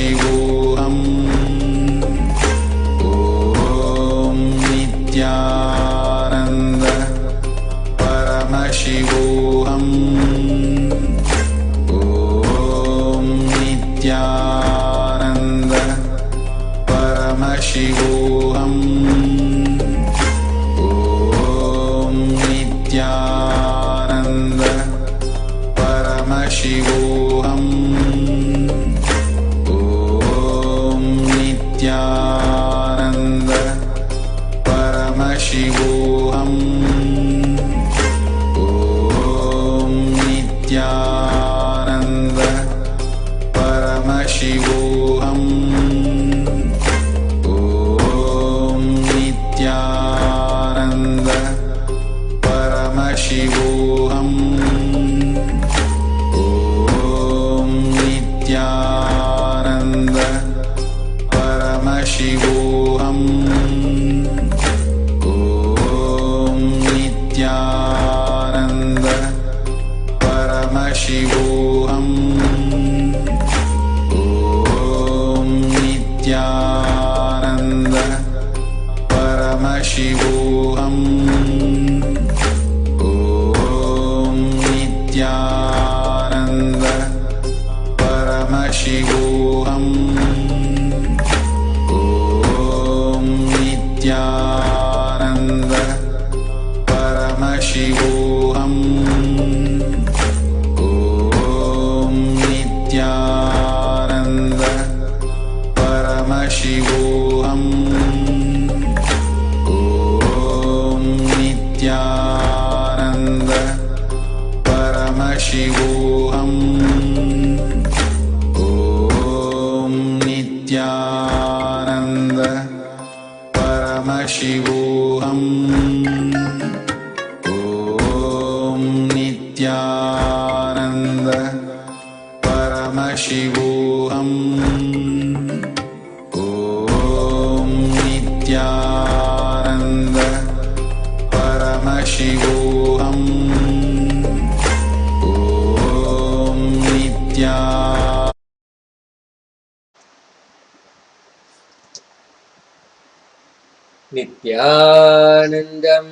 Paramashivoham. Om Nithyananda Paramashivoham. Om Nithyananda Paramashivoham. Om Nithyananda Paramashivoham. Om Nithyananda Paramashivoham. Om Nithyananda Paramashivoham. Om Nithyananda Paramashivoham. Om Nithyananda Paramashivoham. Om Nithyananda Paramashivoham. Om Nithyananda Paramashivoham. Om Nithyananda Paramashivoham. Om Nithyananda Paramashivoham. Om Nithyananda Paramashivoham. Om Nithyananda Paramashivoham. Om Nithyananda Paramashivoham. Om Nithyananda Paramashivoham. Om Nithyananda Paramashivoham. Om Nithyananda Nithyanandam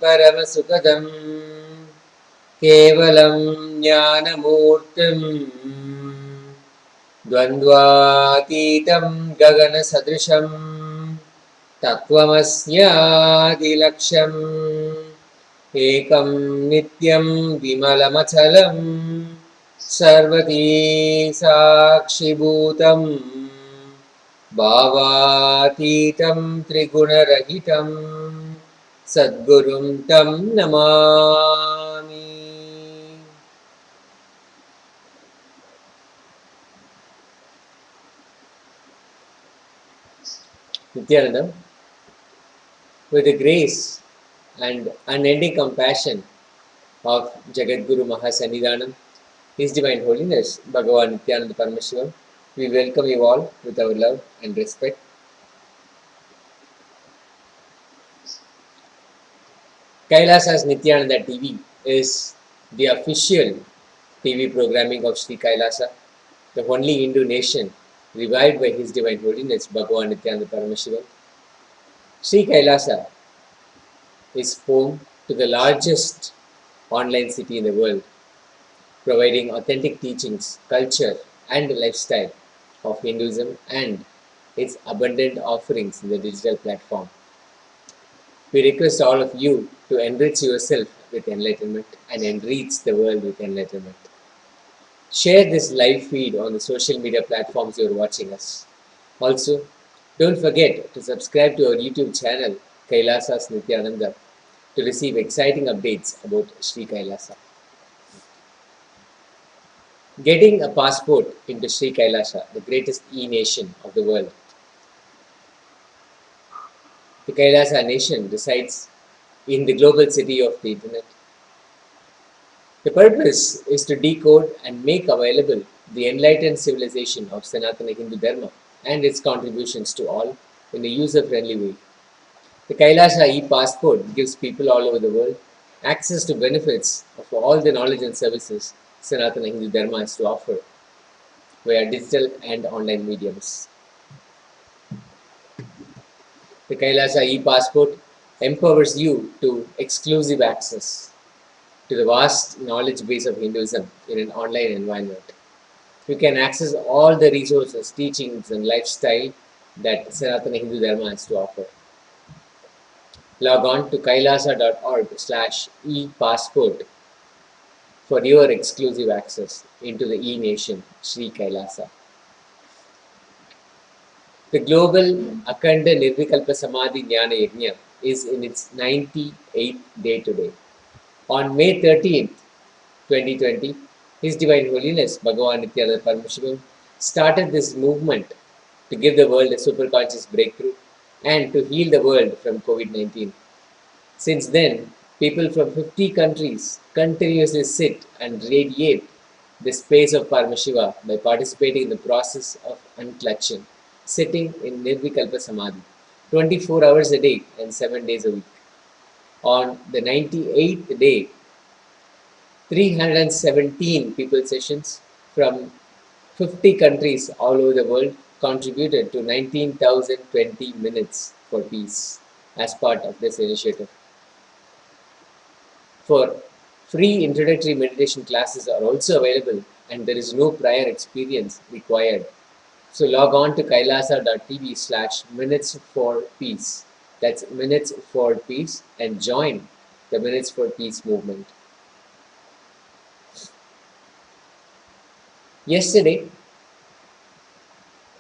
Paramasukadam Kevalam Jnanamurtim Dvandvatitam Gagana Sadrisham Tattvamasyadilaksham Ekam Nityam Vimalamachalam Sarvati Sakshibhutam Bhavatitam Trigunarahitam Sadgurum Tam Namami. Nithyanandam, with the grace and unending compassion of Jagadguru Mahasannidhanam, His Divine Holiness Bhagavan Nithyananda Paramashivam, we welcome you all with our love and respect. Kailasa's Nithyananda TV is the official TV programming of Sri Kailasa, the only Hindu nation revived by His Divine Holiness Bhagavan Nithyananda Paramashivam. Sri Kailasa is home to the largest online city in the world, providing authentic teachings, culture, and lifestyle of Hinduism and its abundant offerings in the digital platform. We request all of you to enrich yourself with enlightenment and enrich the world with enlightenment. Share this live feed on the social media platforms you are watching us. Also, don't forget to subscribe to our YouTube channel, Kailasa's Nithyananda, to receive exciting updates about Sri Kailasa. Getting a passport into Sri Kailasa, the greatest e-nation of the world. The Kailasa nation resides in the global city of the internet. The purpose is to decode and make available the enlightened civilization of Sanatana Hindu Dharma and its contributions to all in a user-friendly way. The Kailasa e-passport gives people all over the world access to benefits of all the knowledge and services Sanatana Hindu Dharma has to offer. via digital and online mediums. The Kailasa e-passport empowers you to exclusive access to the vast knowledge base of Hinduism in an online environment. You can access all the resources, teachings, and lifestyle that Sanatana Hindu Dharma has to offer. Log on to kailasa.org/e-passport for your exclusive access into the e-nation, Sri Kailasa. The global Akhanda Nirvikalpa Samadhi Jnana Yajna is in its 98th day today. On May 13th, 2020, His Divine Holiness Bhagavan Nithyananda Paramashivam started this movement to give the world a superconscious breakthrough and to heal the world from COVID-19. Since then, people from 50 countries continuously sit and radiate the space of Paramashiva by participating in the process of unclutching, sitting in Nirvikalpa Samadhi, 24 hours a day and 7 days a week. On the 98th day, 317 people sessions from 50 countries all over the world contributed to 19,020 minutes for peace as part of this initiative. For free introductory meditation classes are also available and there is no prior experience required. So log on to kailasa.tv/minutes for peace. That's minutes for peace and join the Minutes for Peace movement. Yesterday,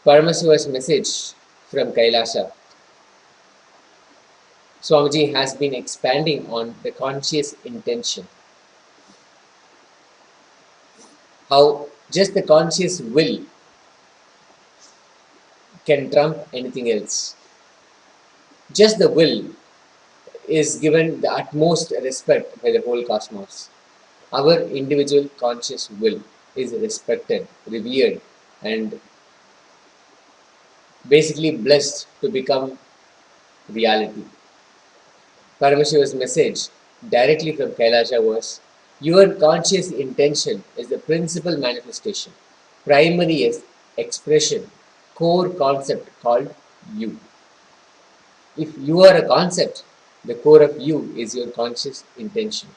Paramashiva's message from Kailasa, Swamiji has been expanding on the conscious intention. How just the conscious will can trump anything else. Just the will is given the utmost respect by the whole cosmos. Our individual conscious will is respected, revered, and basically blessed to become reality. Paramashiva's message directly from Kailasa was, your conscious intention is the principal manifestation, primary expression, core concept called you. If you are a concept, the core of you is your conscious intention.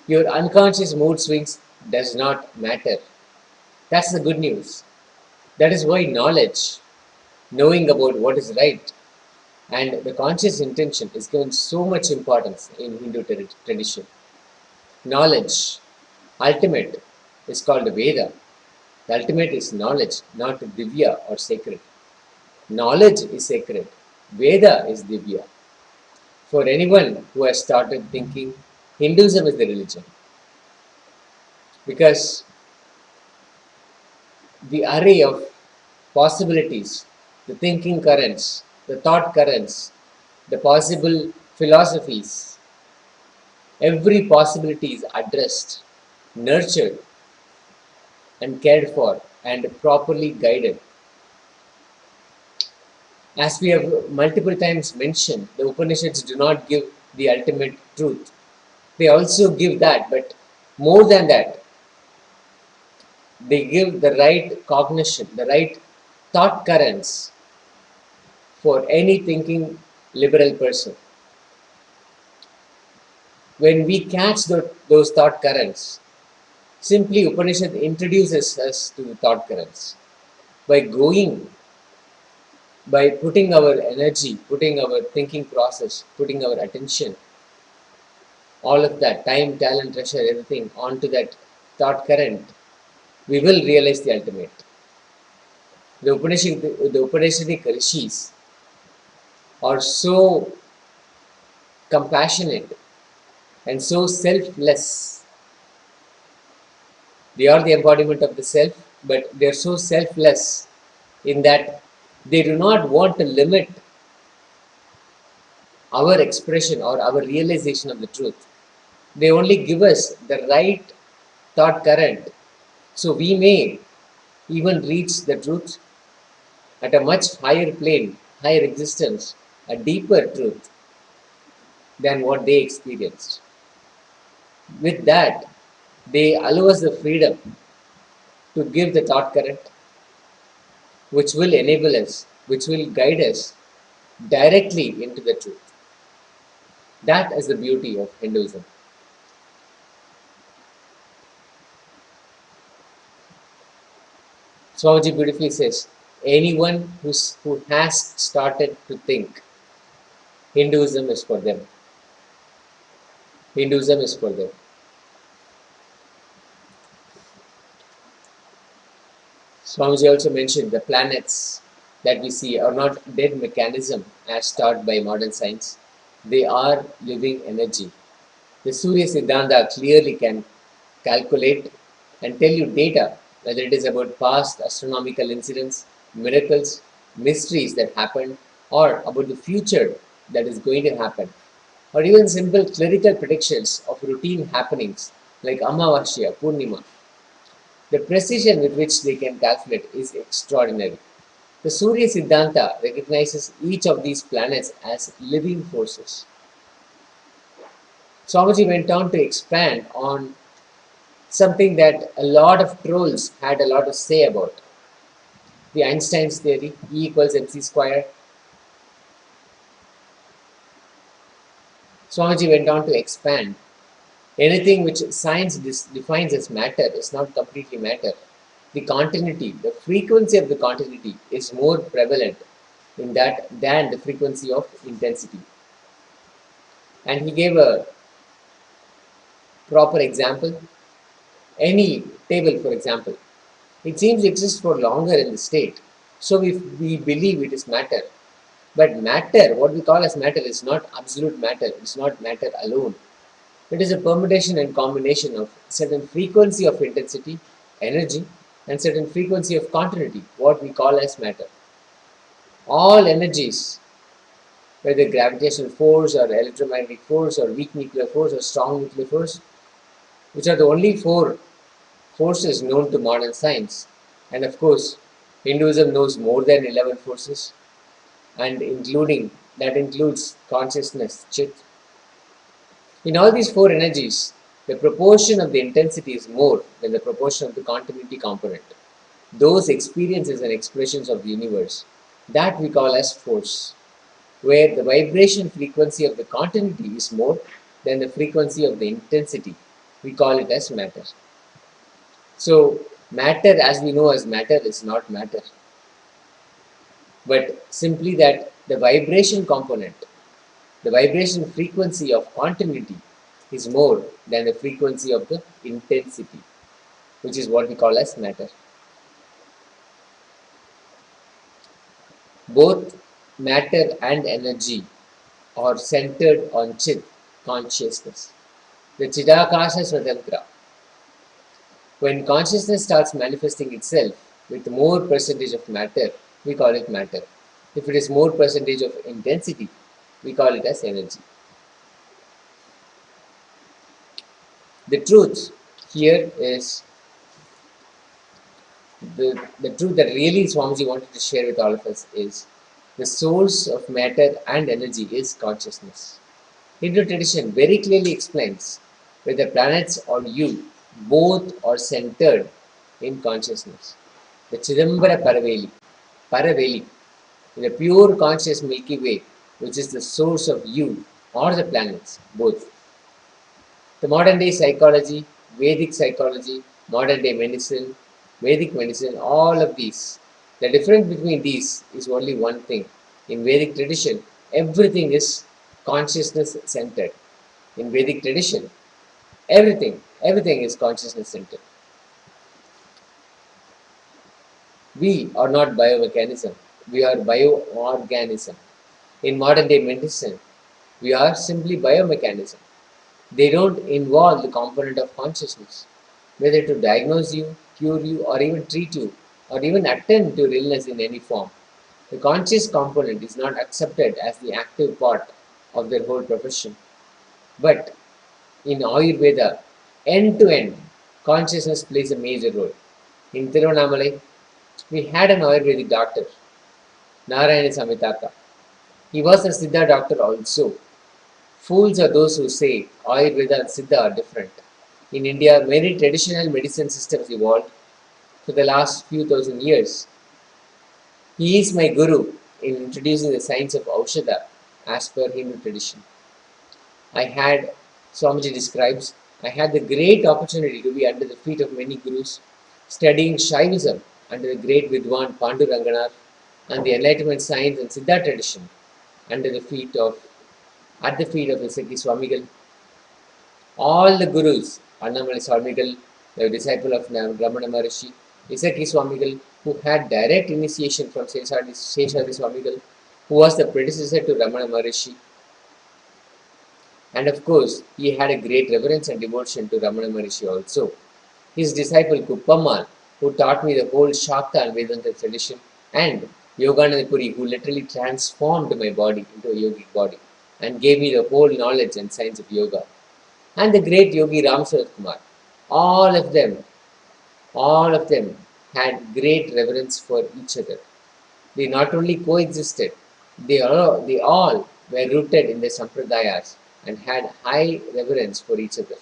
Your unconscious mood swings does not matter. That's the good news. That is why knowledge, knowing about what is right, and the conscious intention is given so much importance in Hindu tradition. Knowledge, ultimate, is called Veda. The ultimate is knowledge, not Divya or sacred. Knowledge is sacred. Veda is Divya. For anyone who has started thinking Hinduism is the religion, because the array of possibilities, the thinking currents, the thought currents, the possible philosophies, every possibility is addressed, nurtured, and cared for, and properly guided. As we have multiple times mentioned, the Upanishads do not give the ultimate truth. They also give that, but more than that, they give the right cognition, the right thought currents for any thinking liberal person. When we catch those thought currents, simply Upanishad introduces us to thought currents. By putting our energy, putting our thinking process, putting our attention, all of that, time, talent, treasure, everything onto that thought current, we will realize the ultimate. The Upanishadic rishis are so compassionate and so selfless. They are the embodiment of the self, but they are so selfless in that they do not want to limit our expression or our realization of the truth. They only give us the right thought current so we may even reach the truth at a much higher plane, higher existence, a deeper truth than what they experienced. With that, they allow us the freedom to give the thought current which will enable us, which will guide us directly into the truth. That is the beauty of Hinduism. Swamiji beautifully says, anyone who has started to think, Hinduism is for them. Hinduism is for them. Swamiji also mentioned the planets that we see are not dead mechanism as taught by modern science. They are living energy. The Surya Siddhanta clearly can calculate and tell you data, whether it is about past astronomical incidents, miracles, mysteries that happened, or about the future that is going to happen, or even simple clerical predictions of routine happenings like Amavasya, Purnima. The precision with which they can calculate is extraordinary. The Surya Siddhanta recognizes each of these planets as living forces. Swamiji went on to expand on something that a lot of trolls had a lot to say about. The Einstein's theory, E equals mc square. Swamiji went on to expand. Anything which science defines as matter is not completely matter. The continuity, the frequency of the continuity is more prevalent in that than the frequency of intensity. And he gave a proper example. Any table, for example, it seems to exist for longer in the state. So we believe it is matter. But matter, what we call as matter, is not absolute matter. It's not matter alone. It is a permutation and combination of certain frequency of intensity, energy, and certain frequency of continuity, what we call as matter. All energies, whether gravitational force or electromagnetic force or weak nuclear force or strong nuclear force, which are the only four forces known to modern science. And of course, Hinduism knows more than 11 forces, and that includes consciousness, chit. In all these four energies, the proportion of the intensity is more than the proportion of the continuity component. Those experiences and expressions of the universe, that we call as force, where the vibration frequency of the continuity is more than the frequency of the intensity. We call it as matter. So, matter as we know as matter is not matter, but simply that the vibration component, the vibration frequency of continuity is more than the frequency of the intensity, which is what we call as matter. Both matter and energy are centered on Chit, consciousness. The Chidakasha Swatantra. When consciousness starts manifesting itself with more percentage of matter, we call it matter. If it is more percentage of intensity, we call it as energy. The truth here is the truth that really Swamiji wanted to share with all of us is the source of matter and energy is consciousness. Hindu tradition very clearly explains whether planets or you both are centered in consciousness. The Chidambara Paraveli, in a pure conscious Milky Way, which is the source of you or the planets, both. The modern day psychology, modern day medicine, Vedic medicine, all of these. The difference between these is only one thing. In Vedic tradition, everything is consciousness centered. In Vedic tradition, everything is consciousness centered. We are not biomechanism, we are bioorganism. In modern day medicine, we are simply biomechanism. They don't involve the component of consciousness, whether to diagnose you, cure you, or even treat you, or even attend to your illness in any form. The conscious component is not accepted as the active part of their whole profession. But in Ayurveda, end to end, consciousness plays a major role. In Tiruvannamalai, we had an Ayurvedic doctor, Narayana Samitaka. He was a Siddha doctor also. Fools are those who say Ayurveda and Siddha are different. In India, many traditional medicine systems evolved. for the last few thousand years. He is my guru in introducing the science of Aushadha as per Hindu tradition. I had, Swamiji describes, I had the great opportunity to be under the feet of many gurus, studying Shaivism under the great Vidwan Pandu Ranganath and the Enlightenment science and Siddha tradition under the feet of, at the feet of Isaki Swamigal. All the gurus, Annamalai Swamigal, the disciple of Ramana Maharishi, Isaki Swamigal, who had direct initiation from Seshadi Swamigal, who was the predecessor to Ramana Maharishi. And of course, he had a great reverence and devotion to Ramana Maharishi also. His disciple Kuppamal, who taught me the whole Shakta and Vedanta tradition, and Yogananda Puri, who literally transformed my body into a yogic body and gave me the whole knowledge and science of yoga. And the great yogi Ram Sarat Kumar. All of them had great reverence for each other. They not only coexisted, they all were rooted in their sampradayas and had high reverence for each other.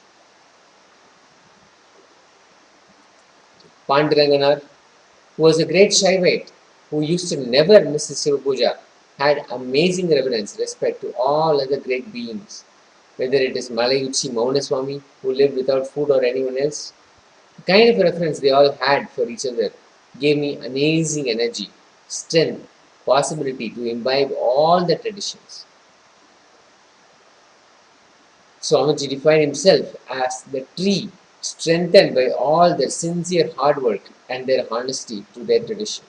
Panduranganath, who was a great Shaivite, who used to never miss his Shiva Puja, had amazing reverence, respect to all other great beings, whether it is Malayuchi Maunaswami, who lived without food, or anyone else. The kind of reference they all had for each other gave me amazing energy, strength, possibility to imbibe all the traditions. Swamiji defined himself as the tree strengthened by all their sincere hard work and their honesty to their tradition.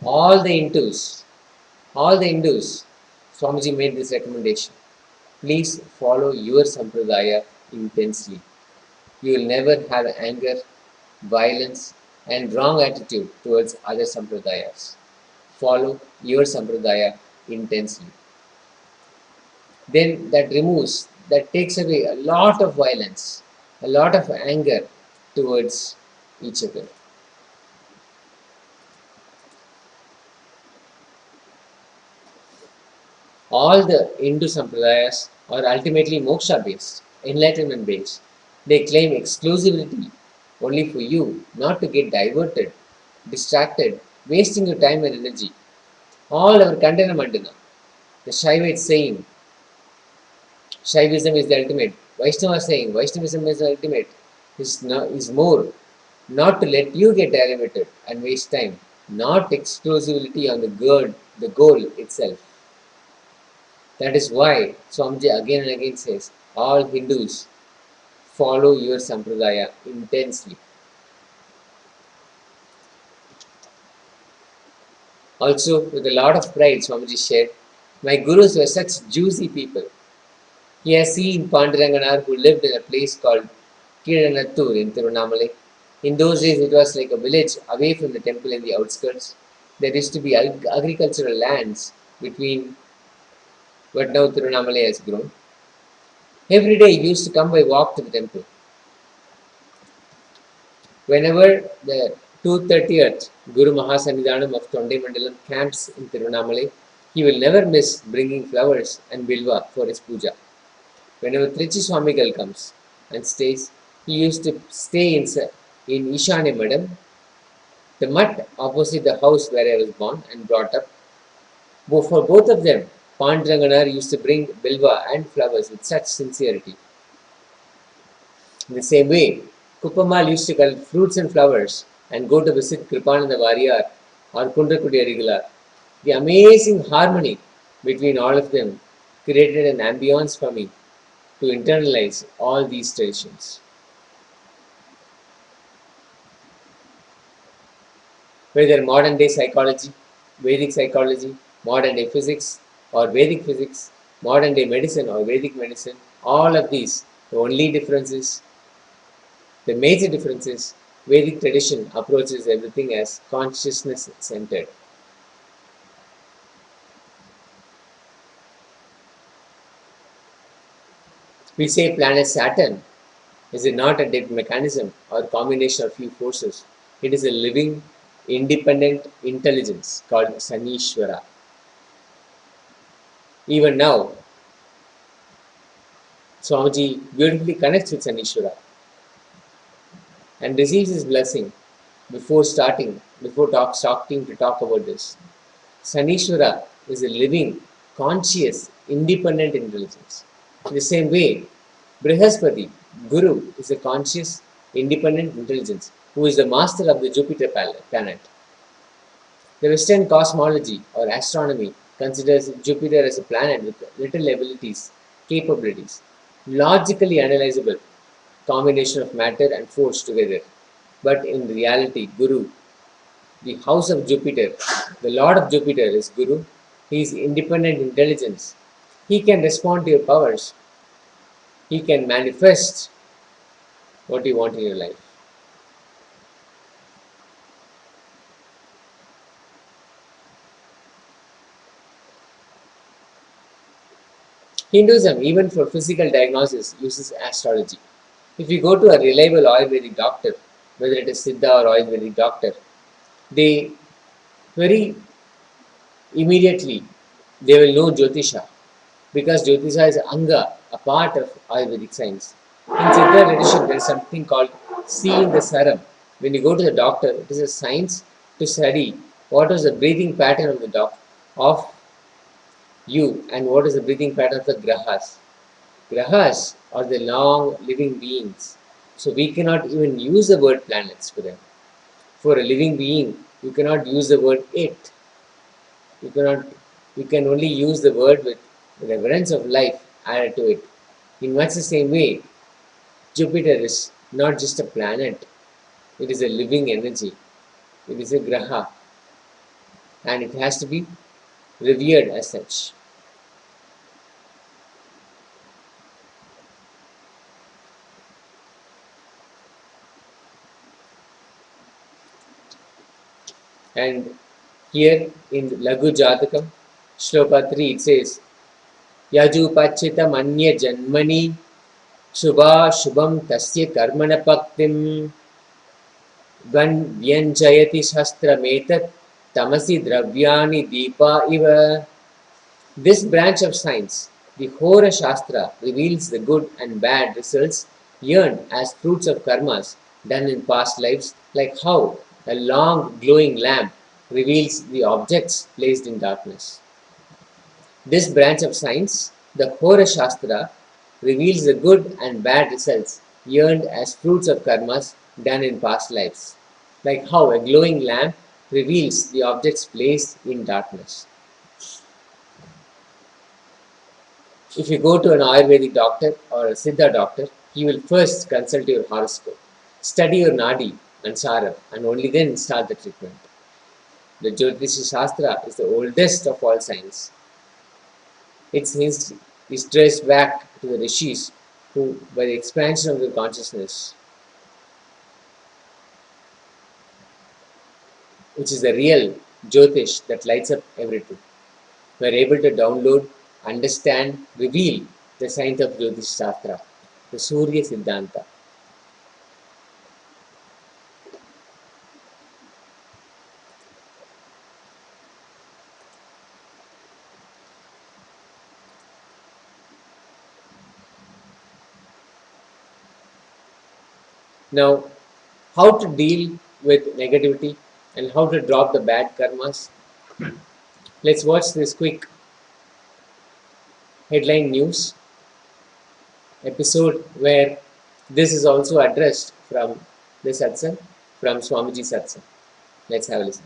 All the Hindus, Swamiji made this recommendation. Please follow your sampradaya intensely. You will never have anger, violence, and wrong attitude towards other sampradayas. Follow your sampradaya intensely. Then that takes away a lot of violence, a lot of anger towards each other. All the Hindu sampradayas are ultimately moksha based, enlightenment based. They claim exclusivity only for you, not to get diverted, distracted, wasting your time and energy. All our Kandana Mandana, the Shaivite saying, Shaivism is the ultimate. Vaishnava saying, Vaishnavism is the ultimate, is more not to let you get derivated and waste time, not exclusivity on the goal itself. That is why Swamiji again and again says, all Hindus follow your sampradaya intensely. Also, with a lot of pride, Swamiji shared, my gurus were such juicy people. He has seen Panduranganath, who lived in a place called Kiranattur in Tiruvannamalai. In those days, it was like a village away from the temple in the outskirts. There used to be agricultural lands between what now Tiruvannamalai has grown. Every day, he used to come by walk to the temple. Whenever the 230th Guru Mahasannidhanam of Tondai Mandalam camps in Tiruvannamalai, he will never miss bringing flowers and bilva for his puja. Whenever Trichy Swamigal comes and stays, he used to stay in Ishane Madam, the mutt opposite the house where I was born and brought up. For both of them, Panduranganath used to bring bilva and flowers with such sincerity. In the same way, Kuppamal used to collect fruits and flowers and go to visit Kripananda Variyar or Kundrakudi Adigalar. The amazing harmony between all of them created an ambience for me to internalize all these traditions. Whether modern day psychology, Vedic psychology, modern day physics or Vedic physics, modern day medicine or Vedic medicine, all of these, the major difference is Vedic tradition approaches everything as consciousness centered. We say planet Saturn is not a dead mechanism or combination of few forces. It is a living, independent intelligence called Sanishwara. Even now, Swamiji beautifully connects with Sanishwara and receives his blessing starting to talk about this. Sanishwara is a living, conscious, independent intelligence. In the same way, Brihaspati, Guru, is a conscious, independent intelligence who is the master of the Jupiter planet. The Western cosmology or astronomy considers Jupiter as a planet with little abilities, capabilities, logically analyzable combination of matter and force together. But in reality, Guru, the house of Jupiter, the Lord of Jupiter is Guru. He is independent intelligence. He can respond to your powers. He can manifest what you want in your life. Hinduism, even for physical diagnosis, uses astrology. If you go to a reliable Ayurvedic doctor, whether it is Siddha or Ayurvedic doctor, they very immediately they will know Jyotisha because Jyotisha is Anga, a part of Ayurvedic science. In Siddha tradition, there is something called seeing the saram. When you go to the doctor, it is a science to study what is the breathing pattern of the of you and what is the breathing pattern of the grahas. Grahas are the long living beings. So we cannot even use the word planets for them. For a living being, you cannot use the word it. You cannot you can only use the word with reverence of life added to it. In much the same way, Jupiter is not just a planet, it is a living energy. It is a graha and it has to be revered as such. And here in Lagu Jatakam, Shloka 3, it says, Yajupachitam anya janmani shubha shubham tasya karmana paktim Vyanjayati shastrametat tamasi dravyani deepa iva. This branch of science, the Hora Shastra, reveals the good and bad results earned as fruits of karmas done in past lives, like how a long glowing lamp reveals the objects placed in darkness. This branch of science, the Hora Shastra, reveals the good and bad results earned as fruits of karmas done in past lives, like how a glowing lamp reveals the objects placed in darkness. If you go to an Ayurvedic doctor or a Siddha doctor, he will first consult your horoscope, study your nadi and saram, and only then start the treatment. The Jyotish Shastra is the oldest of all science. Its history is traced back to the rishis who, by the expansion of their consciousness, which is the real Jyotish that lights up everything, were able to download, understand, reveal the science of Jyotish Shastra, the Surya Siddhanta. Now, how to deal with negativity and how to drop the bad karmas? Let's watch this quick headline news episode where this is also addressed from the Satsang, from Swamiji Satsang. Let's have a listen.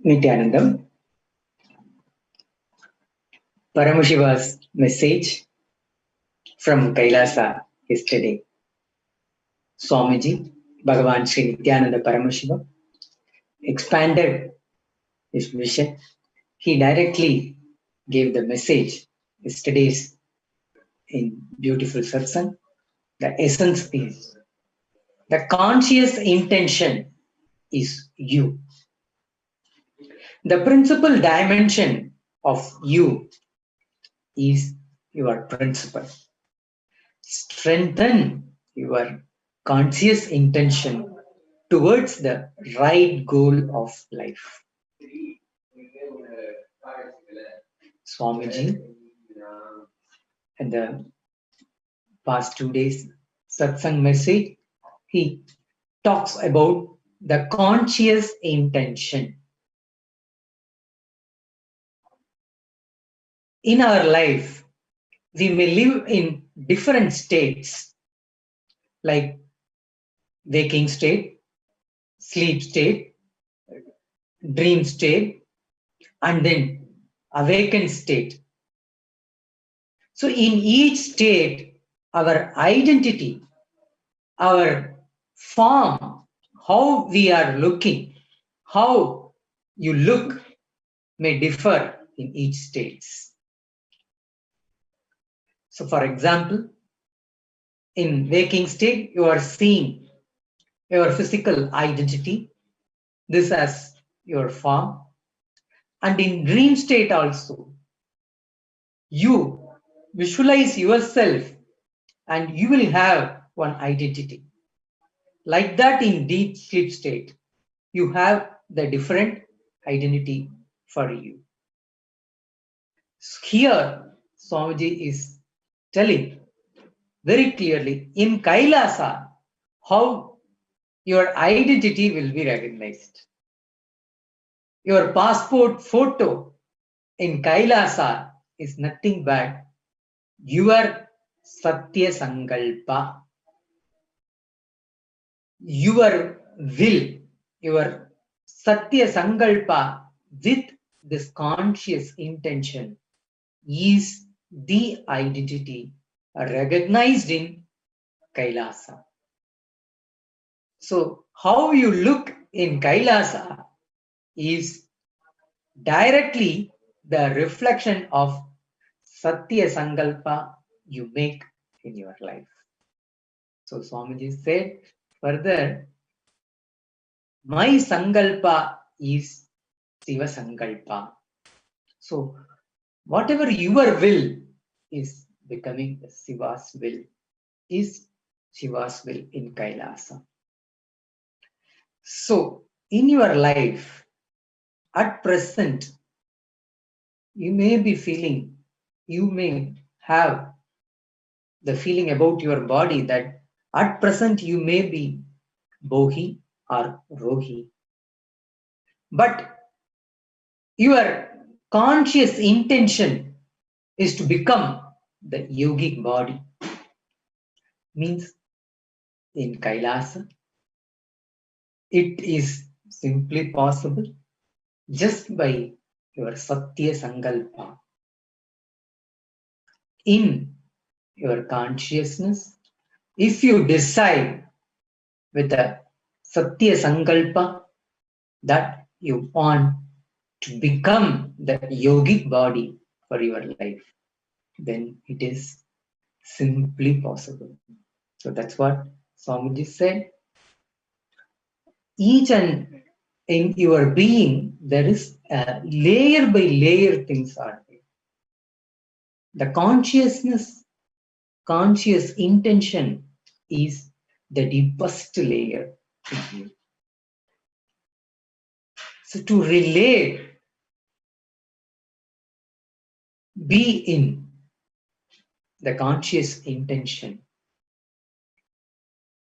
Nithyanandam, Paramashiva's message from Kailasa yesterday. Swamiji, Bhagavan Sri Nithyananda Paramashivam, expanded his vision. He directly gave the message yesterday's in beautiful satsang. The essence is the conscious intention is you. The principal dimension of you is your principle. Strengthen your conscious intention towards the right goal of life. Swamiji, in the past 2 days, Satsang message, he talks about the conscious intention. In our life, we may live in different states like waking state, sleep state, dream state, and then awakened state. So in each state, our identity, our form, how we are looking, how you look may differ in each state. So for example, in waking state, you are seeing your physical identity, this as your form. And in dream state also, you visualize yourself and you will have one identity. Like that in deep sleep state, you have the different identity for you. Here, Swamiji is telling very clearly in Kailasa how your identity will be recognized. Your passport photo in Kailasa is nothing but your Satya Sankalpa, your will, your Satya Sankalpa with this conscious intention is the identity recognized in Kailasa. So how you look in Kailasa is directly the reflection of Satya Sankalpa you make in your life. So Swamiji said further, my Sankalpa is Shiva Sankalpa. So whatever your will is becoming Shiva's will, is Shiva's will in Kailasa. So in your life, at present, you may be feeling, you may have the feeling about your body that at present you may be Bohi or Rohi. But your conscious intention is to become the yogic body. Means in Kailasa, it is simply possible just by your Satya Sankalpa. In your consciousness, if you decide with a Satya Sankalpa that you want to become the yogic body for your life, then it is simply possible. So that's what Swamiji said. Each and in your being, there is a layer by layer things are there. The consciousness, conscious intention is the deepest layer in you. So to relate, be in the conscious intention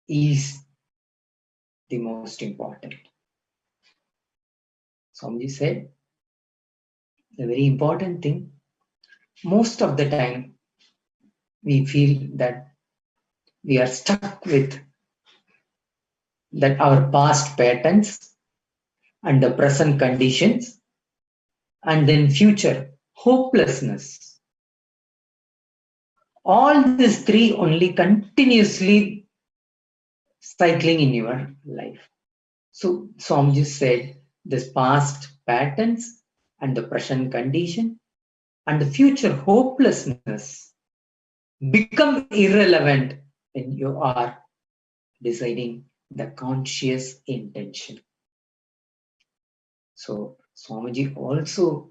is the most important. Swamiji said, the very important thing, most of the time we feel that we are stuck with that our past patterns, and the present conditions, and then future hopelessness. All these three only continuously cycling in your life. So Swamiji said this past patterns and the present condition and the future hopelessness become irrelevant when you are deciding the conscious intention. So Swamiji also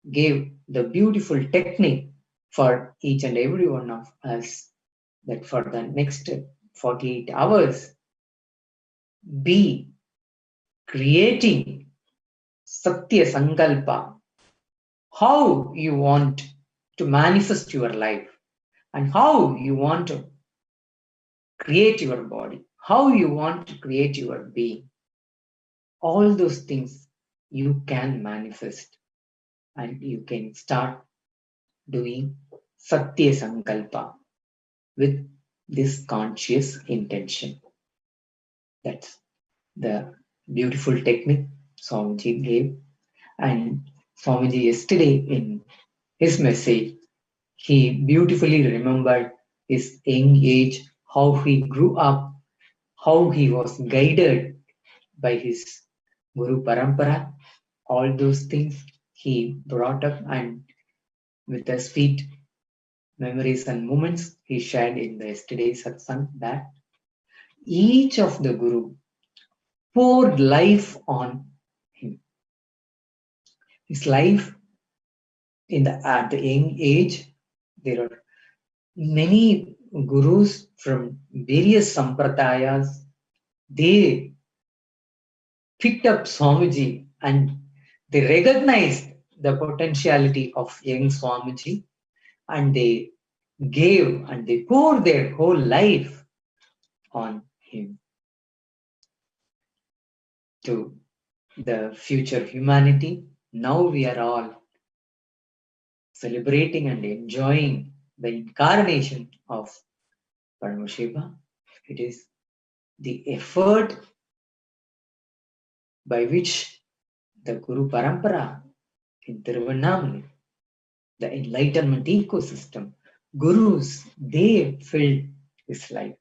gave the beautiful technique for each and every one of us that for the next 48 hours, be creating Satya Sankalpa, how you want to manifest your life and how you want to create your body, how you want to create your being. All those things you can manifest and you can start doing Satya Sankalpa with this conscious intention. That's the beautiful technique Swamiji gave. And Swamiji yesterday in his message, he beautifully remembered his young age, how he grew up, how he was guided by his Guru Parampara. All those things he brought up, and with the sweet memories and moments he shared in the yesterday's satsang, that each of the Guru poured life on him. His life at the young age, there are many gurus from various sampradayas. They picked up Swamiji and they recognized the potentiality of young Swamiji, and they gave and they poured their whole life on him. To the future humanity, now we are all celebrating and enjoying the incarnation of Paramashiva. It is the effort by which the Guru Parampara in Tiruvannamalai, the enlightenment ecosystem, Gurus, they filled his life.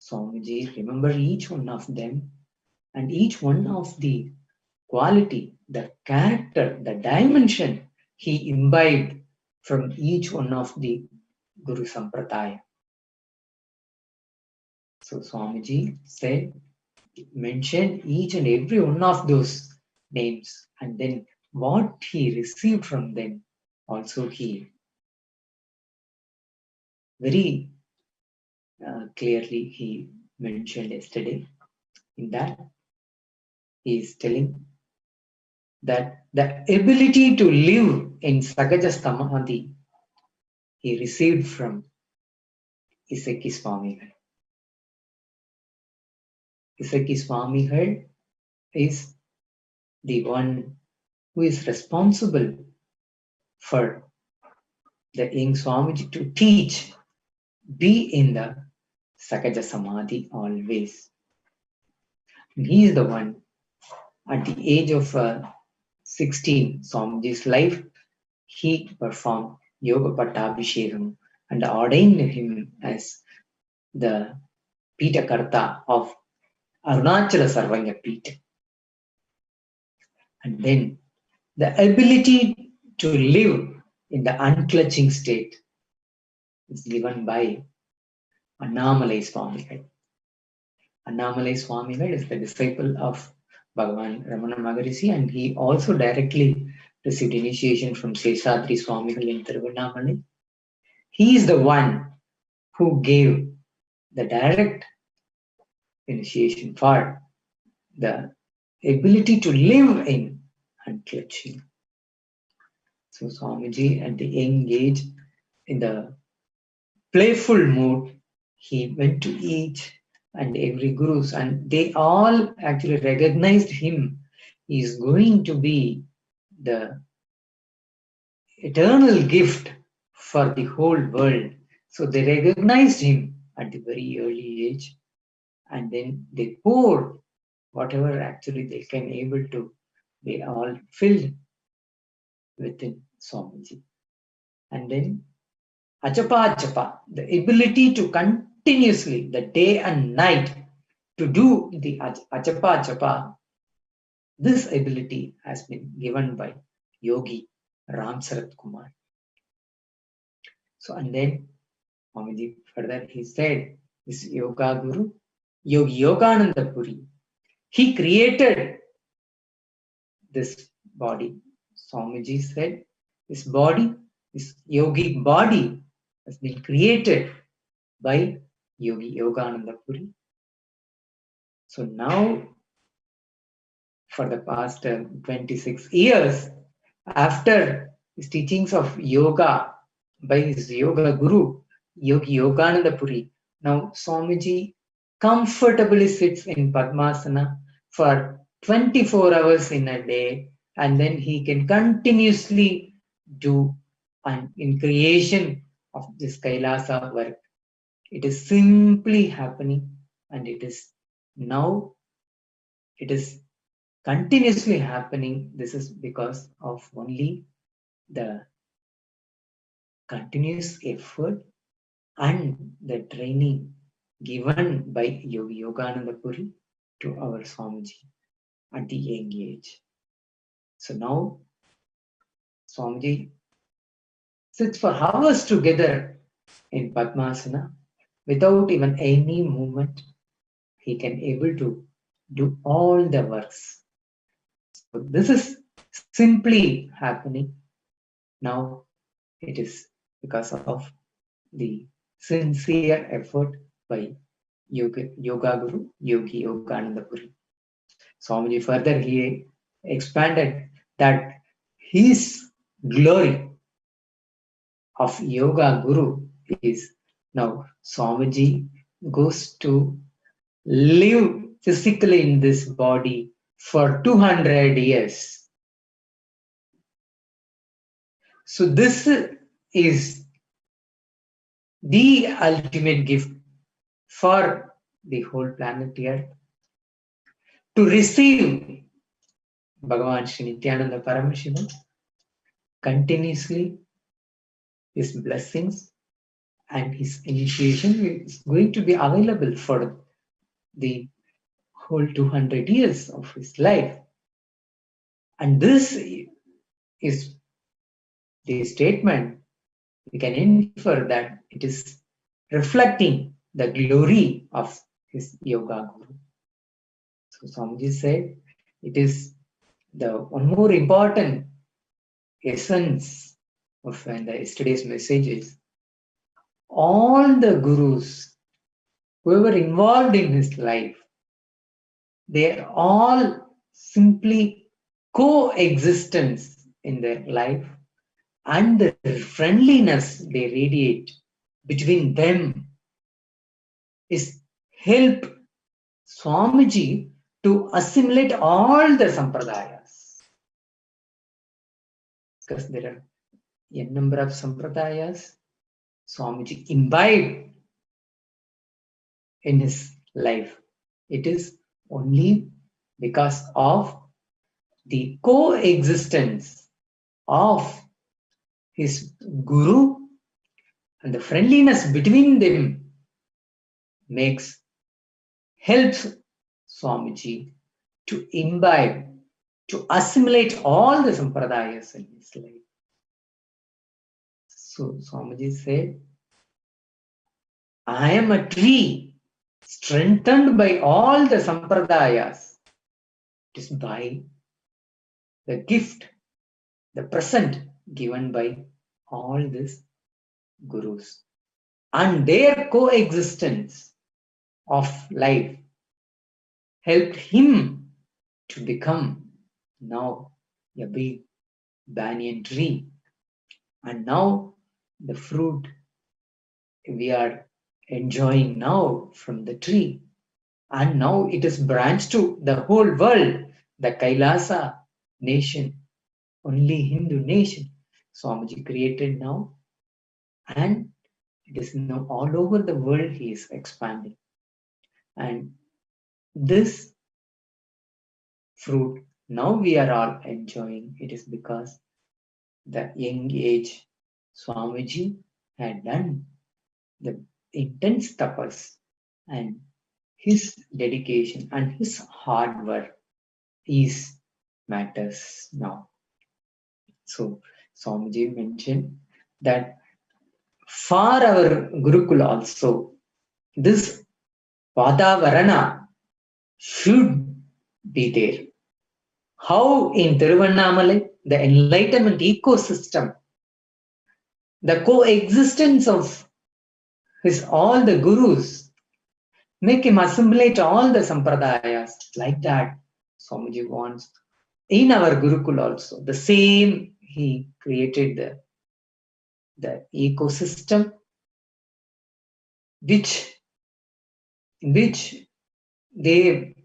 Swamiji remember each one of them and each one of the quality, the character, the dimension he imbibed from each one of the Guru Sampradaya. So Swamiji said, mentioned each and every one of those names, and then what he received from them also he very clearly he mentioned yesterday. In that, he is telling that the ability to live in Sagaja Samadhi he received from Isaki Swamigal. Isaki Swamigal is the one who is responsible for the young Swamiji to teach, be in the Sakaja Samadhi always. And he is the one at the age of 16, Swamiji's life, he performed Yoga Pattabhishekam and ordained him as the Pitakarta of Arunachala Sarvanya Pita. And then the ability to live in the unclutching state is given by Annamalai Swamigal. Annamalai Swamigal is the disciple of Bhagavan Ramana Maharishi, and he also directly received initiation from Seshadri Swamigal in Tiruvannamalai. He is the one who gave the direct initiation for the ability to live in unclutching. So Swamiji at the young age, in the playful mood, he went to each and every gurus, and they all actually recognized him. He is going to be the eternal gift for the whole world. So they recognized him at the very early age, and then they poured whatever actually they can able to be all filled within Swamiji. And then Ajapa, the ability to continuously, the day and night, to do the Ajapa, this ability has been given by Yogi Ram Sarat Kumar. So, and then Swamiji further he said, this Yoga Guru, Yogi Yogananda Puri, he created this body. Swamiji said, this body, this yogic body has been created by Yogi Yogananda Puri. So now, for the past 26 years, after his teachings of yoga by his yoga guru, Yogi Yogananda Puri, now Swamiji comfortably sits in Padmasana for 24 hours in a day, and then he can continuously do in creation of this Kailasa work. It is simply happening, and it is now, it is continuously happening. This is because of only the continuous effort and the training given by Yogi Yogananda Puri to our Swamiji at the young age. So now Swamiji sits for hours together in Padmasana without even any movement. He can able to do all the works. So this is simply happening now. It is because of the sincere effort by Yoga Guru Yogi Yogananda Puri. Swamiji further he expanded that his glory of Yoga Guru is now Swamiji goes to live physically in this body for 200 years. So this is the ultimate gift for the whole planet Earth, to receive Bhagavan Sri Nithyananda Paramashivam continuously, his blessings and his initiation is going to be available for the whole 200 years of his life. And this is the statement, we can infer that it is reflecting the glory of his Yoga Guru. So Swamiji said, it is the one more important essence of yesterday's message is, all the gurus, whoever involved in his life, they are all simply coexistence in their life, and the friendliness they radiate between them is help Swamiji to assimilate all the sampradayas. Because there are a number of sampradayas Swamiji imbibed in his life. It is only because of the coexistence of his guru and the friendliness between them helps Swamiji to imbibe, to assimilate all the sampradayas in his life. So Swamiji said, I am a tree strengthened by all the sampradayas. It is by the gift, the present given by all these gurus. And their coexistence of life helped him to become now a big banyan tree. And now the fruit we are enjoying now from the tree. And now it is branched to the whole world, the Kailasa nation, only Hindu nation. Swamiji created now, and it is now all over the world he is expanding. And this fruit now we are all enjoying. It is because the young age Swamiji had done the intense tapas, and his dedication and his hard work is matters now. So Swamiji mentioned that for our Gurukul also, this Vadavarana should be there. How in Tiruvannamalai, the enlightenment ecosystem, the coexistence of his all the gurus, make him assimilate all the sampradayas like that. Swamiji wants in our Gurukul also. The same he created the ecosystem in which they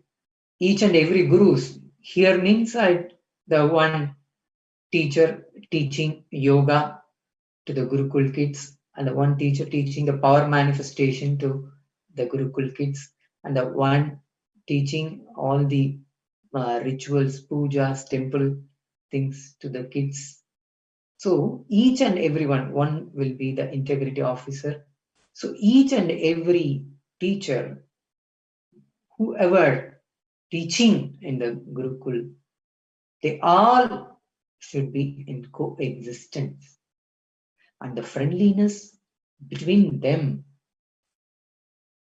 each and every gurus here means the one teacher teaching yoga to the Gurukul kids, and the one teacher teaching the power manifestation to the Gurukul kids, and the one teaching all the rituals, pujas, temple things to the kids. So each and everyone, one will be the integrity officer. So each and every teacher, whoever teaching in the Gurukul, they all should be in coexistence. And the friendliness between them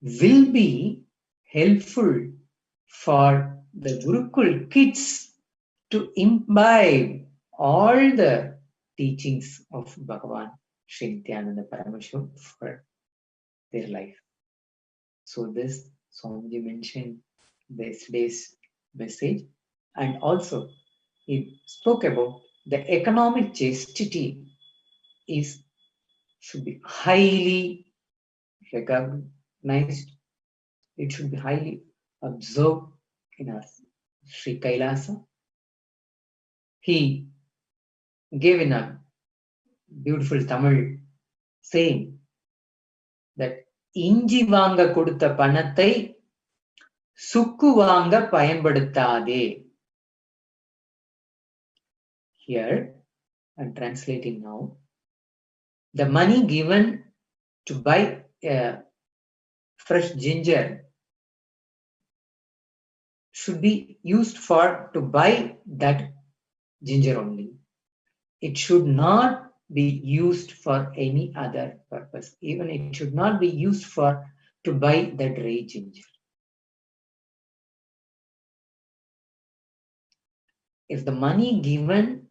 will be helpful for the Gurukul kids to imbibe all the teachings of Bhagavan Sri Nithyananda Paramashivam for their life. So this Swamiji mentioned yesterday's message, and also he spoke about the economic chastity should be highly recognized. It should be highly observed in our Sri Kailasa. He gave in a beautiful Tamil saying that Inji vanga kodutha panathai sukku vanga பயன்படுத்தாதே. Here, I'm translating now. The money given to buy fresh ginger should be used to buy that ginger only. It should not be used for any other purpose. Even it should not be used to buy that dry ginger. If the money given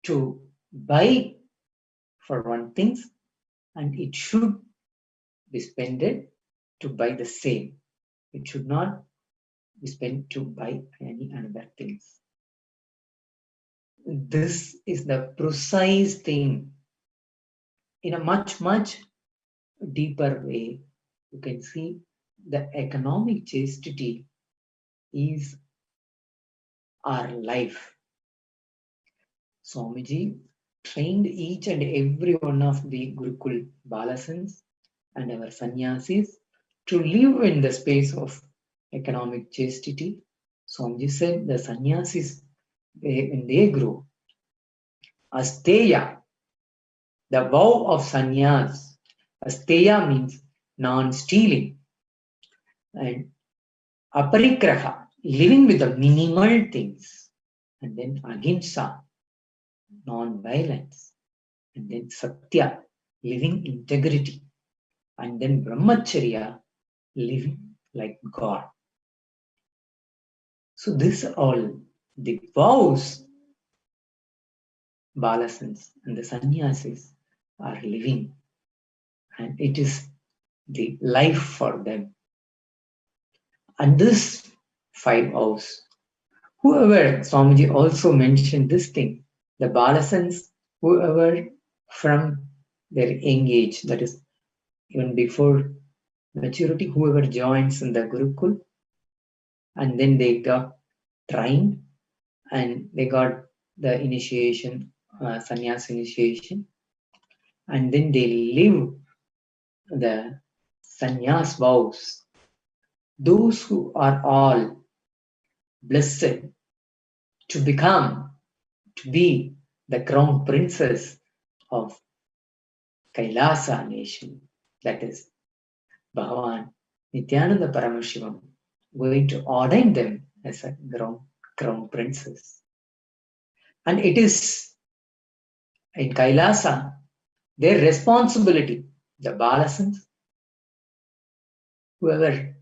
to buy for one thing, and it should be spent to buy the same. It should not be spent to buy any other things. This is the precise thing. In a much, much deeper way, you can see the economic chastity is our life. Swamiji trained each and every one of the Gurukul Balasans and our sannyasis to live in the space of economic chastity. Swamiji said the sannyasis, when they grow, asteya, the vow of sannyas, asteya means non-stealing, and aparigraha, living with the minimal things, and then ahimsa, non-violence, and then satya, living integrity, and then brahmacharya, living like God. So this all the vows Balasans and the sannyasis are living, and it is the life for them. And this 5 vows, whoever, Swamiji also mentioned this thing, the Balasans, whoever from their young age, that is even before maturity, whoever joins in the Gurukul, and then they got trained and they got the initiation, sannyas initiation, and then they live the sannyas vows. Those who are all blessed to be the crown princess of Kailasa nation. That is Bhagavan Nithyananda Paramashivam going to ordain them as a crown princess. And it is in Kailasa their responsibility, the Balasans, whoever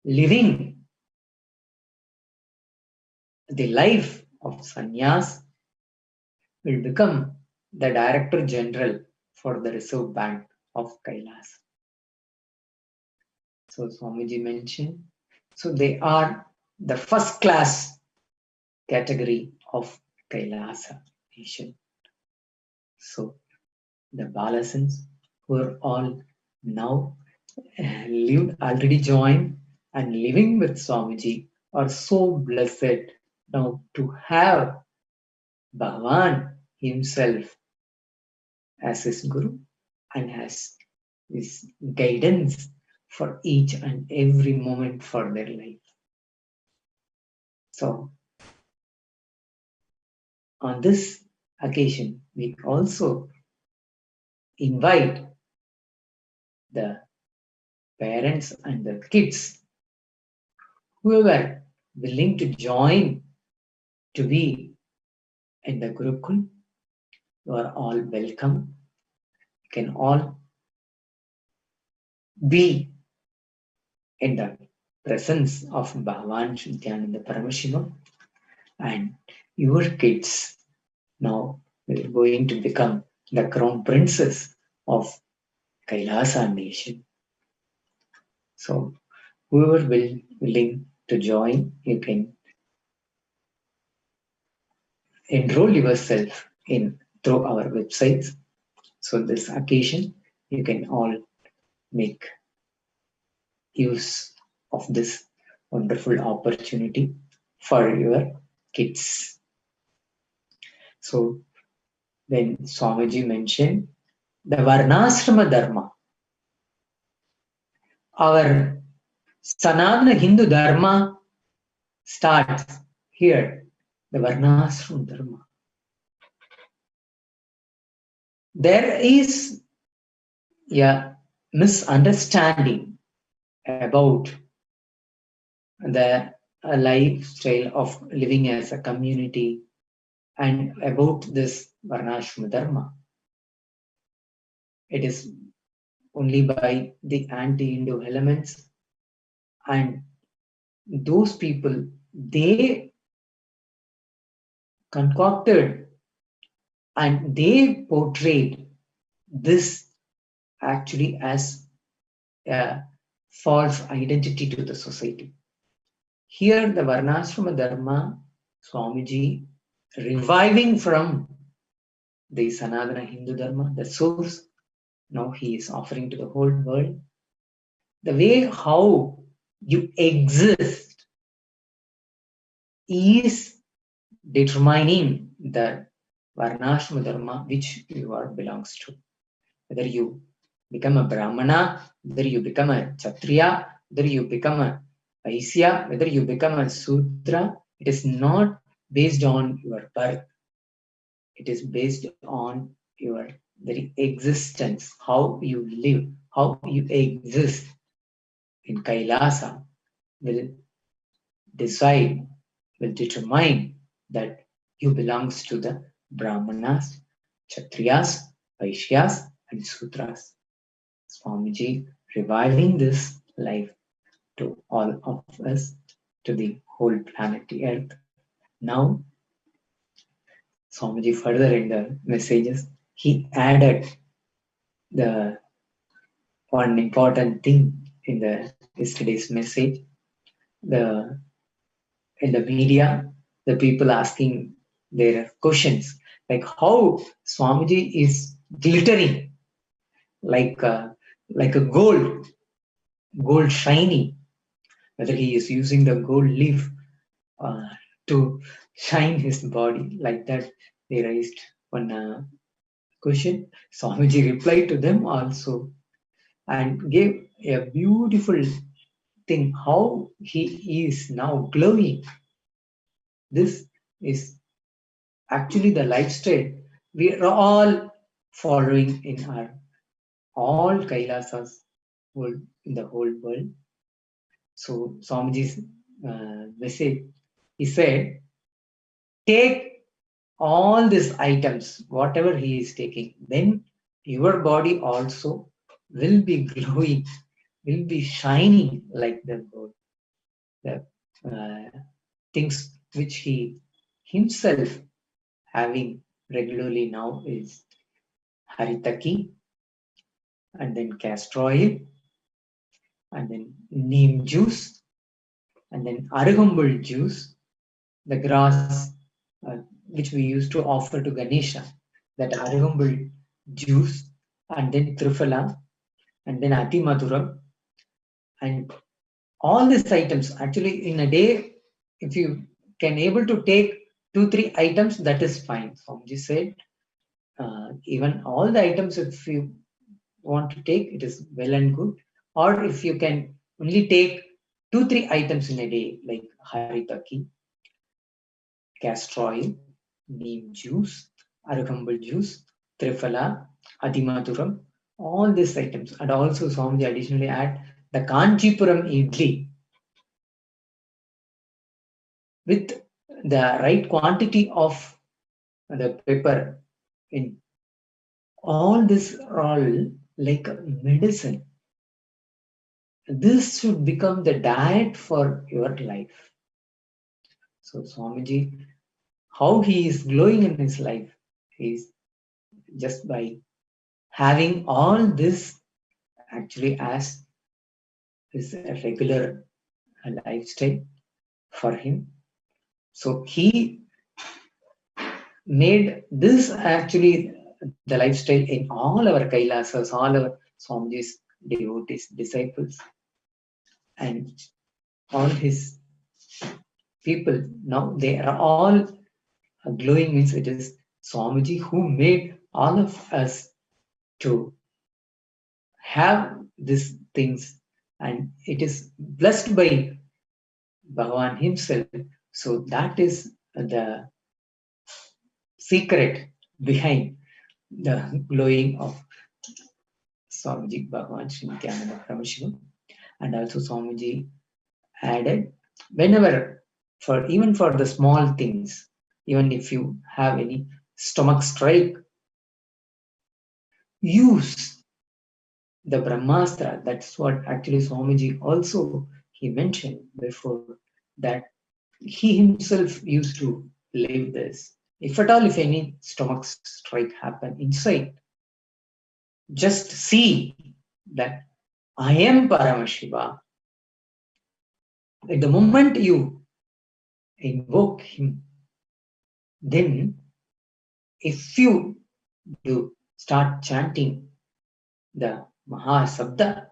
living the life of sannyas will become the Director General for the Reserve Bank of Kailas. So Swamiji mentioned, so they are the first class category of Kailasa nation. So the Balasans who are all now already joined and living with Swamiji are so blessed now to have Bhagavan himself as his Guru and as his guidance for each and every moment for their life. So on this occasion, we also invite the parents and the kids, whoever willing to join to be in the Gurukul, you are all welcome. You can all be in the presence of Bhagavan Nithyananda Paramashivam, and your kids now will going to become the crown princess of Kailasa nation. So whoever willing to join, you can enroll yourself in through our websites. So this occasion, you can all make use of this wonderful opportunity for your kids. So when Swamiji mentioned the Varnashrama Dharma, our Sanatana Hindu Dharma starts here, the Varnashrama Dharma. There is a misunderstanding about the lifestyle of living as a community and about this Varnashrama Dharma. It is only by the anti-Hindu elements, and those people, they concocted and they portrayed this actually as a false identity to the society. Here the Varnashrama Dharma, Swamiji reviving from the Sanatana Hindu Dharma, the source, now he is offering to the whole world. The way how you exist is determining the Varnashrama Dharma which you are belongs to. Whether you become a Brahmana, whether you become a Kshatriya, whether you become a Vaisya, whether you become a Sudra, it is not based on your birth. It is based on your very existence, how you live, how you exist in Kailasa will decide, will determine that you belongs to the Brahmanas, Kshatriyas, Vaishyas and Sudras. Swamiji reviving this life to all of us, to the whole planet Earth. Now, Swamiji further in the messages, he added the one important thing in the yesterday's message. In the media, the people asking their questions, like how Swamiji is glittering like a gold shiny, whether he is using the gold leaf to shine his body like that. They raised one question. Swamiji replied to them also and gave a beautiful thing, how he is now glowing. This is actually the lifestyle we are all following in our all Kailasas world, in the whole world. So Swamiji's message, he said, take all these items, whatever he is taking, then your body also will be glowing, will be shining like the gold. The things which he himself having regularly now is haritaki, and then castor oil, and then neem juice, and then arugambul juice, the grass which we used to offer to Ganesha, that arugambul juice, and then triphala, and then atimaduram, and all these items. Actually, in a day, if you can able to take 2-3 items, that is fine. Swamiji said, even all the items, if you want to take, it is well and good. Or if you can only take 2-3 items in a day, like haritaki, castor oil, neem juice, arugambul juice, triphala, adimaduram, all these items. And also Swamiji additionally add the Kanchipuram idli with the right quantity of the pepper in. All this are all like medicine. This should become the diet for your life. So Swamiji, how he is glowing in his life is just by having all this actually as is a regular lifestyle for him. So he made this actually the lifestyle in all our Kailasas, all our Swamiji's devotees, disciples, and all his people. Now they are all glowing, means it is Swamiji who made all of us to have these things, and it is blessed by Bhagavan himself. So that is the secret behind the glowing of Swamiji Bhagavan Sri Nithyananda Paramashivam. And also Swamiji added, whenever, for even for the small things, even if you have any stomach strike, use the Brahmastra. That's what actually Swamiji also he mentioned before, that he himself used to live this. If at all, if any stomach strike happen inside, just see that I am Paramashiva. At the moment you invoke him, then if you do start chanting the Mahasabda,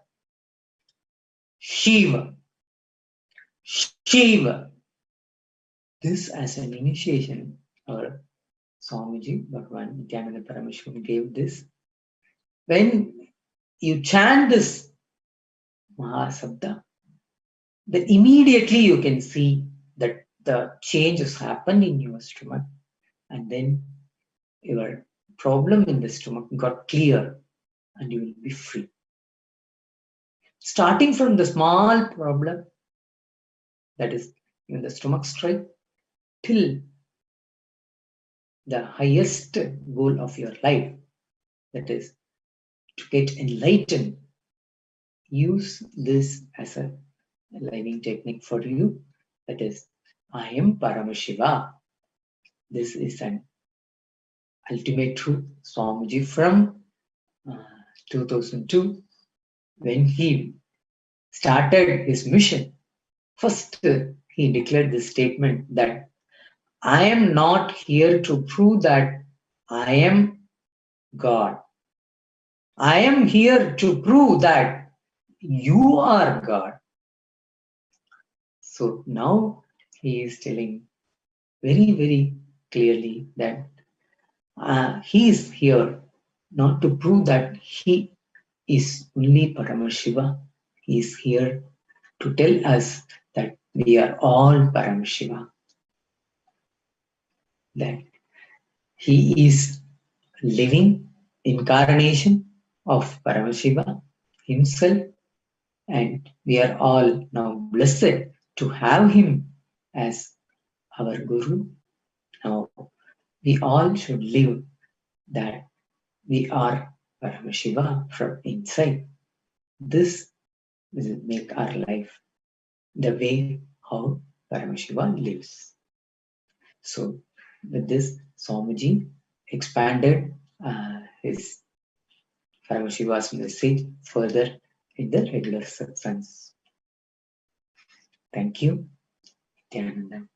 Shiva, Shiva, this as an initiation, our Swamiji Bhagavan Nithyananda Paramashivam gave this. When you chant this Mahasabda, then immediately you can see that the changes happen in your stomach, and then your problem in the stomach got clear and you will be free. Starting from the small problem, that is in the stomach strike, till the highest goal of your life, that is to get enlightened. Use this as a living technique for you. That is, I am Paramashiva. This is an ultimate truth. Swamiji from 2002, when he started his mission, first he declared this statement that I am not here to prove that I am God. I am here to prove that you are God. So now he is telling very, very clearly that he is here not to prove that he is only Paramashiva. He is here to tell us that we are all Paramashiva, that he is living incarnation of Paramashiva himself, and we are all now blessed to have him as our Guru. Now we all should live that we are Paramashiva from inside. This will make our life the way how Paramashiva lives. So with this, Swamiji expanded his Paramashiva's message further in the regular satsangs. Thank you. Nithyananda.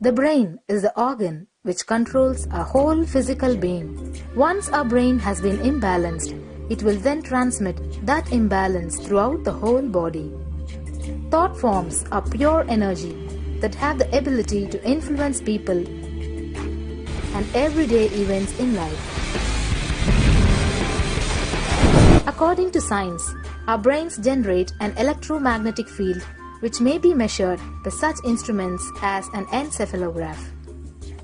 The brain is the organ which controls our whole physical being. Once our brain has been imbalanced, it will then transmit that imbalance throughout the whole body. Thought forms are pure energy that have the ability to influence people and everyday events in life. According to science, our brains generate an electromagnetic field which may be measured by such instruments as an encephalograph.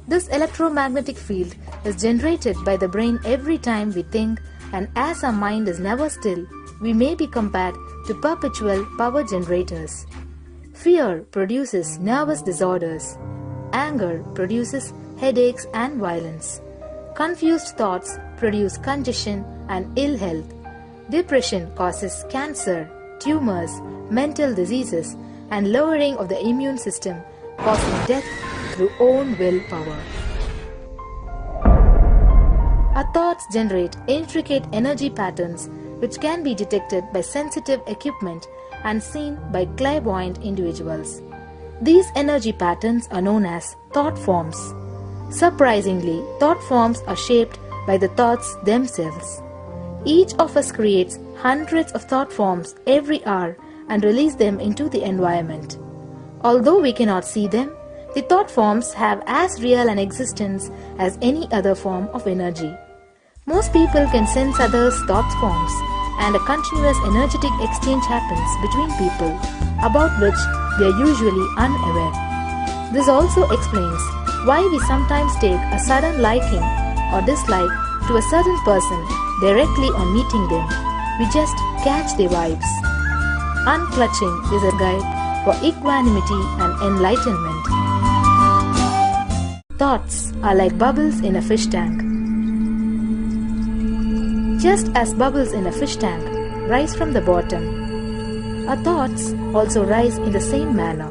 This electromagnetic field is generated by the brain every time we think, and as our mind is never still, we may be compared to perpetual power generators. Fear produces nervous disorders. Anger produces headaches and violence. Confused thoughts produce congestion and ill health. Depression causes cancer, tumors, mental diseases, and lowering of the immune system, causing death through own willpower. Our thoughts generate intricate energy patterns which can be detected by sensitive equipment and seen by clairvoyant individuals. These energy patterns are known as thought forms. Surprisingly, thought forms are shaped by the thoughts themselves. Each of us creates hundreds of thought forms every hour and release them into the environment. Although we cannot see them, the thought forms have as real an existence as any other form of energy. Most people can sense others' thought forms, and a continuous energetic exchange happens between people, about which we are usually unaware. This also explains why we sometimes take a sudden liking or dislike to a certain person directly on meeting them. We just catch their vibes. Unclutching is a guide for equanimity and enlightenment. Thoughts are like bubbles in a fish tank. Just as bubbles in a fish tank rise from the bottom, our thoughts also rise in the same manner.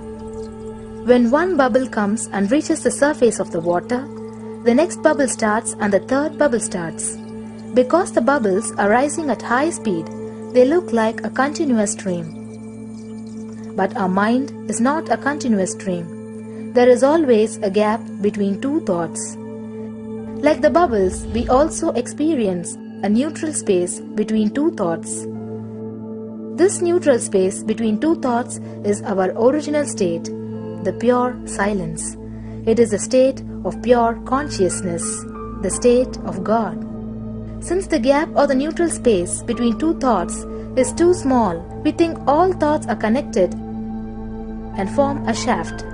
When one bubble comes and reaches the surface of the water, the next bubble starts and the third bubble starts. Because the bubbles are rising at high speed, they look like a continuous stream. But our mind is not a continuous stream. There is always a gap between two thoughts. Like the bubbles, we also experience a neutral space between two thoughts. This neutral space between two thoughts is our original state, the pure silence. It is a state of pure consciousness, the state of God. Since the gap or the neutral space between two thoughts is too small, we think all thoughts are connected and form a shaft.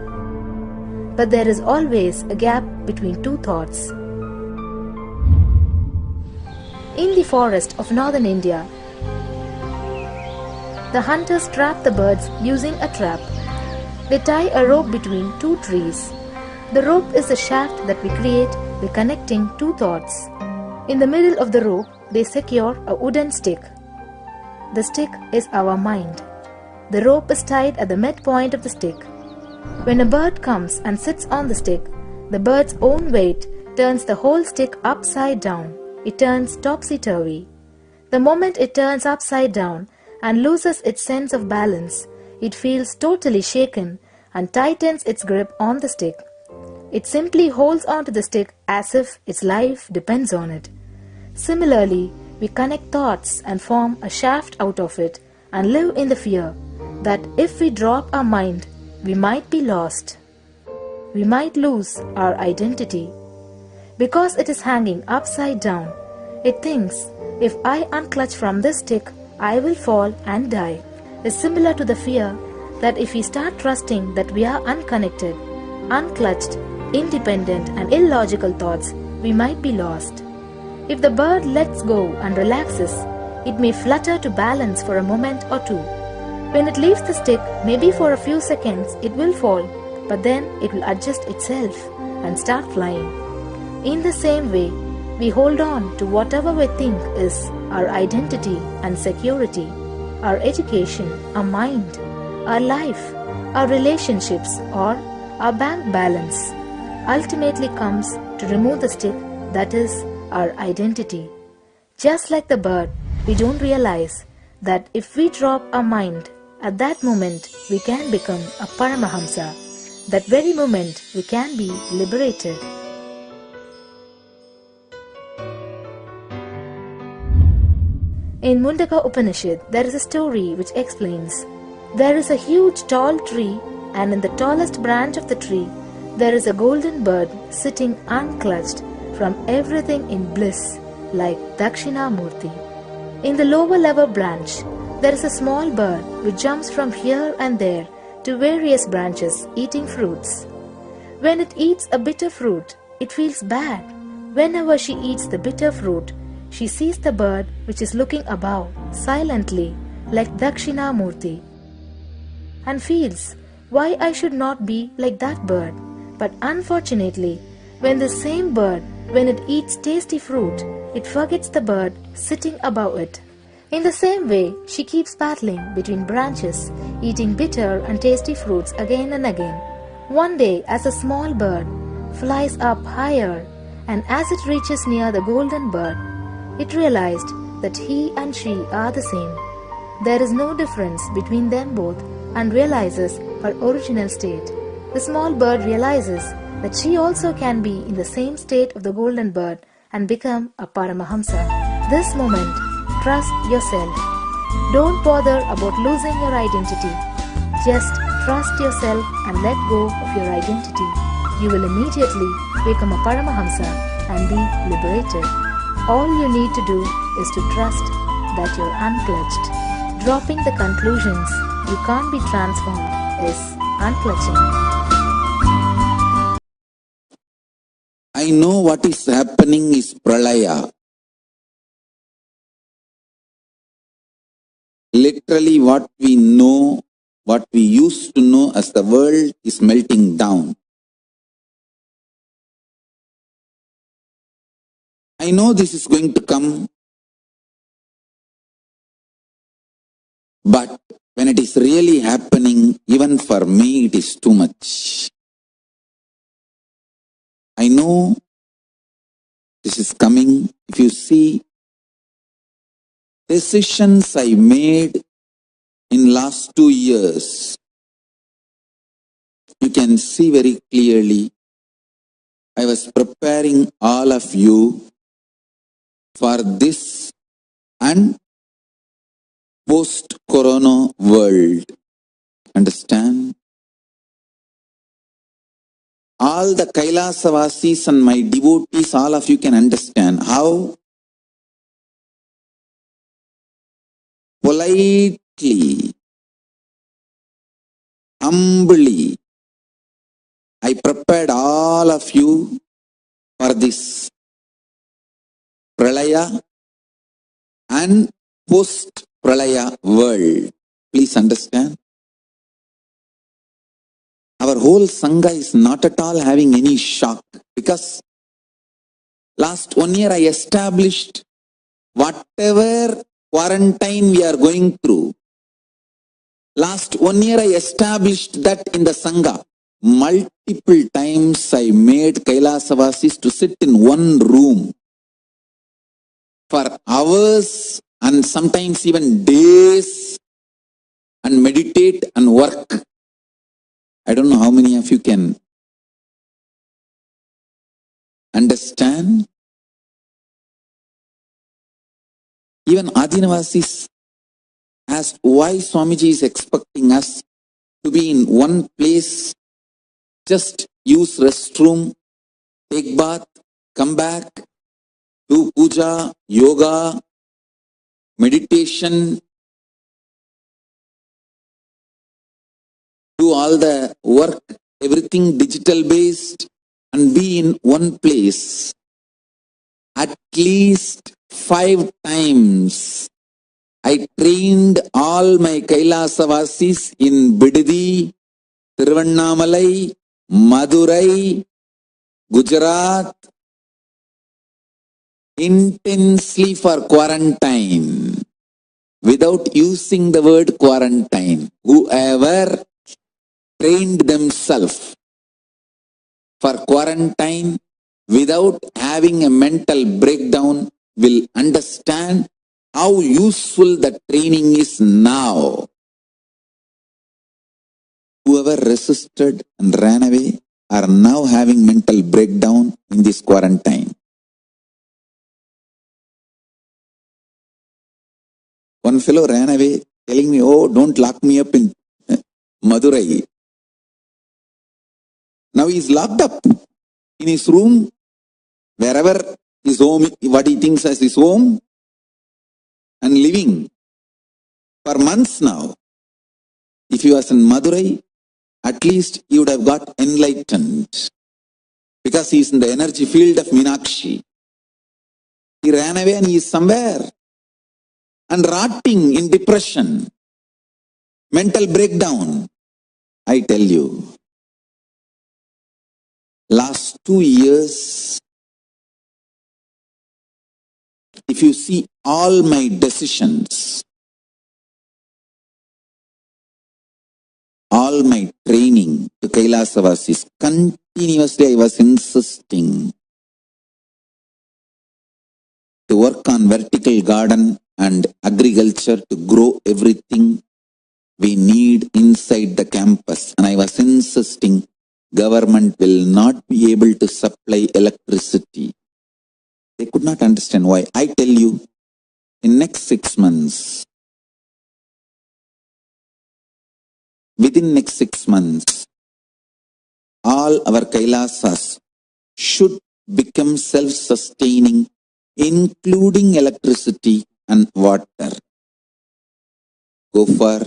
But there is always a gap between two thoughts. In the forest of northern India, the hunters trap the birds using a trap. They tie a rope between two trees. The rope is the shaft that we create by connecting two thoughts. In the middle of the rope, they secure a wooden stick. The stick is our mind. The rope is tied at the midpoint of the stick. When a bird comes and sits on the stick, the bird's own weight turns the whole stick upside down. It turns topsy-turvy. The moment it turns upside down and loses its sense of balance, it feels totally shaken and tightens its grip on the stick. It simply holds onto the stick as if its life depends on it. Similarly, we connect thoughts and form a shaft out of it and live in the fear that if we drop our mind, we might be lost. We might lose our identity. Because it is hanging upside down, it thinks, if I unclutch from this stick, I will fall and die. Is similar to the fear that if we start trusting that we are unconnected, unclutched, independent and illogical thoughts, we might be lost. If the bird lets go and relaxes, it may flutter to balance for a moment or two. When it leaves the stick, maybe for a few seconds it will fall, but then it will adjust itself and start flying. In the same way, we hold on to whatever we think is our identity and security, our education, our mind, our life, our relationships or our bank balance. Ultimately comes to remove the stick that is our identity. Just like the bird, we don't realize that if we drop our mind, at that moment we can become a Paramahamsa. That very moment we can be liberated. In Mundaka Upanishad, there is a story which explains, there is a huge tall tree, and in the tallest branch of the tree, there is a golden bird sitting unclutched from everything in bliss, like Dakshinamurti. In the lower level branch, there is a small bird which jumps from here and there to various branches eating fruits. When it eats a bitter fruit, it feels bad. Whenever she eats the bitter fruit, she sees the bird which is looking above silently like Dakshinamurti and feels why I should not be like that bird. But unfortunately, when the same bird, when it eats tasty fruit, it forgets the bird sitting above it. In the same way, she keeps battling between branches, eating bitter and tasty fruits again and again. One day, as a small bird flies up higher, and as it reaches near the golden bird, it realized that he and she are the same. There is no difference between them both and realizes her original state. The small bird realizes that she also can be in the same state of the golden bird and become a Paramahamsa. This moment, trust yourself. Don't bother about losing your identity. Just trust yourself and let go of your identity. You will immediately become a Paramahamsa and be liberated. All you need to do is to trust that you're unclutched. Dropping the conclusions you can't be transformed is unclutching. I know what is happening is pralaya. Literally what we know, what we used to know as the world is melting down. I know this is going to come, but when it is really happening, even for me it is too much. I know this is coming. If you see decisions I made in last 2 years, you can see very clearly, I was preparing all of you for this and post-corona world. Understand? All the Kailasavasis and my devotees, all of you can understand how politely, humbly, I prepared all of you for this Pralaya and post-Pralaya world. Please understand. Our whole Sangha is not at all having any shock, because last 1 year I established whatever quarantine we are going through. Last 1 year I established that in the Sangha. Multiple times I made Kailasavasis to sit in one room for hours and sometimes even days and meditate and work. I don't know how many of you can understand. Even Adinavasis asked why Swamiji is expecting us to be in one place, just use restroom, take bath, come back, do puja, yoga, meditation, do all the work, everything digital based, and be in one place. At least 5 times I trained all my Kailasavasis in Bidadi, Tiruvannamalai, Madurai, Gujarat, intensely for quarantine, without using the word quarantine. Whoever trained themselves for quarantine without having a mental breakdown will understand how useful the training is now. Whoever resisted and ran away are now having mental breakdown in this quarantine. One fellow ran away telling me, oh, don't lock me up in Madurai. Now he is locked up in his room, wherever his home, what he thinks as his home, and living for months now. If he was in Madurai, at least he would have got enlightened, because he is in the energy field of Meenakshi. He ran away and he is somewhere and rotting in depression, mental breakdown. I tell you, last 2 years, if you see all my decisions, all my training to Kailasavasis, continuously I was insisting to work on vertical garden and agriculture to grow everything we need inside the campus. And I was insisting government will not be able to supply electricity. They could not understand why. I tell you, in next 6 months, within next 6 months, all our Kailasas should become self-sustaining, including electricity and water. Go for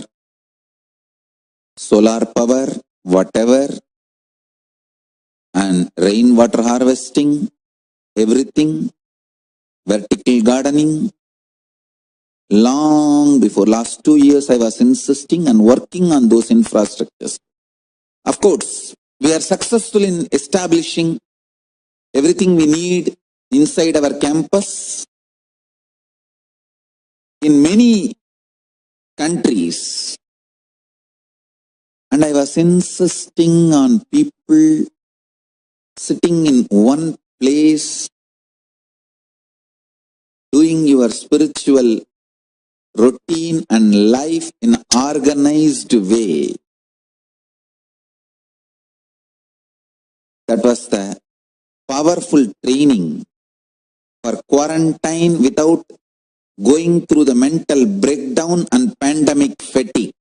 solar power, whatever, and rainwater harvesting, everything, vertical gardening. Long before, last 2 years, I was insisting and working on those infrastructures. Of course, we are successful in establishing everything we need inside our campus. In many countries, and I was insisting on people sitting in one place, doing your spiritual routine and life in an organized way. That was the powerful training for quarantine without going through the mental breakdown and pandemic fatigue.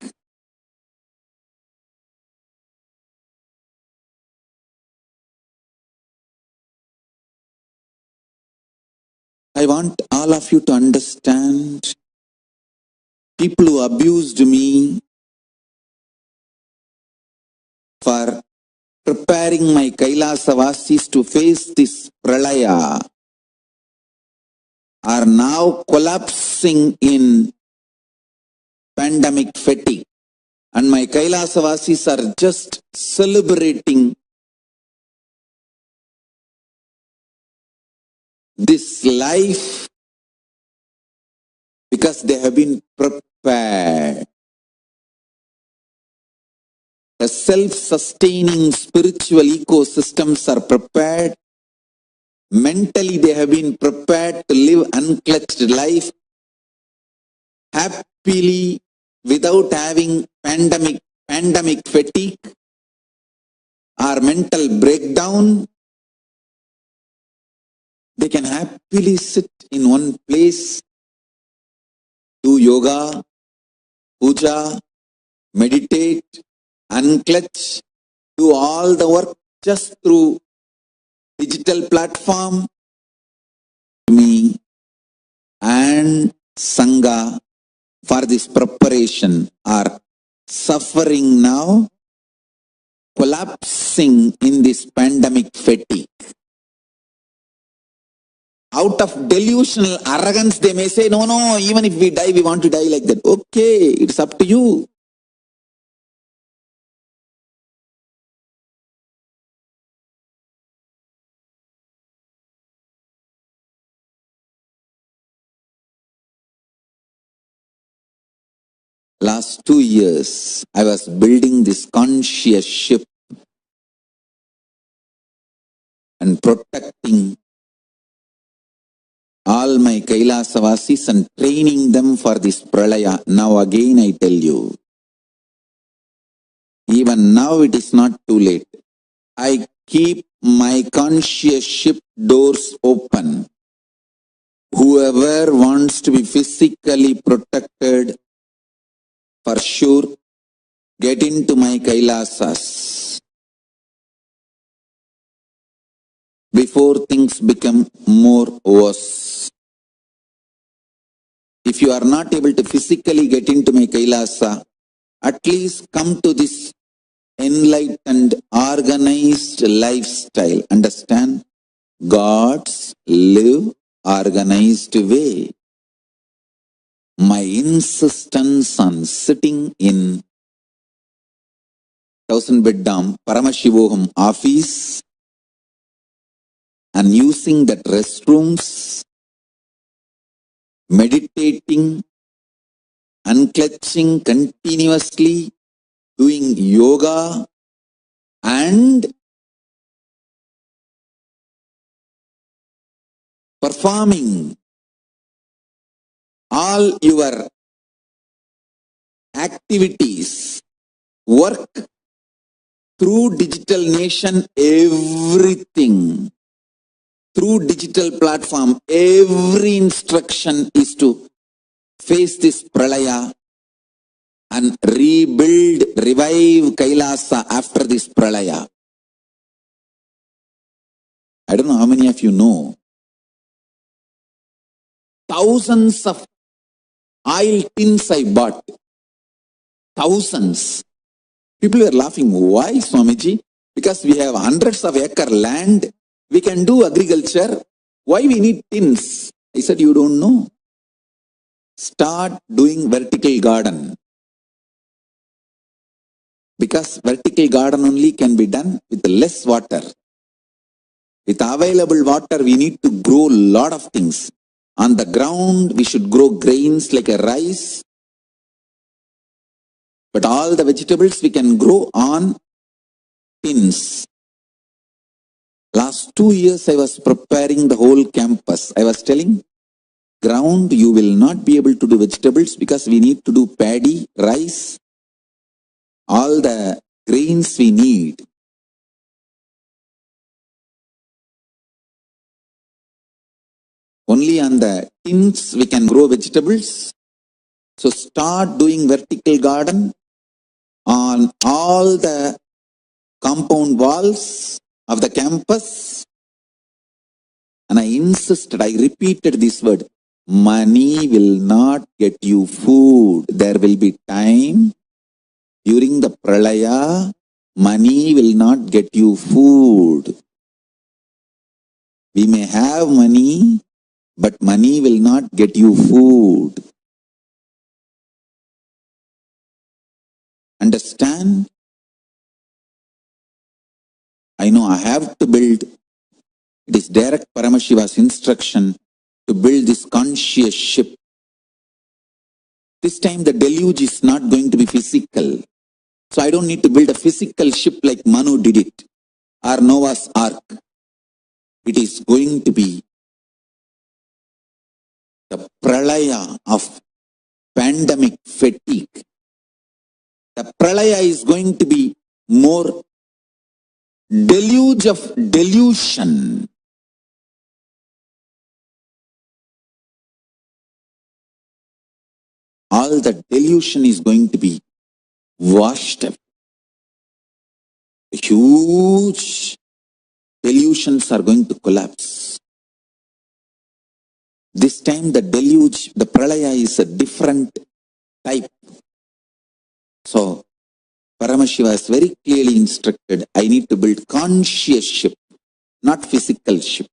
I want all of you to understand, people who abused me for preparing my Kailasavasis to face this pralaya are now collapsing in pandemic fatigue. And my Kailasavasis are just celebrating this life because they have been prepared. The self-sustaining spiritual ecosystems are prepared. Mentally, they have been prepared to live unclutched life happily without having pandemic fatigue or mental breakdown. They can happily sit in one place, do yoga, puja, meditate, unclutch, do all the work just through digital platform. Me and Sangha for this preparation are suffering now, collapsing in this pandemic fatigue. Out of delusional arrogance, they may say, no, even if we die, we want to die like that. Okay, it's up to you. Last 2 years, I was building this conscious ship and protecting all my Kailasavasis and training them for this pralaya. Now again I tell you, even now it is not too late. I keep my conscious ship doors open. Whoever wants to be physically protected, for sure, get into my Kailasas before things become more worse. If you are not able to physically get into my Kailasa, at least come to this enlightened, organized lifestyle. Understand? God's live organized way. My insistence on sitting in 1000-bed dam Paramashivoham office and using that restrooms, meditating, unclutching continuously, doing yoga and performing all your activities, work through digital nation, everything through digital platform, every instruction is to face this pralaya and rebuild, revive Kailasa after this pralaya. I don't know how many of you know. Thousands of oil tins I bought. Thousands. People were laughing. Why, Swamiji? Because we have hundreds of acre land. We can do agriculture. Why we need tins? I said, you don't know. Start doing vertical garden. Because vertical garden only can be done with less water. With available water, we need to grow a lot of things. On the ground, we should grow grains like a rice. But all the vegetables we can grow on tins. Last 2 years, I was preparing the whole campus. I was telling, ground, you will not be able to do vegetables because we need to do paddy, rice, all the grains we need. Only on the tins we can grow vegetables. So start doing vertical garden on all the compound walls of the campus. And I insisted, I repeated this word, money will not get you food. There will be time during the pralaya, money will not get you food. We may have money, but money will not get you food. Understand? I know I have to build. It is direct Paramashiva's instruction to build this conscious ship. This time the deluge is not going to be physical. So I don't need to build a physical ship like Manu did it, or Noah's Ark. It is going to be the pralaya of pandemic fatigue. The pralaya is going to be more deluge of delusion. All the delusion is going to be washed up. Huge delusions are going to collapse. This time the deluge, the pralaya is a different type. So Paramashiva is very clearly instructed, I need to build conscious ship, not physical ship.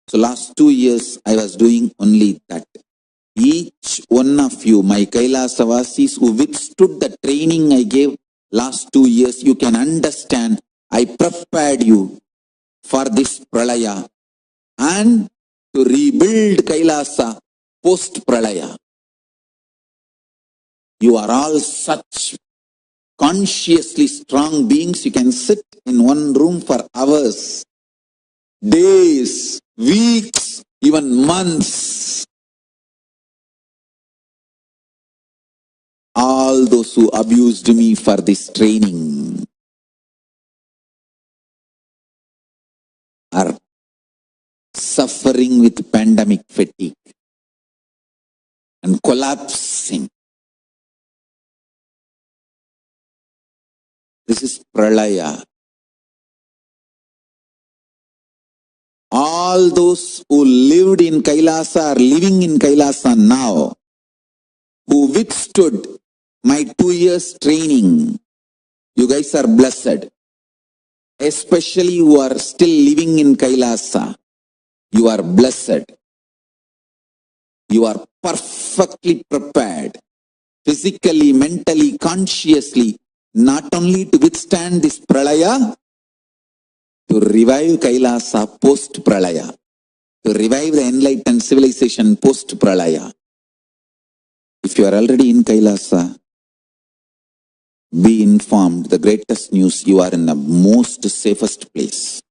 So last 2 years I was doing only that. Each one of you, my Kailasavasis who withstood the training I gave last 2 years, you can understand, I prepared you for this pralaya and to rebuild Kailasa post-pralaya. You are all such consciously strong beings, you can sit in one room for hours, days, weeks, even months. All those who abused me for this training are suffering with pandemic fatigue and collapsing. This is pralaya. All those who lived in Kailasa are living in Kailasa now, who withstood my 2 years training. You guys are blessed. Especially who are still living in Kailasa. You are blessed. You are perfectly prepared, physically, mentally, consciously, not only to withstand this pralaya, to revive Kailasa post-pralaya, to revive the enlightened civilization post-pralaya. If you are already in Kailasa, be informed, the greatest news, you are in the most safest place.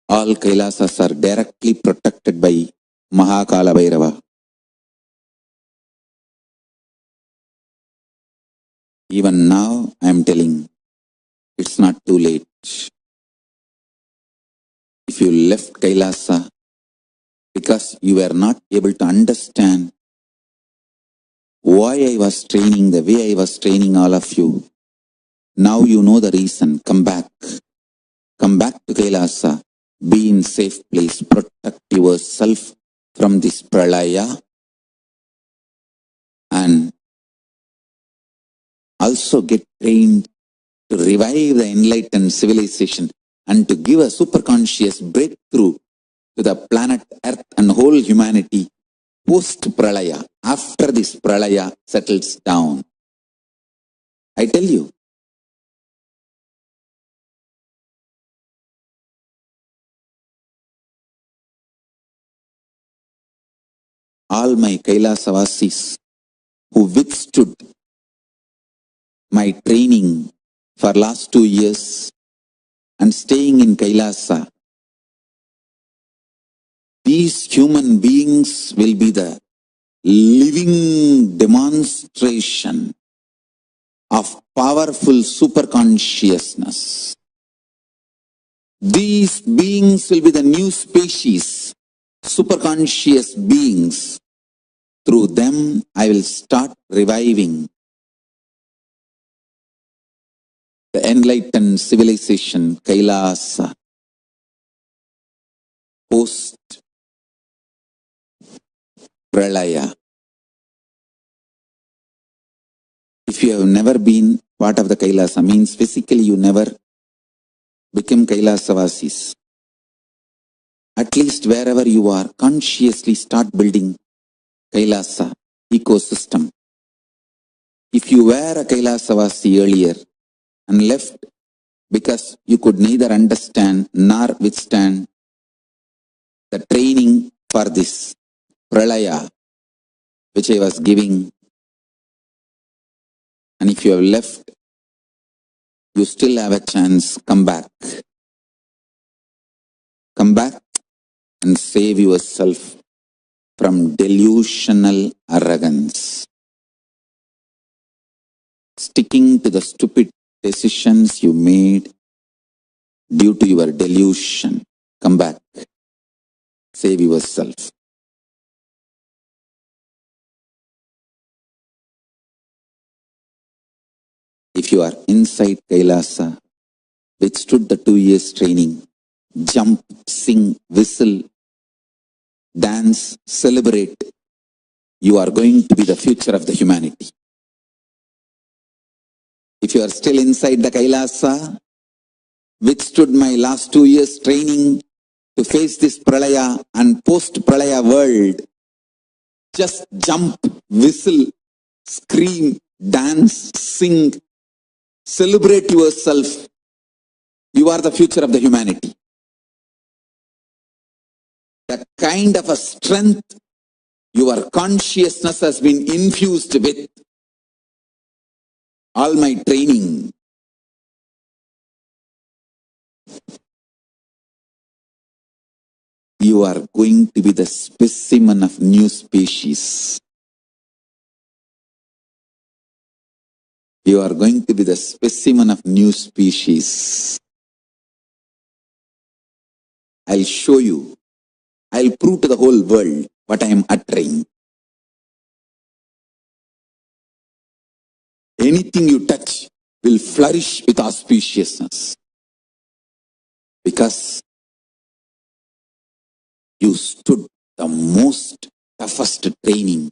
All Kailasas are directly protected by Mahakala Bhairava. Even now, I am telling, it's not too late. If you left Kailasa because you were not able to understand why I was training the way I was training all of you, now you know the reason. Come back. Come back to Kailasa. Be in safe place. Protect yourself from this pralaya and also get trained to revive the enlightened civilization and to give a superconscious breakthrough to the planet Earth and whole humanity post-pralaya, after this pralaya settles down. I tell you, all my Kailasavasis who withstood my training for last 2 years and staying in Kailasa, these human beings will be the living demonstration of powerful superconsciousness. These beings will be the new species, superconscious beings. Through them, I will start reviving the enlightened civilization, Kailasa, post-pralaya. If you have never been part of the Kailasa, means physically you never became Kailasavasis. At least wherever you are, consciously start building Kailasa ecosystem. If you were a Kailasavasi earlier and left because you could neither understand nor withstand the training for this pralaya which I was giving, and if you have left, you still have a chance. Come back. Come back and save yourself from delusional arrogance. Sticking to the stupid decisions you made due to your delusion. Come back. Save yourself. If you are inside Kailasa, withstood the 2 years training, jump, sing, whistle, dance, celebrate, you are going to be the future of the humanity. If you are still inside the Kailasa, withstood my last 2 years training to face this pralaya and post-pralaya world, just jump, whistle, scream, dance, sing, celebrate yourself. You are the future of the humanity. The kind of a strength your consciousness has been infused with all my training. You are going to be the specimen of new species. You are going to be the specimen of new species. I'll show you. I'll prove to the whole world what I am uttering. Anything you touch will flourish with auspiciousness. Because you stood the most toughest training,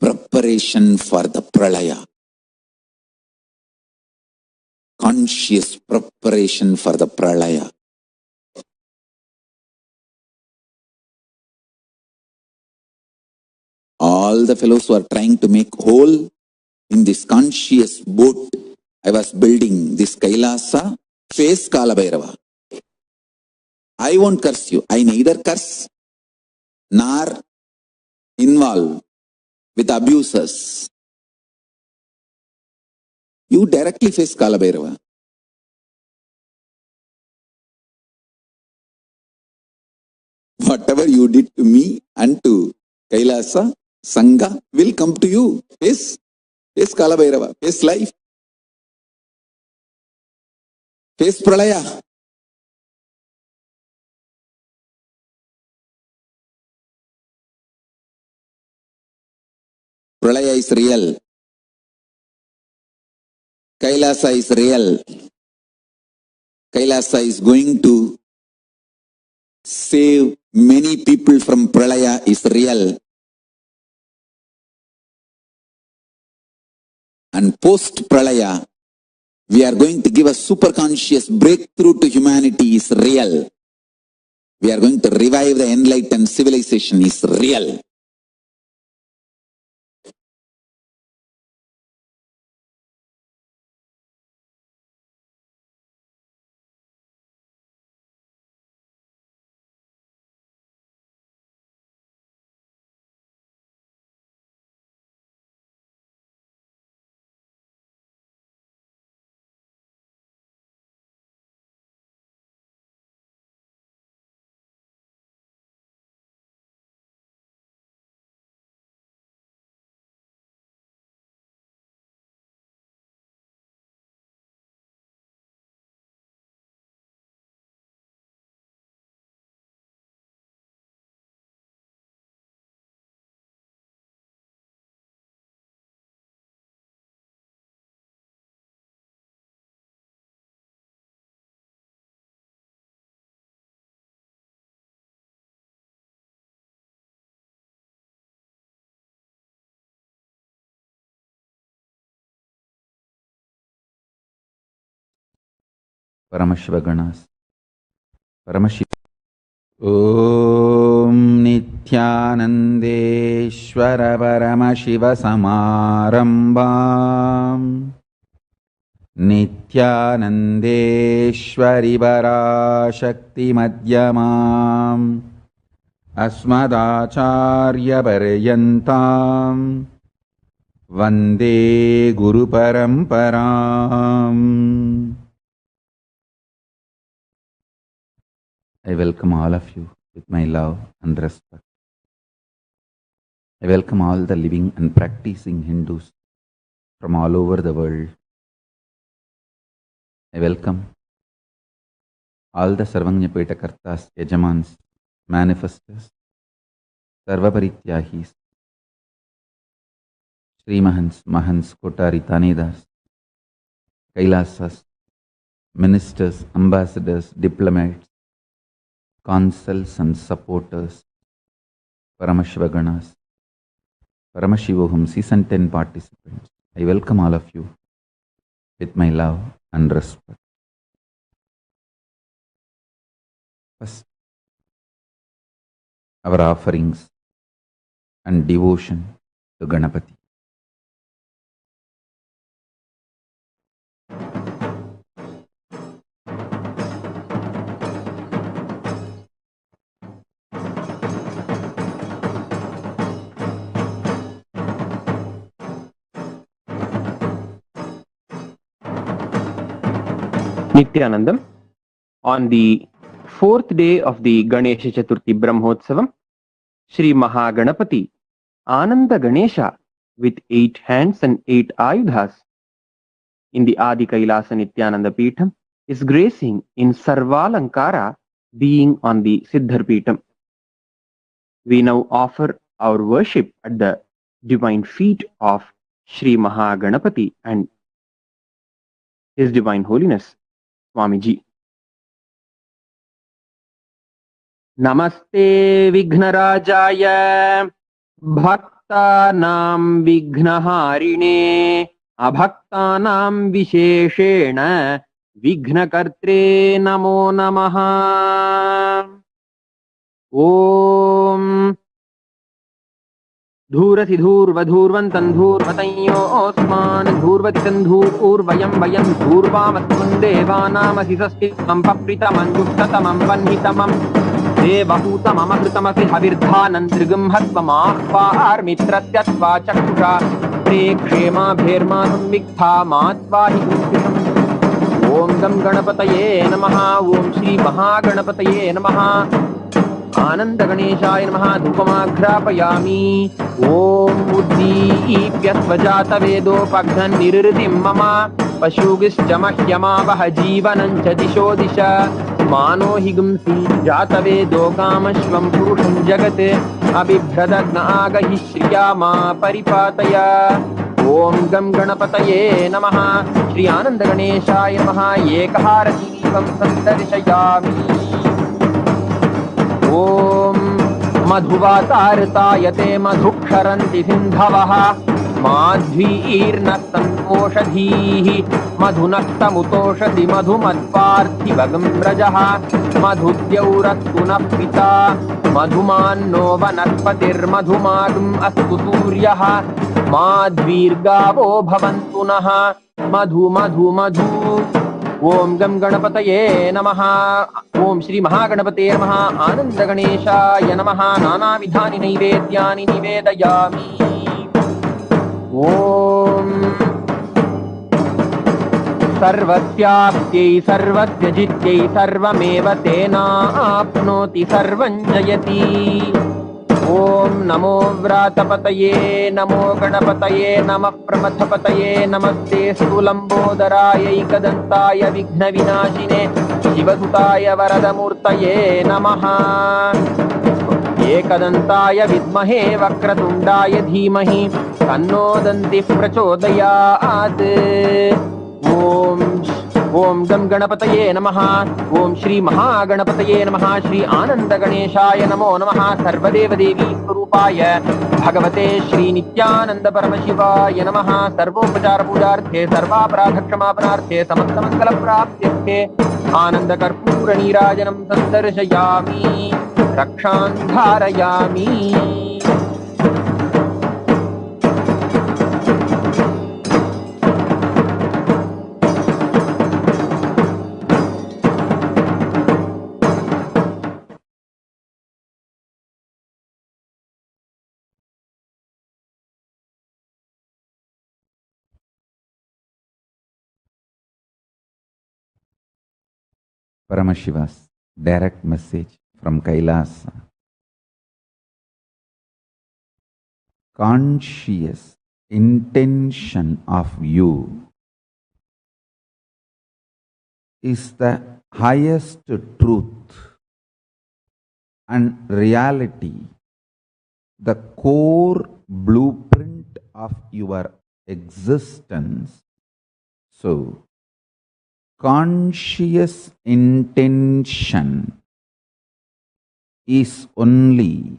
preparation for the pralaya. Conscious preparation for the pralaya. All the fellows who are trying to make whole in this conscious boat, I was building this Kailasa, face Kalabhairava. I won't curse you. I neither curse nor involve with abusers. You directly face Kalabhairava. Whatever you did to me and to Kailasa, Sangha will come to you. Face Kalabhairava, face life, face Pralaya. Pralaya is real. Kailasa is real. Kailasa is going to save many people from Pralaya is real. And post-Pralaya, we are going to give a super-conscious breakthrough to humanity is real. We are going to revive the enlightened civilization is real. Paramashivoganas, Paramashiv. Om Nithyanandeshwara Paramashiva Samarambam Nithyanandeshwari Parashakti Madhyamam Asmadacharya Paryantam Vande Guru Paramparam. I welcome all of you with my love and respect. I welcome all the living and practicing Hindus from all over the world. I welcome all the Sarvanyapeta Kartas, Yajamans, Manifestors, Sarvaparityahis, Sri Mahans, Mahans, Kotari, Tanedas, Kailasas, ministers, ambassadors, diplomats, consuls and supporters, Paramashivoganas, Paramashivoham, season 10 participants. I welcome all of you with my love and respect. First, our offerings and devotion to Ganapati. Nithyanandam, on the fourth day of the Ganesha Chaturthi Brahmotsavam, Sri Mahaganapati, Ananda Ganesha, with 8 hands and 8 ayudhas, in the Adi Kailasa Nithyananda Peetham, is gracing in Sarvalankara, being on the Siddhar Peetham. We now offer our worship at the divine feet of Sri Mahaganapati and His Divine Holiness Swamiji. Namaste Vighnarajaya Bhaktanam Vignaharine Abhaktanam Visheshena Vignakartre Namo Namaha. Om Dhurasi Dhurvadhurvantan Dhurvatanyo Osman Dhurvatitan Vayam Dhurvamasmun Devanamasi Sastistam Papritamam Yuktatamam Vanhitamam Devahutamam Akritamasi Havirdhanantrigam Hatvamahvar Mitratyatva Chaksha Prekshema Bherma Samviktha Matvahi Om Gam Ganapataye Namaha. Om Shri Mahaganapataye Namaha. Ananda Ganeshaya Namaha. Dhupamagrapayami. Om Uddipyasvajata Vedopagdhan Nirritim Mama Pashugischamahyama Vahajivanancha Disho Disha Mano Higumsi Jata Vedokkamashvam Purusham Jagate Abhibhradagna Agahi Shriyama Paripataya. Om Gam Ganapataye Namaha. Shri Ananda Ganeshaya Namaha. Ekaharati Vam Sandarshayami. Om Madhuvatartayate Madhuksharanti Sindhavaha Madhvirnaktanmoshadhihi Madhunaktamutoshadi Madhumatparthivagam Rajaha Madhudyaurattunapita Madhumanno Vanaspatir Madhumagam Astu Suryaha Madhvirgavo Bhavantunaha Madhu Madhu Madhu. Om Gam Ganapataye Namaha. Om Shri Mahaganapataye Namaha. Ananda Ganeshaya Namaha. Nana Vidhani Naivedyani Nivedayami. Om Sarvasyaptyai Sarvasyajityai Sarvameva Tena Apnoti Sarvanjayati. Om Namo Vratapataye Namo Ganapataye Namah Pramathapataye Namaste Stulambodaraye Ikadantaya Vighna Vinashine Shivasutaya Varadamurtaye Namaha. Ekadantaya Vidmahe Vakratundaya Dhimahi Tanno Dantih Prachodayat. Om Gam Ganapataye Namaha. Om Shri Mahaganapataye Namaha. Shri Ananda Ganeshaya Namo Namaha. Sarvadeva Devi Swarupaya Bhagavate Shri Nithyananda Paramashivaya Namaha. Sarvopachara Pujarthe Sarva Pradhakshamapranarthe Samasta Mangala Praptyarthe आनन्दकर्पूरनीराजनं सन्दर्शयामि, रक्षान् धारयामि। Paramashiva's direct message from Kailasa. Conscious intention of you is the highest truth and reality, the core blueprint of your existence. So, conscious intention is only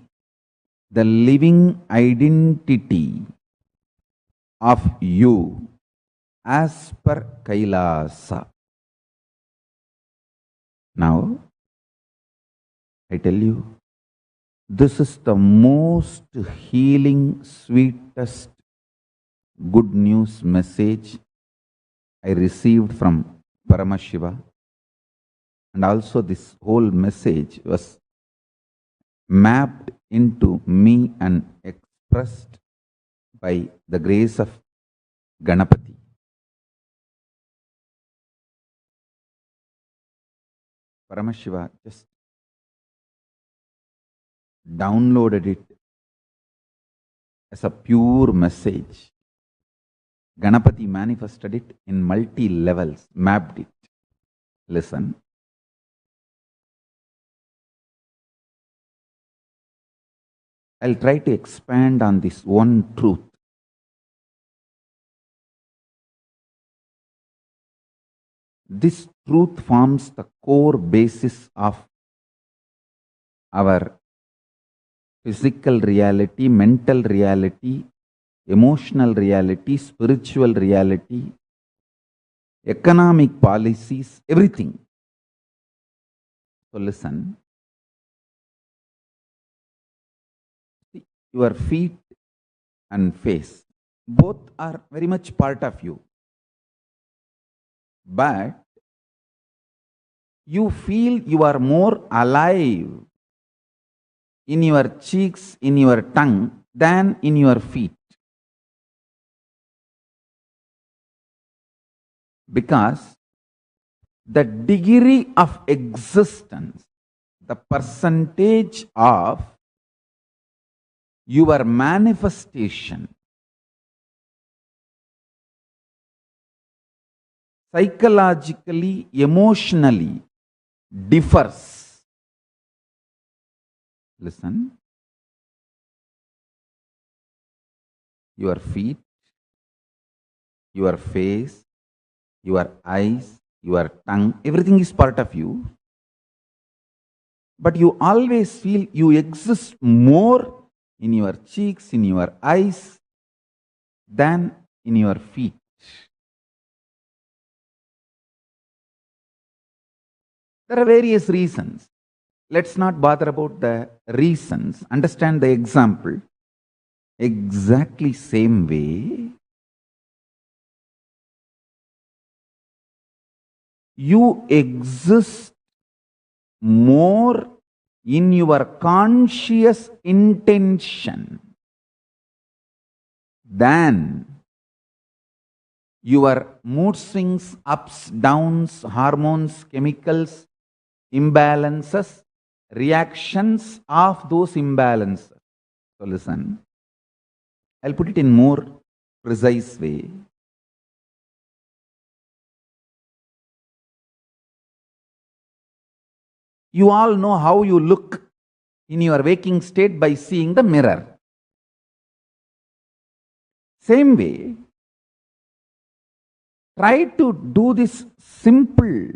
the living identity of you as per Kailasa. Now, I tell you, this is the most healing, sweetest good news message I received from Paramashiva. And also this whole message was mapped into me and expressed by the grace of Ganapati. Paramashiva just downloaded it as a pure message. Ganapati manifested it in multi-levels, mapped it. Listen. I'll try to expand on this one truth. This truth forms the core basis of our physical reality, mental reality, emotional reality, spiritual reality, economic policies, everything. So listen. Your feet and face, both are very much part of you. But you feel you are more alive in your cheeks, in your tongue, than in your feet. Because the degree of existence, the percentage of your manifestation, psychologically, emotionally differs. Listen. Your feet, your face, your eyes, your tongue, everything is part of you. But you always feel you exist more in your cheeks, in your eyes, than in your feet. There are various reasons. Let's not bother about the reasons. Understand the example. Exactly same way, you exist more in your conscious intention than your mood swings, ups, downs, hormones, chemicals, imbalances, reactions of those imbalances. So listen, I'll put it in more precise way. You all know how you look in your waking state by seeing the mirror. Same way, try to do this simple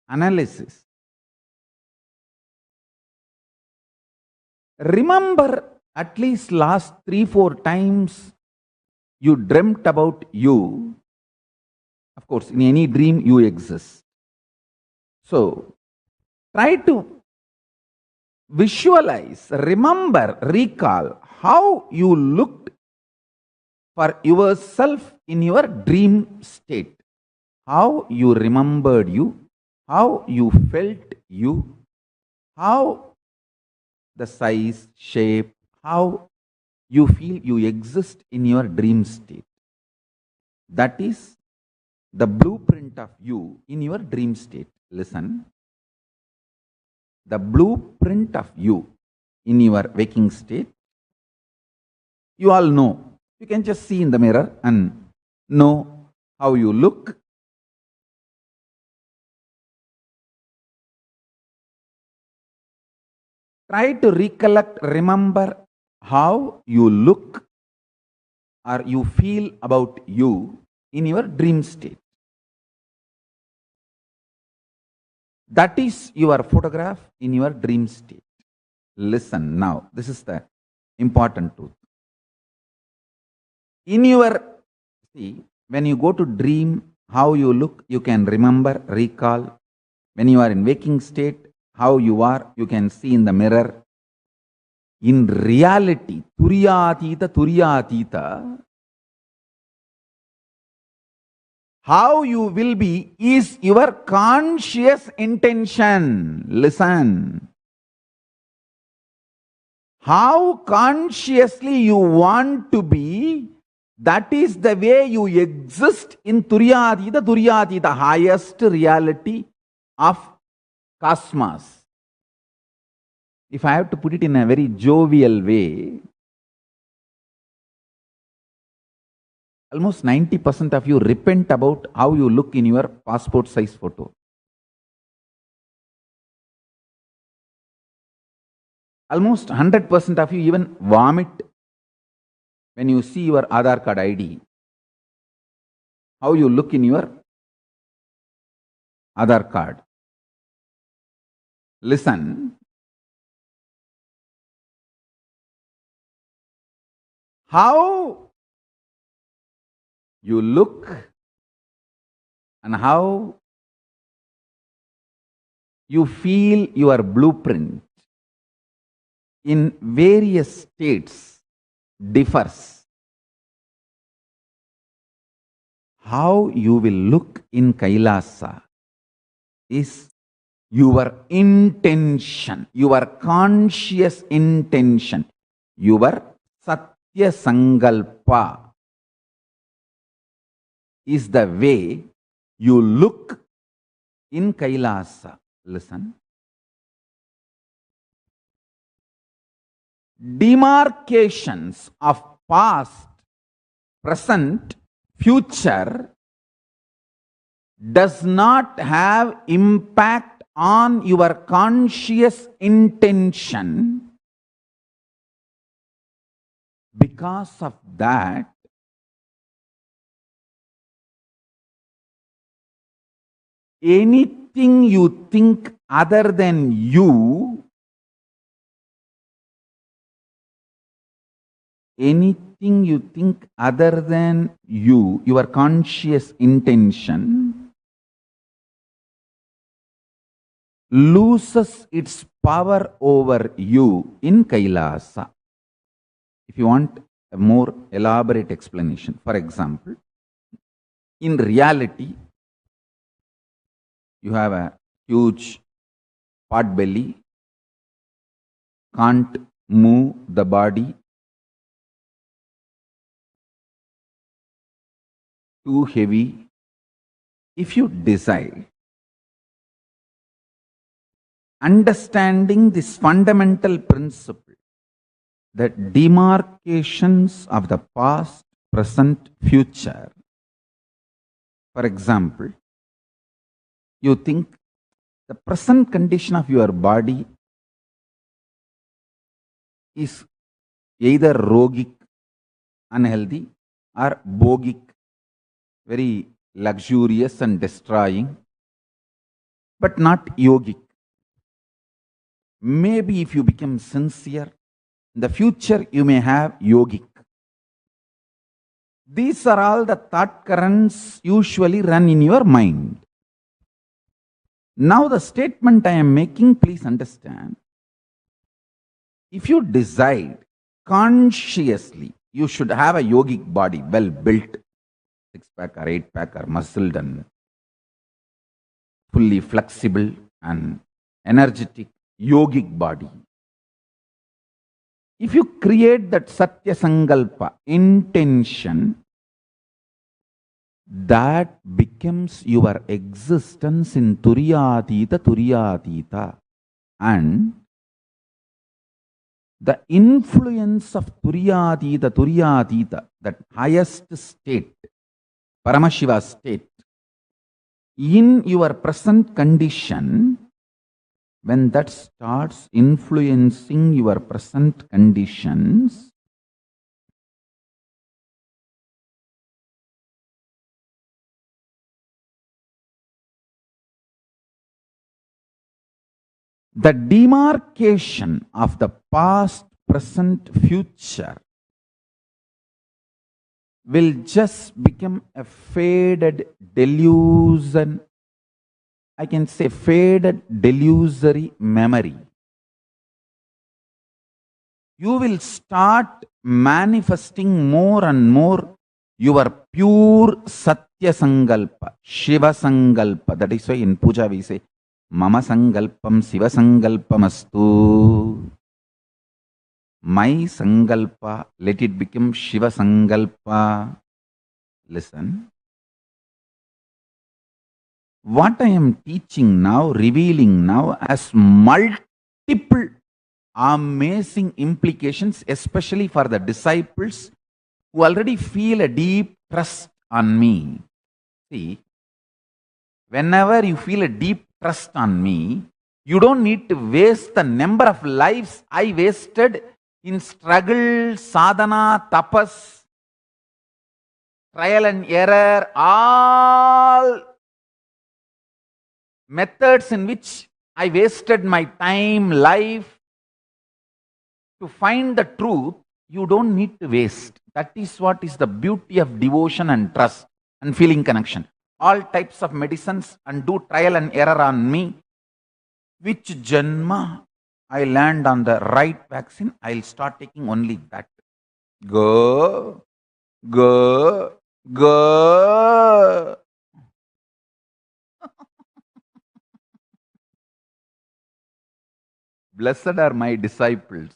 analysis. Remember at least last 3-4 times you dreamt about you. Of course, in any dream you exist. So, try to visualize, remember, recall how you looked for yourself in your dream state. How you remembered you, how you felt you, how the size, shape, how you feel you exist in your dream state. That is the blueprint of you in your dream state. Listen. The blueprint of you in your waking state, you all know. You can just see in the mirror and know how you look. Try to recollect, remember how you look or you feel about you in your dream state. That is your photograph in your dream state. Listen now, this is the important truth. In your, see, when you go to dream, how you look, you can remember, recall. When you are in waking state, how you are, you can see in the mirror. In reality, Turiyatita, how you will be is your conscious intention. Listen. How consciously you want to be, that is the way you exist in Turiyatita, the highest reality of cosmos. If I have to put it in a very jovial way, almost 90% of you repent about how you look in your passport size photo. Almost 100% of you even vomit when you see your Aadhaar card ID. How you look in your Aadhaar card. Listen. How you look and how you feel your blueprint in various states differs. How you will look in Kailasa is your intention, your conscious intention, your Satya Sankalpa is the way you look in Kailasa. Listen. Demarcations of past, present, future does not have impact on your conscious intention. Because of that, anything you think other than you, anything you think other than you, your conscious intention, loses its power over you in Kailasa. If you want a more elaborate explanation, for example, in reality, you have a huge pot belly, can't move the body, too heavy. If you decide, understanding this fundamental principle, that demarcations of the past, present, future, for example, you think the present condition of your body is either rogic, unhealthy, or bogic, very luxurious and destroying, but not yogic. Maybe if you become sincere, in the future you may have yogic. These are all the thought currents usually run in your mind. Now the statement I am making, please understand. If you decide consciously, you should have a yogic body, well built, 6-pack or 8-pack or muscled and fully flexible and energetic yogic body. If you create that Satya Sankalpa, intention, that becomes your existence in Turyatita. And the influence of Turyatita, that highest state, Paramashiva state, in your present condition, when that starts influencing your present conditions, the demarcation of the past, present, future will just become a faded delusion. I can say faded delusory memory. You will start manifesting more and more your pure Satya Sankalpa, Shiva Sankalpa. That is why in puja we say, Mama Sankalpam Shiva Sankalpamastu. My Sankalpa, let it become Shiva Sankalpa. Listen. What I am teaching now, revealing now, has multiple amazing implications, especially for the disciples who already feel a deep trust on me. See, whenever you feel a deep trust on me, you don't need to waste the number of lives I wasted in struggle, sadhana, tapas, trial and error, all methods in which I wasted my time, life. To find the truth, you don't need to waste. That is what is the beauty of devotion and trust and feeling connection. All types of medicines and do trial and error on me. Which janma I land on the right vaccine, I'll start taking only that. Go. Blessed are my disciples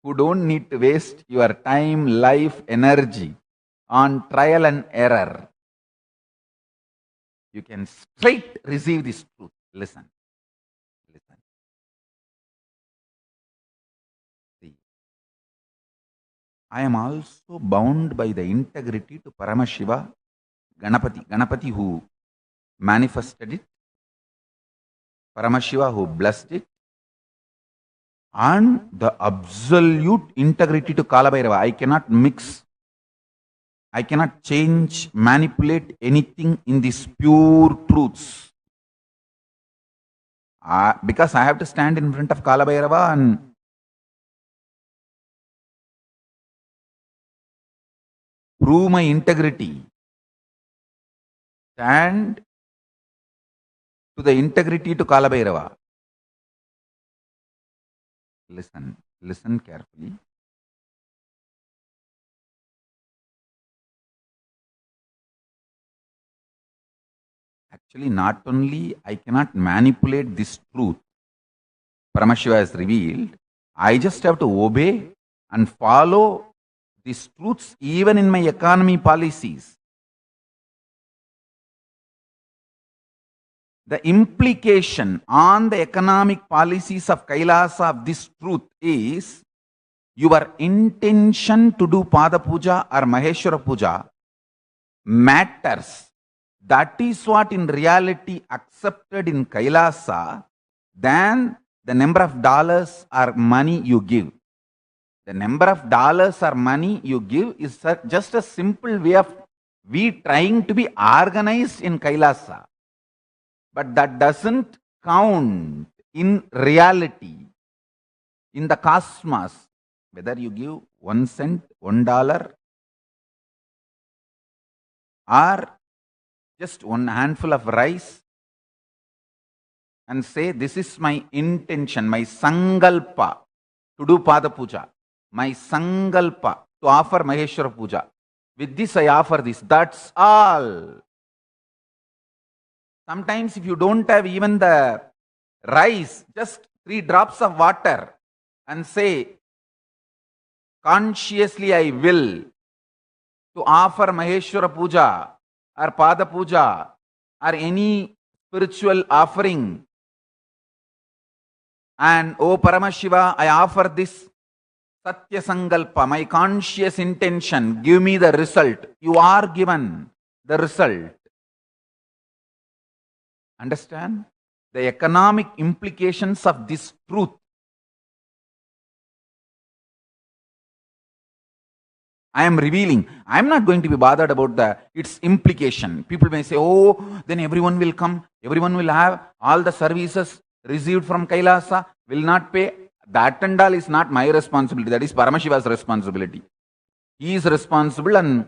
who don't need to waste your time, life, energy on trial and error. You can straight receive this truth. Listen. See, I am also bound by the integrity to Paramashiva, Ganapati who manifested it, Paramashiva who blessed it, and the absolute integrity to Kalabhairava. I cannot mix, I cannot change, manipulate anything in these pure truths. Because I have to stand in front of Kalabhairava and prove my integrity. Stand to the integrity to Kalabhairava. Listen carefully. Actually, not only I cannot manipulate this truth, Paramashiva has revealed, I just have to obey and follow these truths even in my economy policies. The implication on the economic policies of Kailasa of this truth is your intention to do Pada Puja or Maheshwara Puja matters. That is what in reality accepted in Kailasa than the number of dollars or money you give. The number of dollars or money you give is just a simple way of we trying to be organized in Kailasa. But that doesn't count in reality, in the cosmos. Whether you give 1 cent, $1, or just one handful of rice, and say, this is my intention, my sangalpa to do Pada Puja, my sangalpa to offer Maheshwara Puja. With this I offer this. That's all. Sometimes if you don't have even the rice, just 3 drops of water and say, consciously I will to offer Maheshwara Puja or Pada Puja or any spiritual offering. And oh Paramashiva, I offer this Satya Sankalpa, my conscious intention, give me the result. You are given the result. Understand? The economic implications of this truth. I am revealing. I am not going to be bothered about its implication. People may say, oh, then everyone will come, everyone will have all the services received from Kailasa, will not pay. That and all is not my responsibility. That is Paramashiva's responsibility. He is responsible, and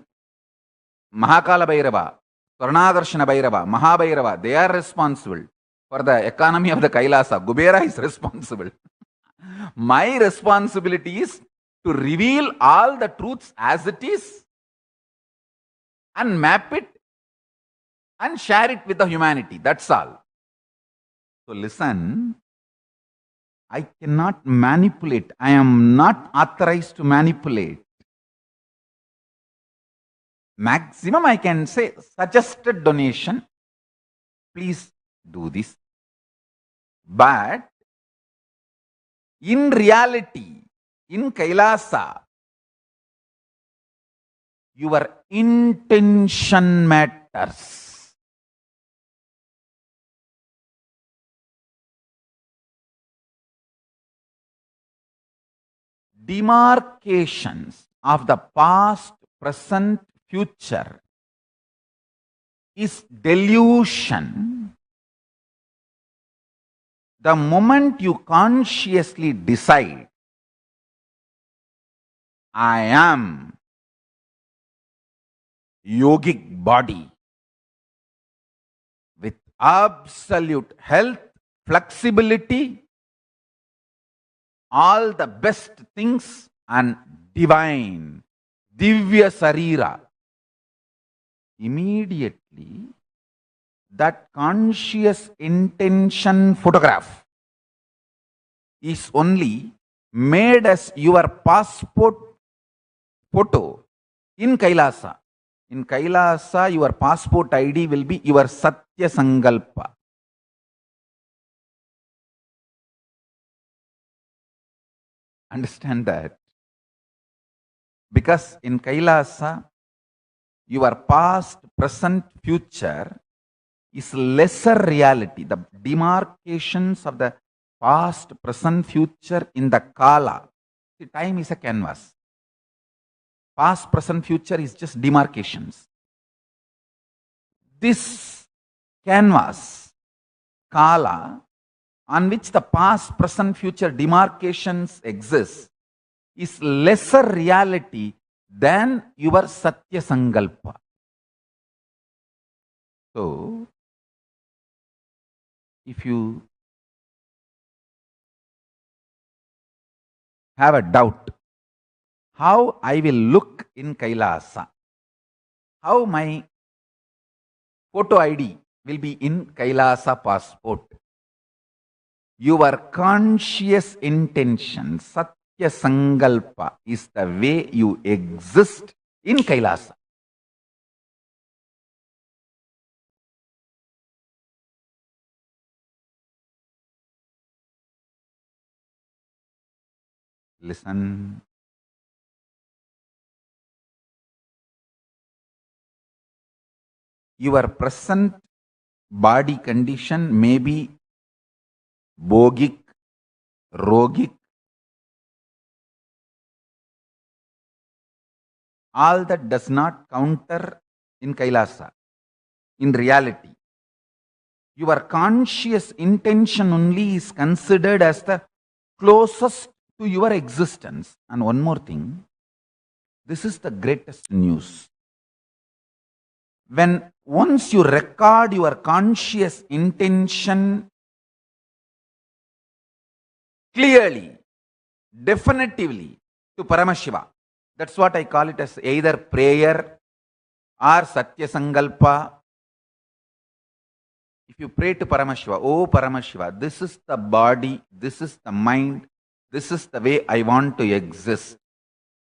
Mahakala Bhairava, Swarnadarshana Bhairava, Mahabhairava, they are responsible for the economy of the Kailasa. Kubera is responsible. My responsibility is to reveal all the truths as it is and map it and share it with the humanity. That's all. So listen, I cannot manipulate. I am not authorized to manipulate. Maximum I can say, suggested donation, please do this. But in reality, in Kailasa, your intention matters. Demarcations of the past, present, future is delusion. The moment you consciously decide, I am yogic body with absolute health, flexibility, all the best things, and divine, Divya Sarira, immediately that conscious intention photograph is only made as your passport photo in Kailasa. In Kailasa, your passport ID will be your Satya Sankalpa. Understand that? Because in Kailasa, your past, present, future is lesser reality. The demarcations of the past, present, future in the Kala. See, time is a canvas. Past, present, future is just demarcations. This canvas, Kala, on which the past, present, future demarcations exist, is lesser reality than your Satya Sankalpa. So, if you have a doubt, how I will look in Kailasa, how my photo ID will be in Kailasa passport, your conscious intention, Satya Sankalpa, is the way you exist in Kailasa. Listen. Your present body condition may be bogic, rogic. All that does not counter in Kailasa, in reality. Your conscious intention only is considered as the closest to your existence. And one more thing, this is the greatest news. When once you record your conscious intention clearly, definitively to Paramashiva. That's what I call it as either prayer or Satya Sankalpa. If you pray to Paramashiva, oh Paramashiva, this is the body, this is the mind, this is the way I want to exist.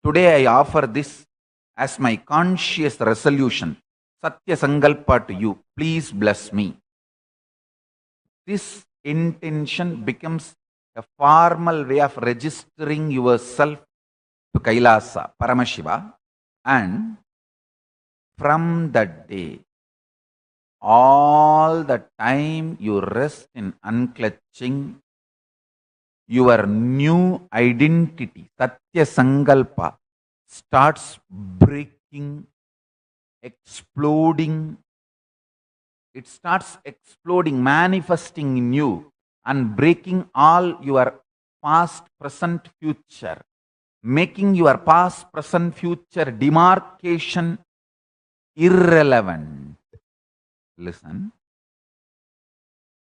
Today I offer this as my conscious resolution, Satya Sankalpa to you. Please bless me. This intention becomes a formal way of registering yourself to Kailasa, Paramashiva, and from that day, all the time you rest in unclutching your new identity, Satya Sankalpa, starts breaking, exploding. It starts exploding, manifesting in you and breaking all your past, present, future, making your past, present, future demarcation irrelevant. Listen,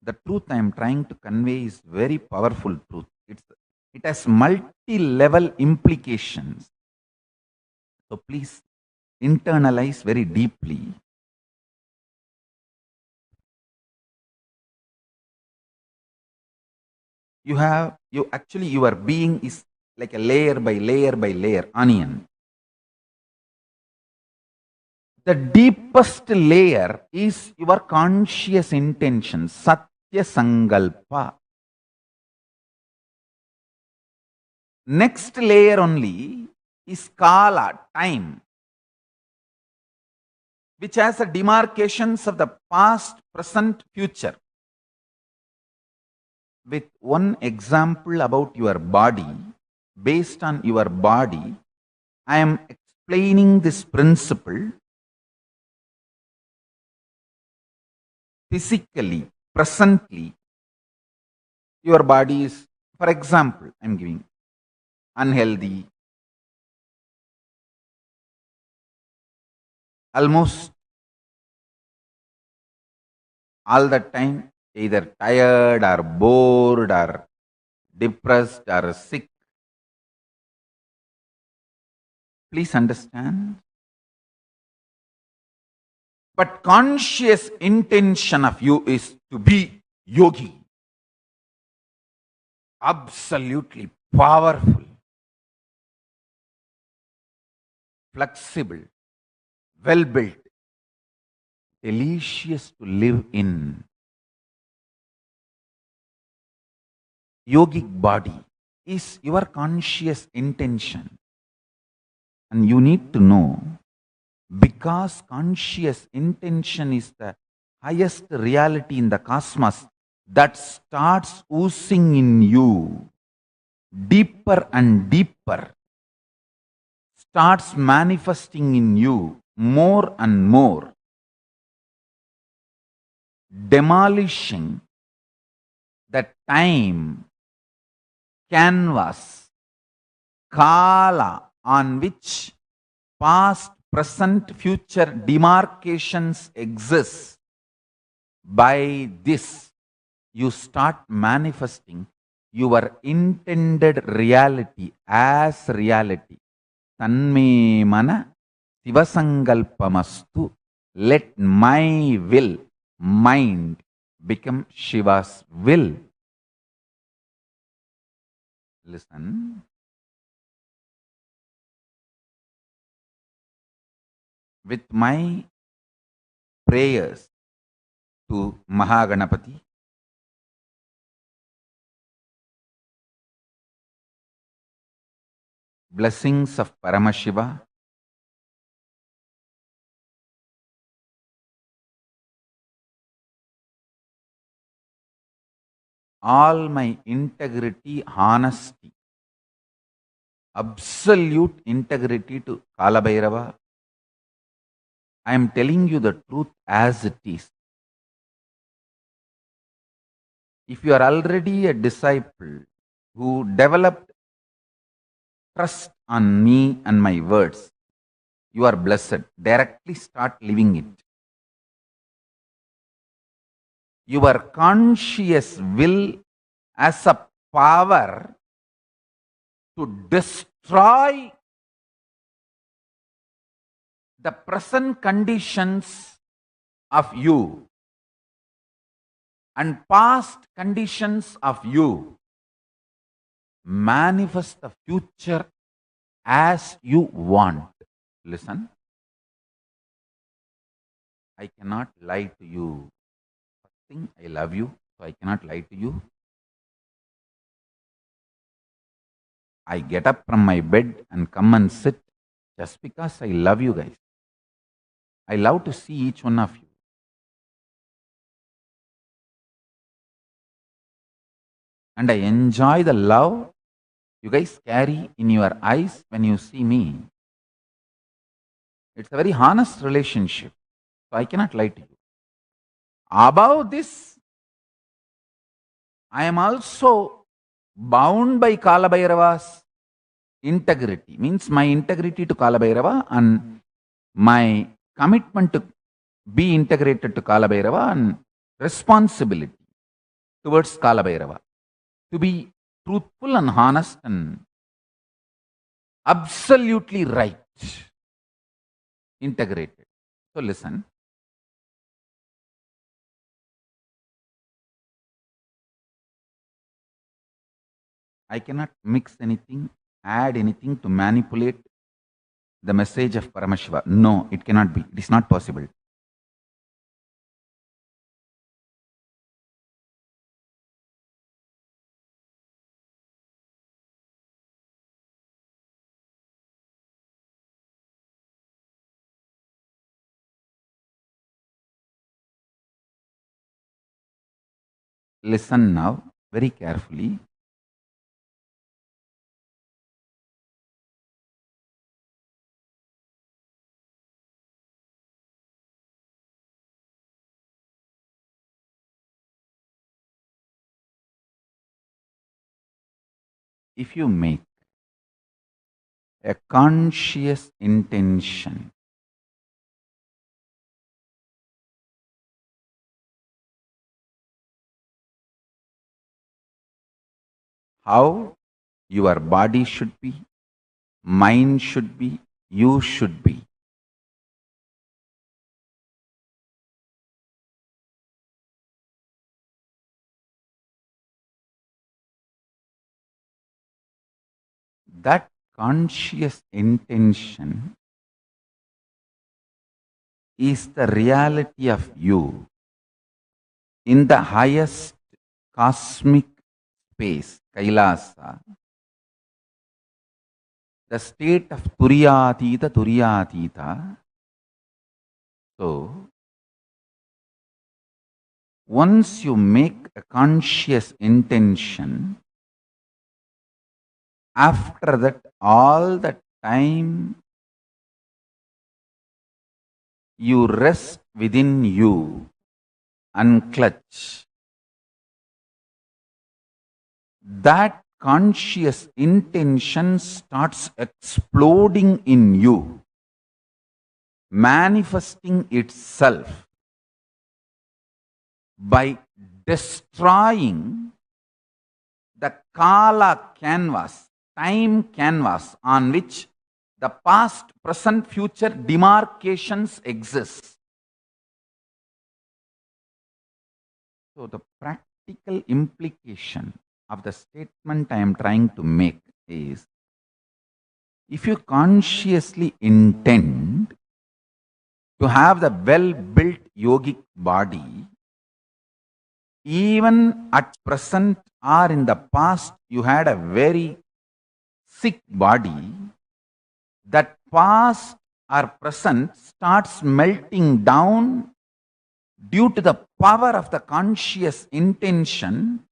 the truth I am trying to convey is very powerful truth. It has multi-level implications. So please internalize very deeply. Your being is like a layer by layer by layer onion. The deepest layer is your conscious intention, Satya Sankalpa. Next layer only is Kala, time, which has the demarcations of the past, present, future. With one example about your body, based on your body, I am explaining this principle physically, presently. Your body is, for example, I am giving unhealthy, almost all the time, either tired or bored or depressed or sick. Please understand. But conscious intention of you is to be yogi. Absolutely powerful, flexible, well built, delicious to live in. Yogic body is your conscious intention. And you need to know, because conscious intention is the highest reality in the cosmos that starts oozing in you deeper and deeper, starts manifesting in you more and more, demolishing the time canvas, Kala, on which past, present, future demarcations exist. By this, you start manifesting your intended reality as reality. Tanme mana Sivasankalpamastu. Let my will, mind, become Shiva's will. Listen. With my prayers to Mahaganapati, blessings of Paramashiva, all my integrity, honesty, absolute integrity to Kalabhairava. I am telling you the truth as it is. If you are already a disciple who developed trust on me and my words, you are blessed. Directly start living it. Your conscious will as a power to destroy the present conditions of you and past conditions of you. Manifest the future as you want. Listen, I cannot lie to you. First thing, I love you, so I cannot lie to you. I get up from my bed and come and sit just because I love you guys. I love to see each one of you. And I enjoy the love you guys carry in your eyes when you see me. It's a very honest relationship. So I cannot lie to you. Above this, I am also bound by Kalabhairava's integrity. Means my integrity to Kalabhairava and my commitment to be integrated to Kalabhairava and responsibility towards Kalabhairava. To be truthful and honest and absolutely right. Integrated. So listen. I cannot mix anything, add anything to manipulate the message of Paramashiva. No, it cannot be. It is not possible. Listen now very carefully. If you make a conscious intention how your body should be, mind should be, you should be. That conscious intention is the reality of you in the highest cosmic space, Kailasa, the state of Turyatita. So, once you make a conscious intention, after that, all the time you rest within you and clutch. That conscious intention starts exploding in you, manifesting itself by destroying the Kala canvas, time canvas on which the past, present, future demarcations exist. So the practical implication of the statement I am trying to make is, if you consciously intend to have the well-built yogic body, even at present or in the past you had a very sick body, that past or present starts melting down due to the power of the conscious intention,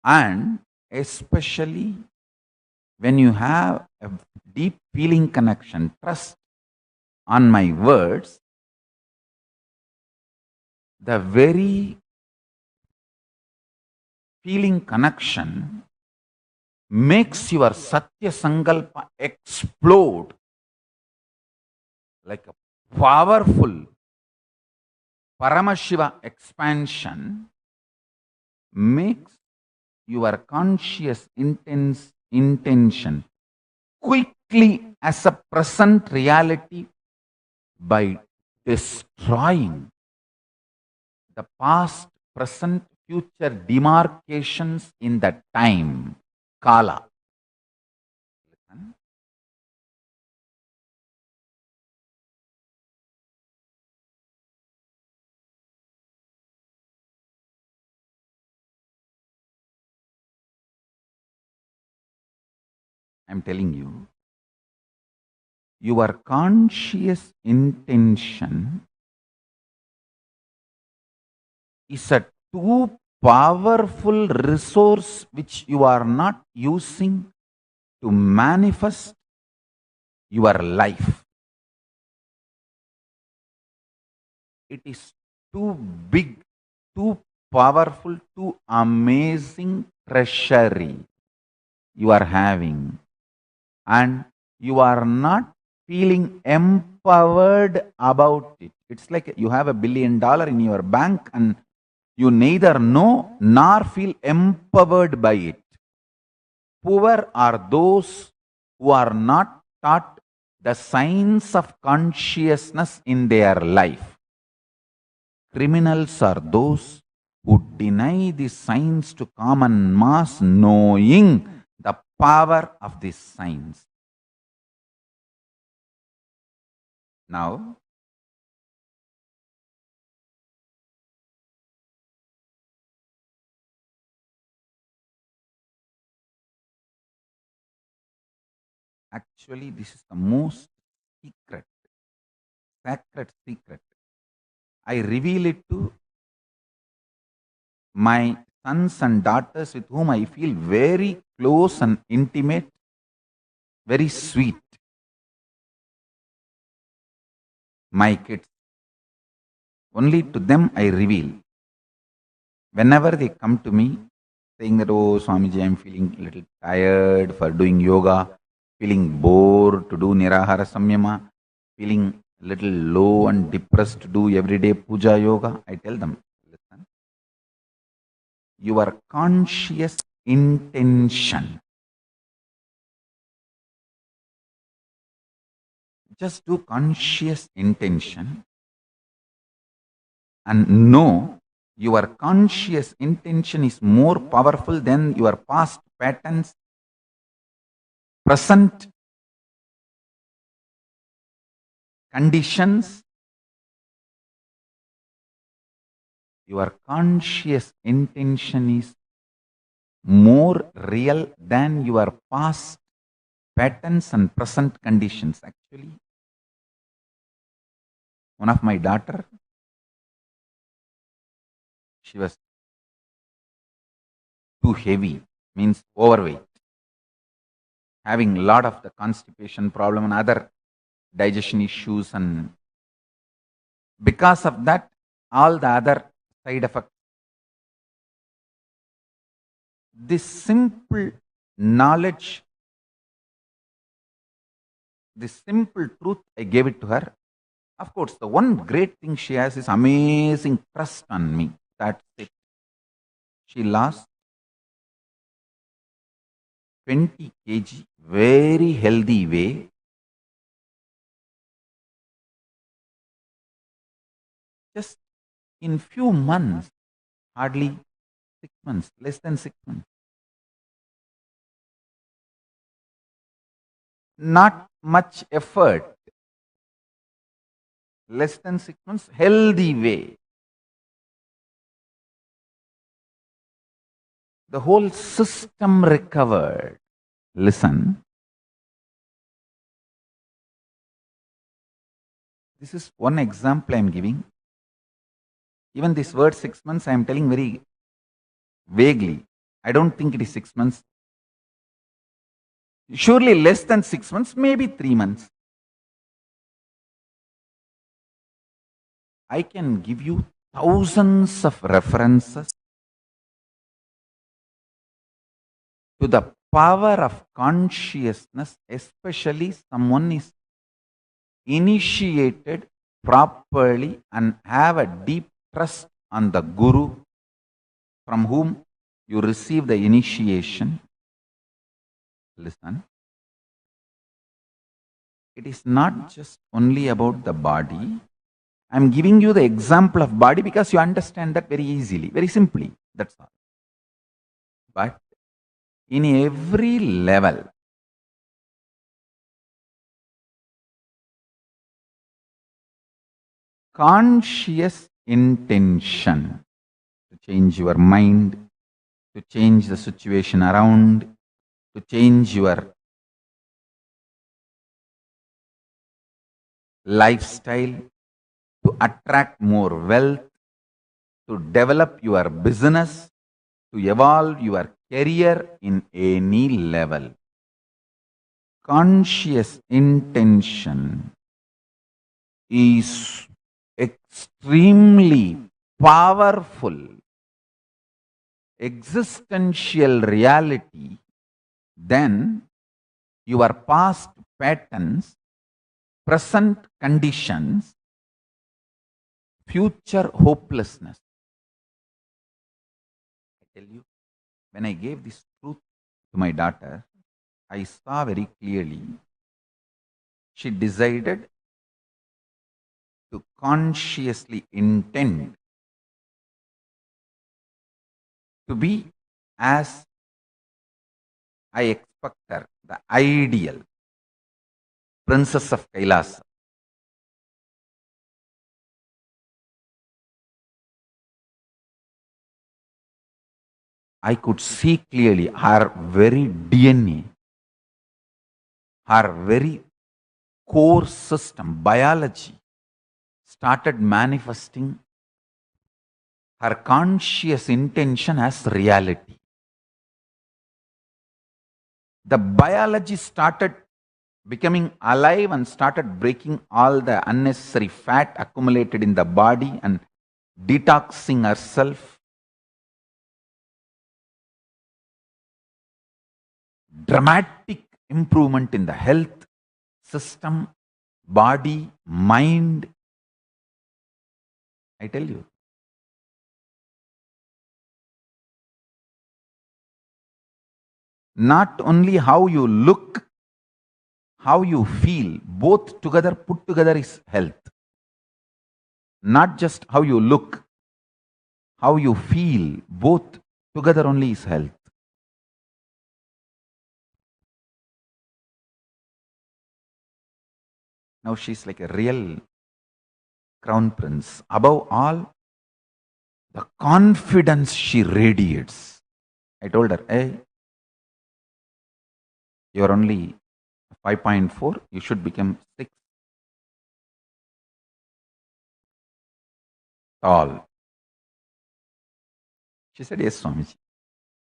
and especially when you have a deep feeling connection, trust on my words, the very feeling connection makes your Satya Sankalpa explode like a powerful Paramashiva expansion, makes your conscious intention quickly as a present reality by destroying the past, present, future demarcations in the time, kala. I'm telling you, your conscious intention is a too powerful resource which you are not using to manifest your life. It is too big, too powerful, too amazing treasury you are having, and you are not feeling empowered about it. It's like you have $1 billion in your bank and you neither know nor feel empowered by it. Poor are those who are not taught the science of consciousness in their life. Criminals are those who deny the science to common mass, knowing the power of this science. Now, actually, this is the most sacred secret. I reveal it to my sons and daughters with whom I feel very close and intimate, very sweet. My kids. Only to them I reveal. Whenever they come to me saying that, oh Swamiji, I'm feeling a little tired for doing yoga, feeling bored to do Nirahara Samyama, feeling a little low and depressed to do everyday puja yoga, I tell them, listen, your conscious intention, just do conscious intention and know your conscious intention is more powerful than your past patterns, present conditions. Your conscious intention is more real than your past patterns and present conditions. Actually, one of my daughter, she was too heavy, means overweight, having a lot of the constipation problem and other digestion issues, and because of that, all the other side effects. This simple knowledge, this simple truth, I gave it to her. Of course, the one great thing she has is amazing trust on me. That's it. She lost 20 kg, very healthy way. Just in few months, hardly 6 months, less than 6 months. Not much effort. Less than 6 months, healthy way. The whole system recovered. Listen. This is one example I am giving. Even this word 6 months, I am telling very vaguely. I don't think it is 6 months. Surely less than 6 months, maybe 3 months. I can give you thousands of references to the power of consciousness, especially someone is initiated properly and have a deep trust on the Guru from whom you receive the initiation. Listen. It is not just only about the body. I'm giving you the example of body because you understand that very easily, very simply. That's all. But in every level, conscious intention to change your mind, to change the situation around, to change your lifestyle, to attract more wealth, to develop your business, to evolve your career in any level. Conscious intention is extremely powerful existential reality than your past patterns, present conditions, future hopelessness. I tell you, when I gave this truth to my daughter, I saw very clearly she decided to consciously intend to be as I expect her, the ideal princess of Kailasa. I could see clearly her very DNA, her very core system, biology, started manifesting her conscious intention as reality. The biology started becoming alive and started breaking all the unnecessary fat accumulated in the body and detoxing herself. Dramatic improvement in the health system, body, mind. I tell you. Not only how you look, how you feel, both together, put together is health. Not just how you look, how you feel, both together only is health. Now she's like a real crown prince. Above all, the confidence she radiates. I told her, hey, you're only 5.4, you should become 6. Tall. She said, yes, Swamiji.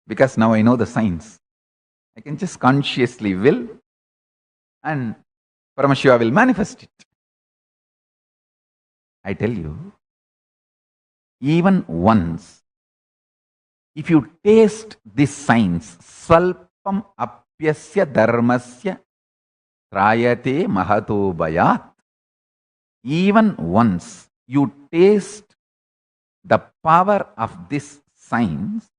Because now I know the science. I can just consciously will and Paramashiva will manifest it. I tell you, even once, if you taste this science, salpam apyasya dharmasya trayate mahato bayat, even once you taste the power of this science,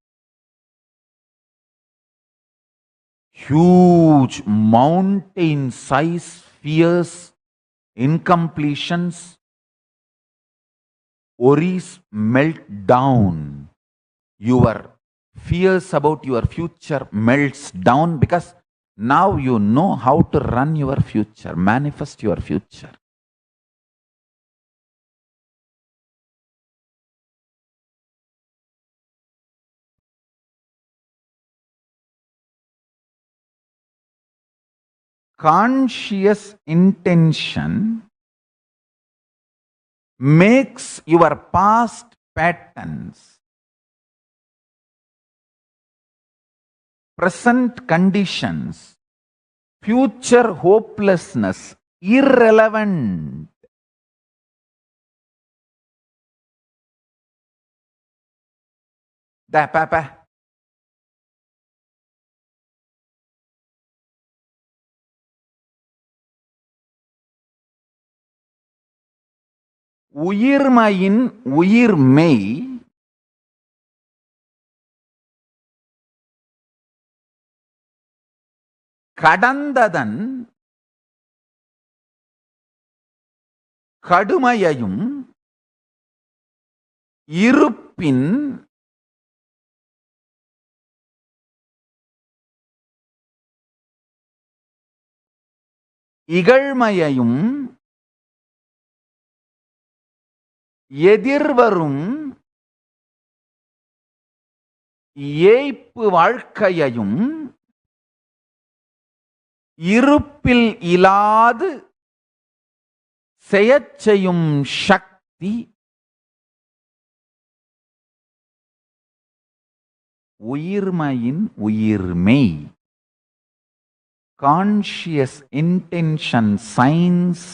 huge mountain-sized fears, incompletions, worries melt down. Your fears about your future melts down because now you know how to run your future, manifest your future. Conscious intention makes your past patterns, present conditions, future hopelessness irrelevant. Da papa. உயிர்மையின் உயிர்மெய் கடந்ததன் கடுமையையும் இருப்பின் இகழ்மையையும் எதிர்வரும் ஏய்ப்பு வாழ்க்கையையும் இருப்பில் இலாது செயச்செய்யும் சக்தி உயிர்மையின் உயிர்மெய். Conscious intention science,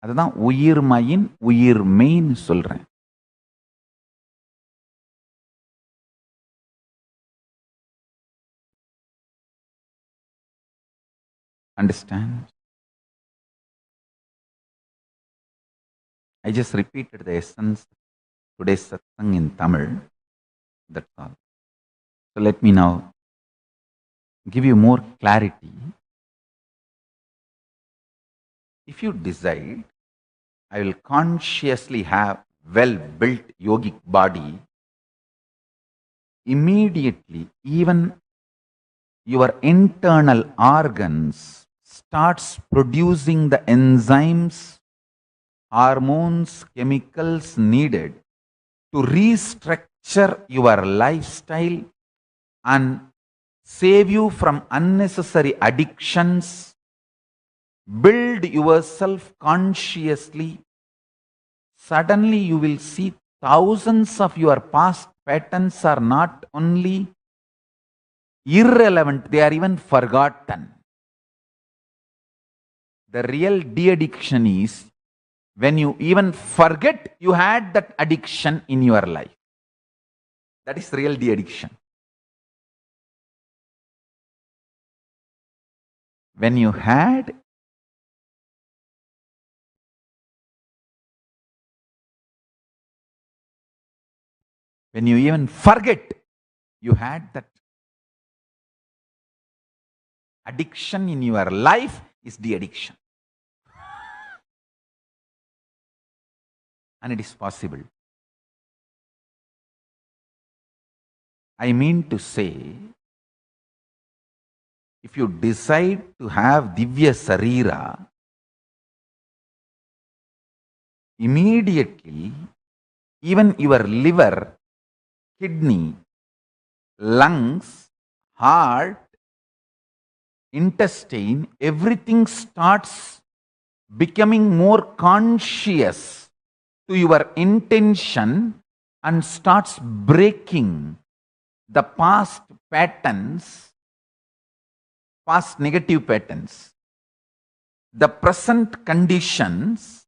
அதுதான் உயிர்மையின் உயிர்மெய்ன்னு சொல்றேன். Understand? I just repeated the essence of today's satsang in Tamil. That's all. So let me now give you more clarity. If you decide, I will consciously have well-built yogic body, immediately even your internal organs starts producing the enzymes, hormones, chemicals needed to restructure your lifestyle and save you from unnecessary addictions. Build yourself consciously. Suddenly you will see thousands of your past patterns are not only irrelevant, they are even forgotten. The real de-addiction is when you even forget you had that addiction in your life. That is real de-addiction. When you even forget you had that addiction in your life is de-addiction. And it is possible. I mean to say, if you decide to have Divya Sarira, immediately even your liver, kidney, lungs, heart, intestine, everything starts becoming more conscious to your intention and starts breaking the past patterns, past negative patterns. The present conditions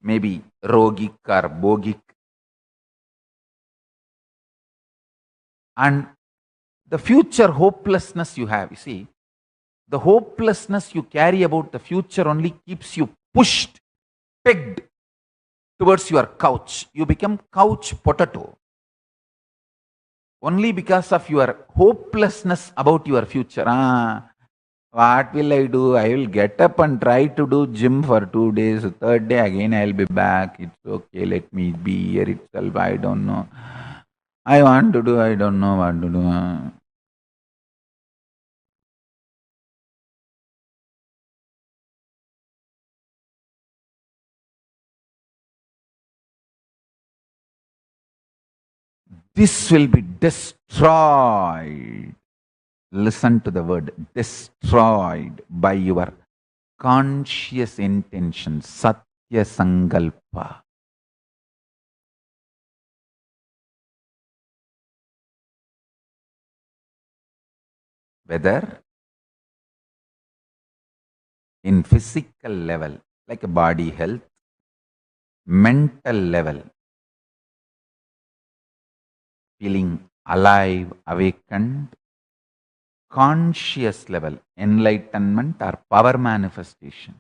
may be rogic or bogic, and the future hopelessness you have. You see, the hopelessness you carry about the future only keeps you pushed, pegged towards your couch. You become couch potato. Only because of your hopelessness about your future. What will I do? I will get up and try to do gym for 2 days. Third day again I will be back. It's okay, let me be here itself. I don't know. I want to do, I don't know what to do. This will be destroyed. Listen to the word destroyed by your conscious intention, Satya Sankalpa. Whether in physical level, like a body health, mental level, feeling alive, awakened, conscious level, enlightenment or power manifestation.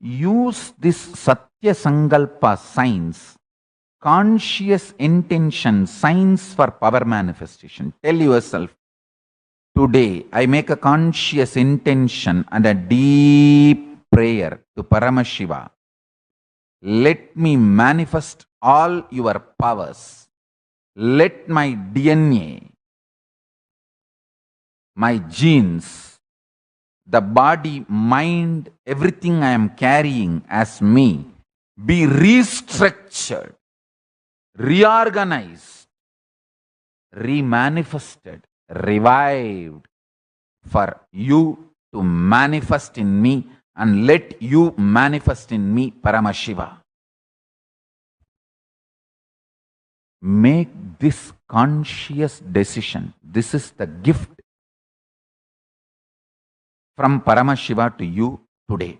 Use this Satya Sankalpa science conscious intention, signs for power manifestation. Tell yourself, today I make a conscious intention and a deep prayer to Paramashiva. Let me manifest all your powers. Let my DNA, my genes, the body, mind, everything I am carrying as me be restructured, reorganized, remanifested, revived for you to manifest in me, and let you manifest in me, Paramashiva. Make this conscious decision. This is the gift from Paramashiva to you today.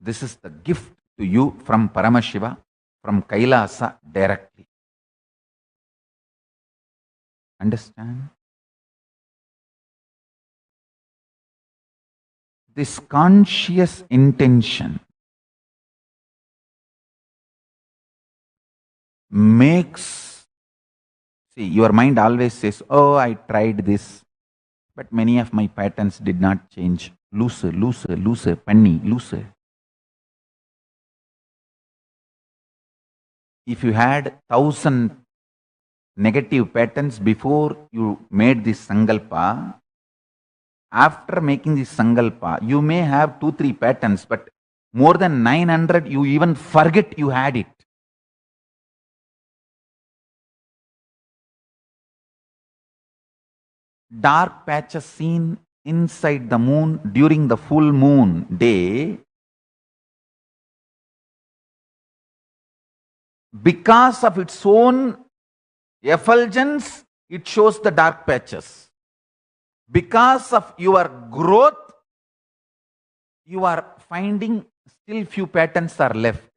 This is the gift to you from Paramashiva, from Kailasa directly. Understand? This conscious intention makes, see, your mind always says, oh, I tried this, but many of my patterns did not change. Loose, panni, loose. If you had 1,000 negative patterns before you made this sankalpa, after making this sankalpa, you may have 2-3 patterns, but more than 900, you even forget you had it. Dark patches seen inside the moon during the full moon day, because of its own effulgence, it shows the dark patches. Because of your growth, you are finding still few patterns are left.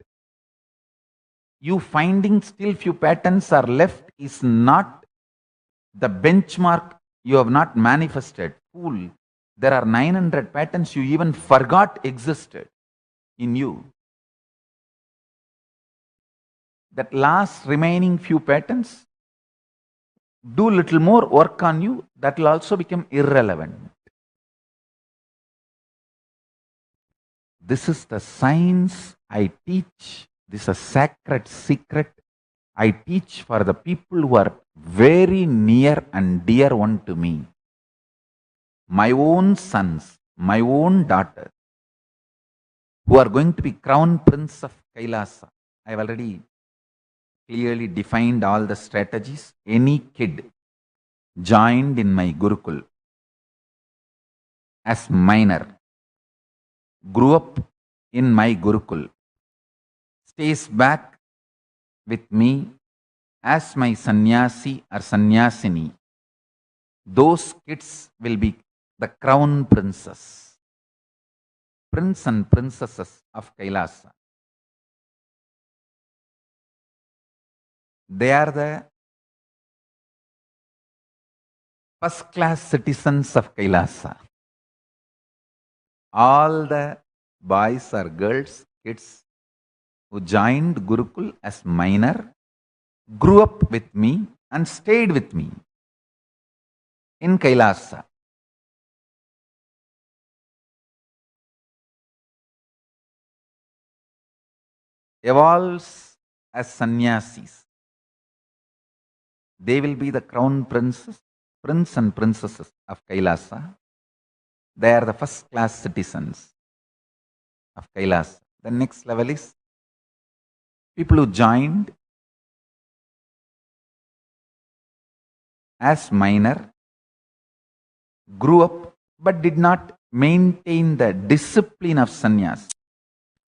You finding still few patterns are left is not the benchmark. You have not manifested. Fool. There are 900 patterns you even forgot existed in you. That last remaining few patterns, do little more work on you, that will also become irrelevant. This is the science I teach. This is a sacred secret I teach for the people who are very near and dear one to me. My own sons, my own daughters, who are going to be crown prince of Kailasa. I have already clearly defined all the strategies. Any kid joined in my Gurukul as minor, grew up in my Gurukul, stays back with me as my sannyasi or sannyasini, those kids will be the crown princes, prince and princesses of Kailasa. They are the first class citizens of Kailasa. All the boys or girls, kids who joined Gurukul as minor, grew up with me and stayed with me in Kailasa. Evolves as sannyasis. They will be the crown princes, prince and princesses of Kailasa. They are the first class citizens of Kailasa. The next level is people who joined as minor, grew up but did not maintain the discipline of sannyas,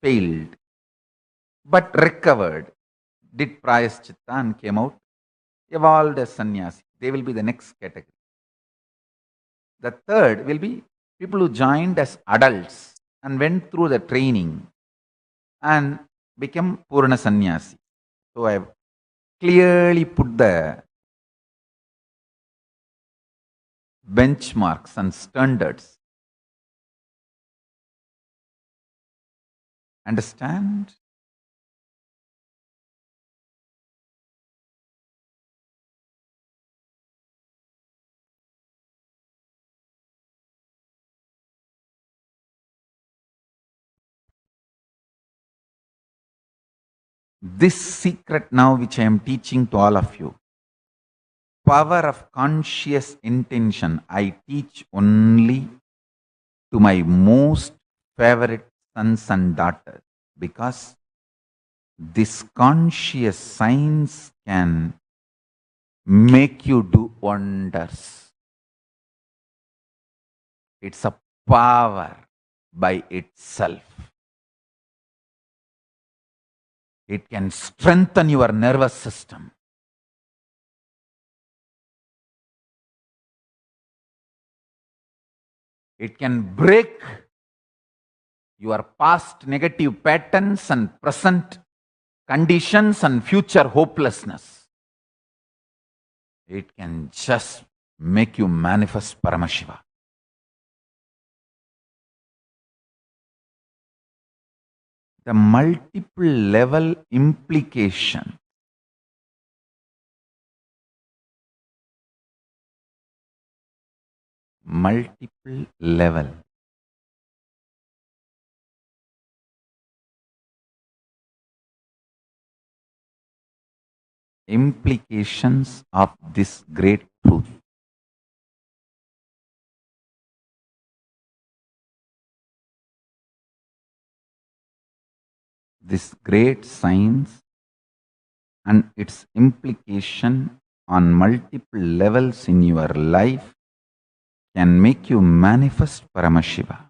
failed, but recovered, did prayaschitta and came out, evolved as sannyasi. They will be the next category. The third will be people who joined as adults and went through the training and became Purna sannyasi. So I have clearly put the benchmarks and standards. Understand? This secret now, which I am teaching to all of you, power of conscious intention, I teach only to my most favorite sons and daughters, because this conscious science can make you do wonders. It's a power by itself. It can strengthen your nervous system. It can break your past negative patterns and present conditions and future hopelessness. It can just make you manifest Paramashiva. The multiple level implication implications of this great truth. This great science and its implication on multiple levels in your life can make you manifest Paramashiva.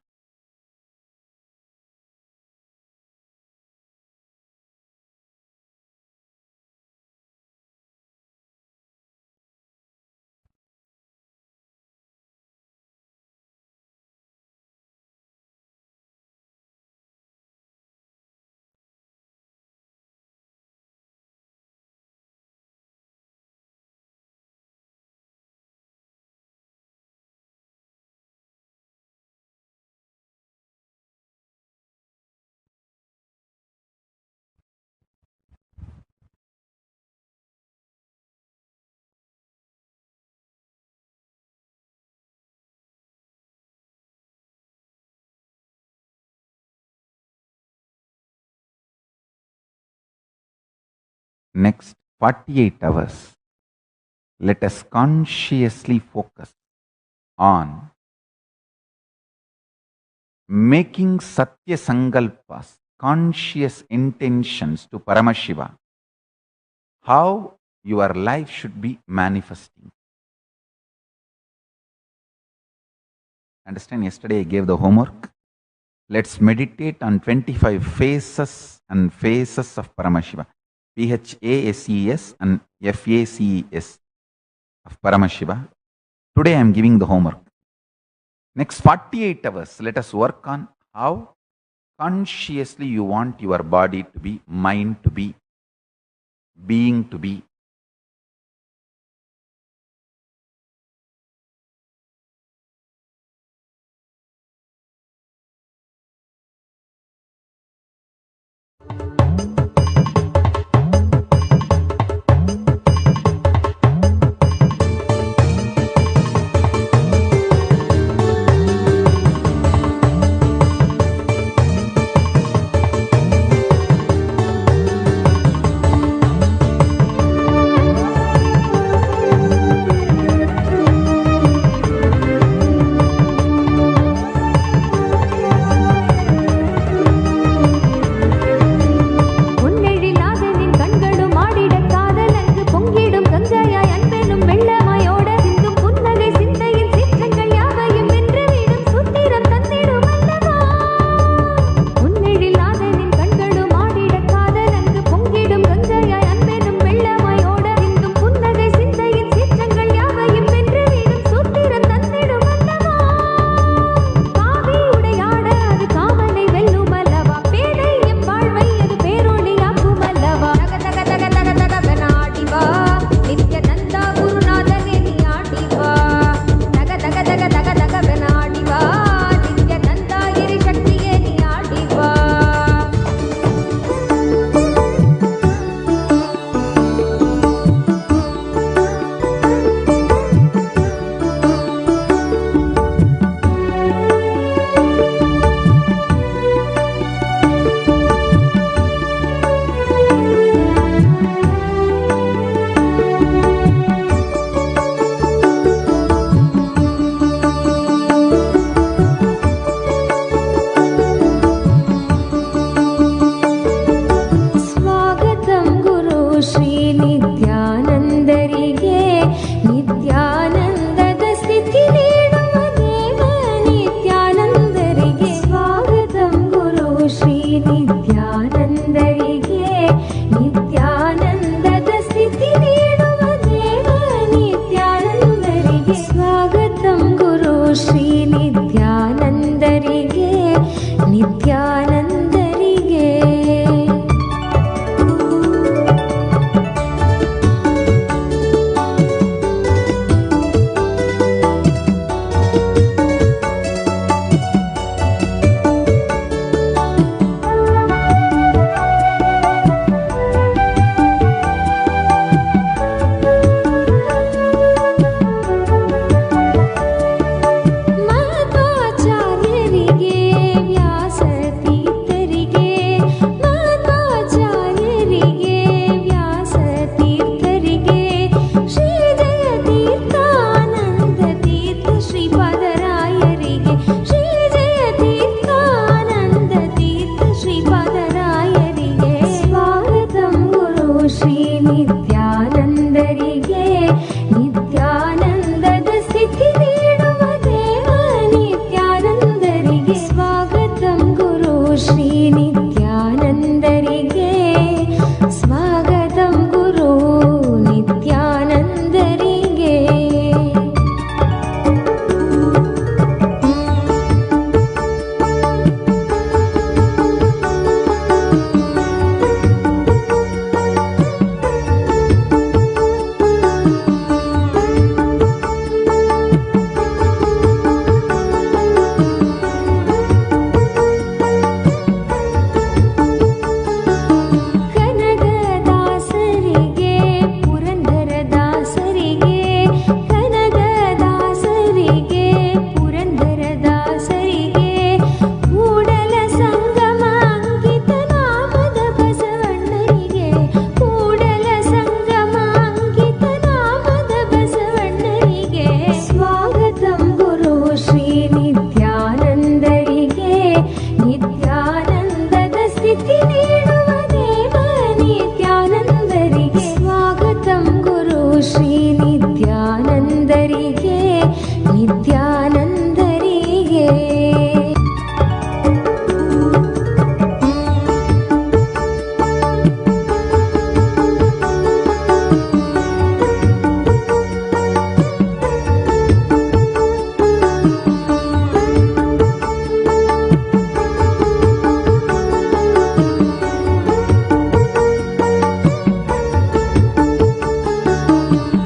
Next 48 hours, let us consciously focus on making Satya Sankalpas, conscious intentions to Paramashiva, how your life should be manifesting. Understand, yesterday I gave the homework. Let's meditate on 25 phases and phases of Paramashiva. PHASES and FACES of Paramashiva. Today I am giving the homework. Next 48 hours, let us work on how consciously you want your body to be, mind to be, being to be. ಗುರು ಶ್ರೀ ನಿತ್ಯಾನಂದರಿಗೆ ನಿತ್ಯಾನಂದರಿಗೆ.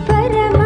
ಪರಮ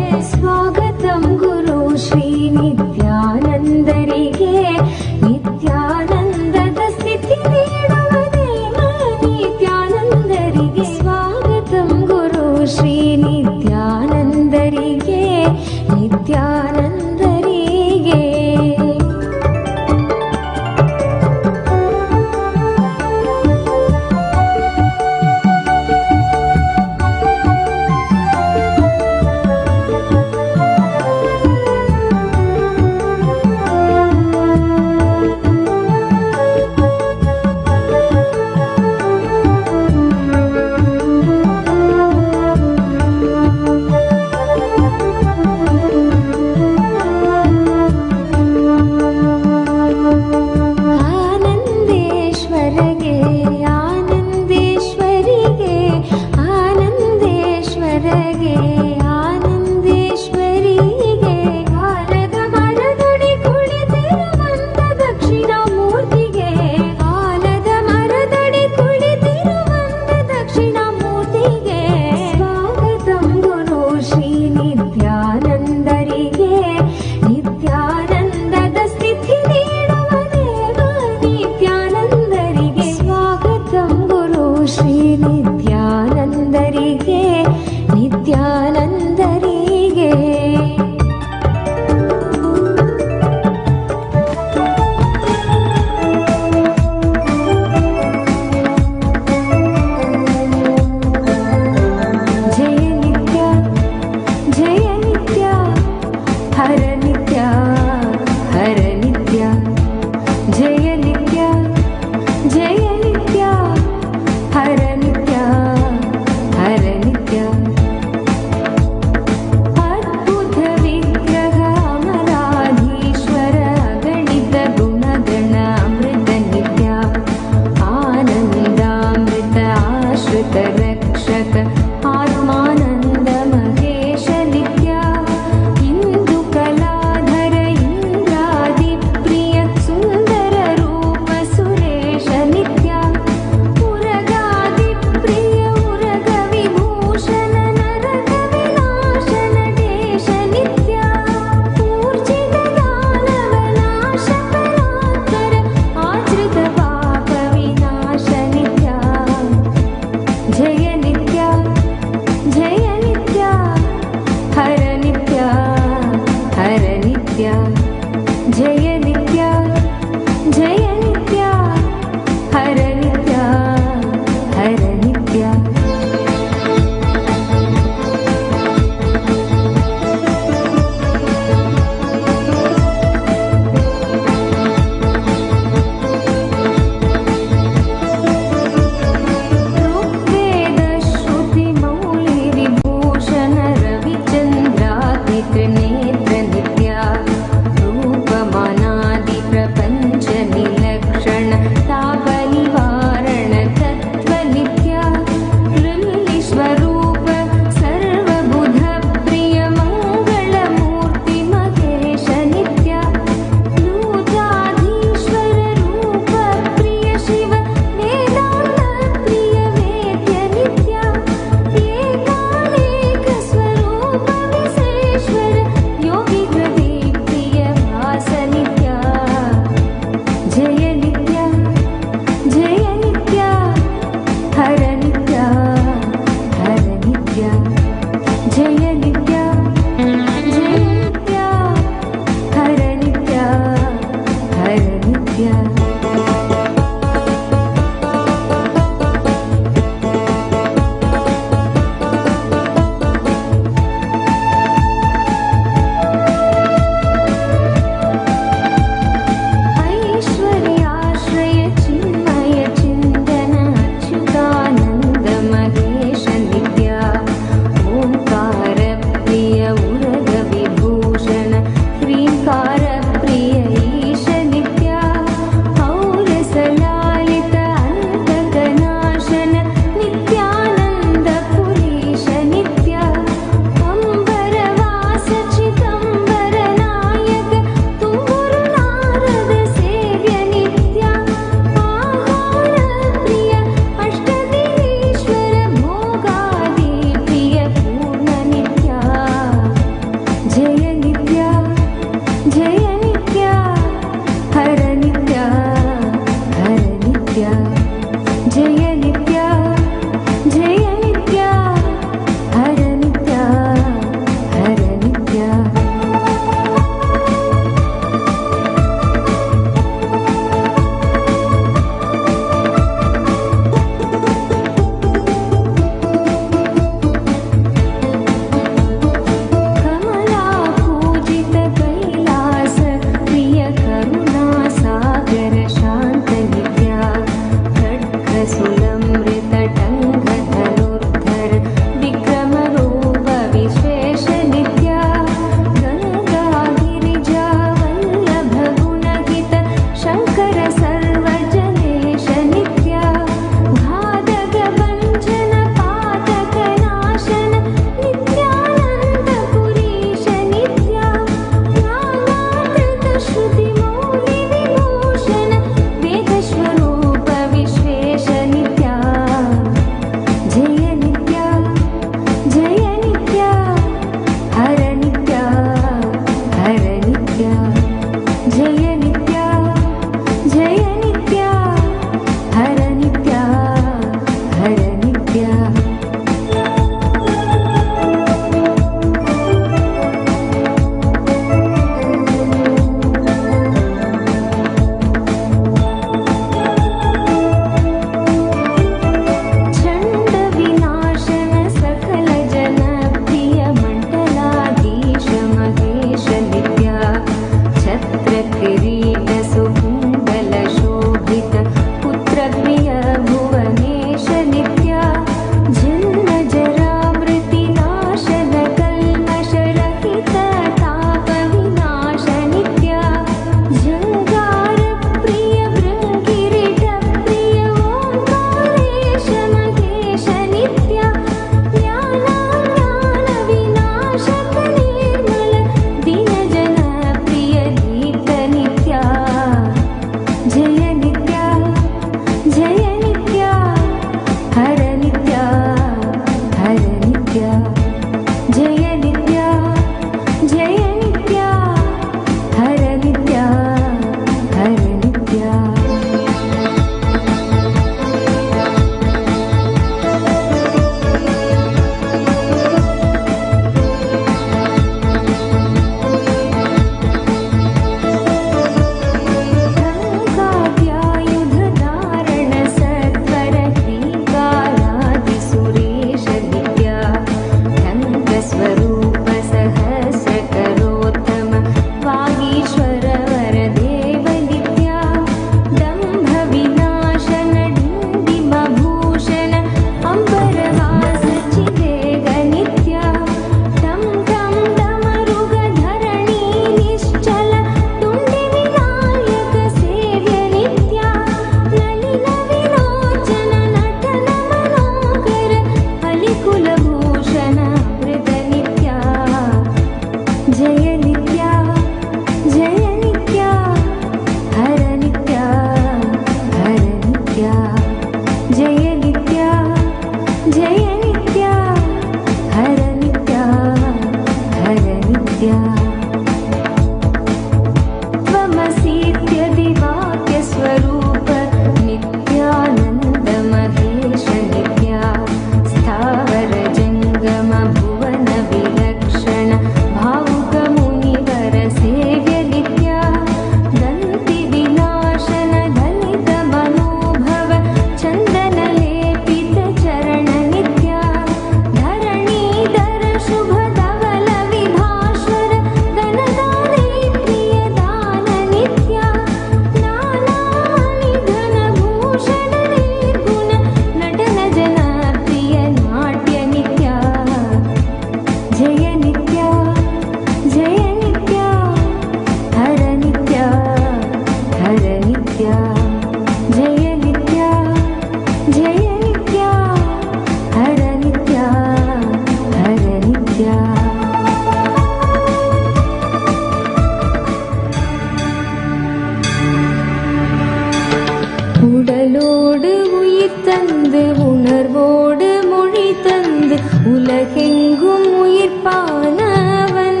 உடலோடு உயிர் தந்து உணர்வோடு மொழி தந்து உலகெங்கும் உயிர்ப்பானவன்.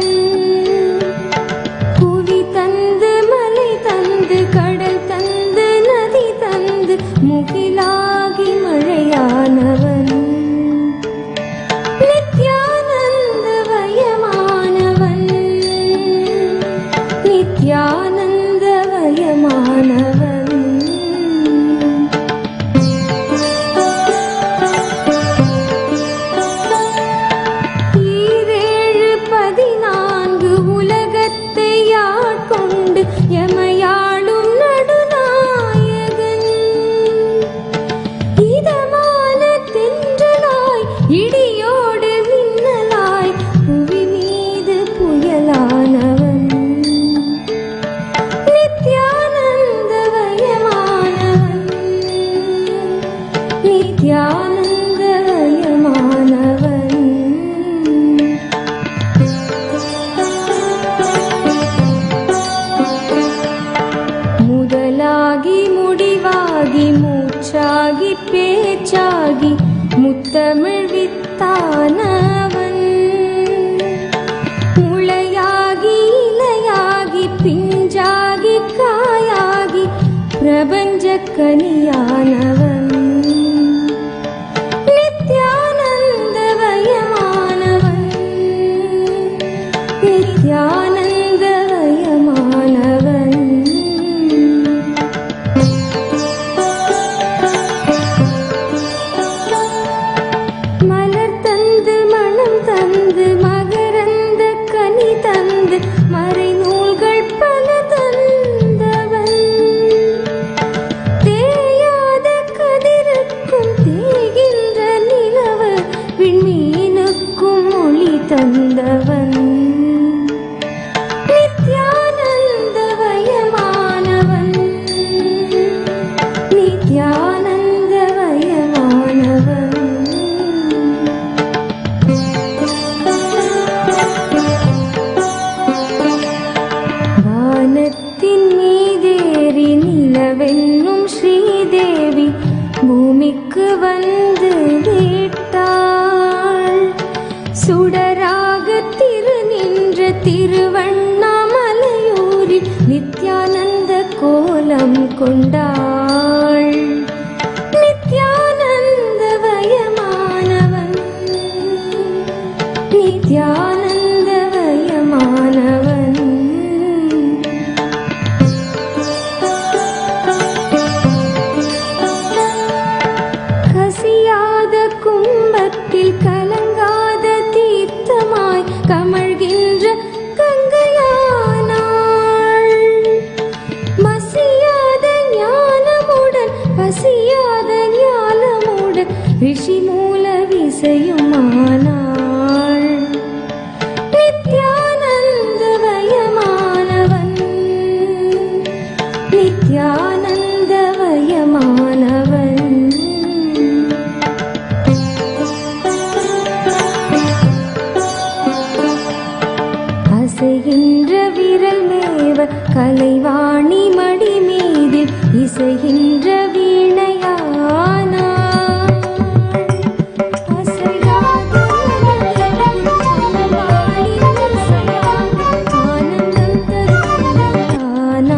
புவி தந்து மலை தந்து கடல் தந்து நதி தந்து முகிலாகி மழையானவன். நித்யானந்தவயமானவன், நித்யானந்தவயமானவன். ஈரேழு 14 உலகத்தை ஆட்கொண்டு எமையாளும் நடுநாயகன். இதமான தென்றலாய் இடியோடு மின்னலாய் புவி மீது புயலானவன். நித்யானந்தவயமானவன், நித்யானந்தவயமானவன். முதலாகி முடிவாகி மூச்சாகி பேச்சாகி முத்தமிழ் வித்தானவன். முளையாகி இலையாகி பிஞ்சாகி காயாகி பிரபஞ்ச கனியானவன். நித்யானந்தவயமானவன், நித்யானந்தவயமானவன். மலர் தந்து மனம் தந்து மகரந்த கனி தந்து மறைநூல்கள் பல தந்தவன். தேயாத கதிருக்கும் தேகின்ற நிலவு விண்மீனுக்கும் ஒளி தந்தவன். நித்யானந்தவயமானவன், நித்யானந்தவயமானவன். வானத்தின் மீதேறி நிலவென்னும் ஸ்ரீதேவி பூமிக்கு வந்து விட்டாள். சுடராக திரு நின்ற திருவண்ணாமலையூரில் நித்யானந்த கோலம் கொண்டாள். நித்யானந்தவயமானவன், நித்யானந்தவயமானவன். கசியாத கும்பத்தில் கலங்காத தீர்த்தமாய் கமழ்கின்ற கங்கையானாள். மசியாத ஞானமுடன் பசியாத ஞானமுடன் ரிஷி மூல விசையுமானாள். நித்யானந்தவயமானவன், நித்யானந்தவயமானவன். அசைகின்ற விரல் மேவ கலைவாணி மடி மீதில் இசைகின்ற வீணையானாள். அசையாத கலைவாணி இசையாக ஆனந்தம் தருவானாள்.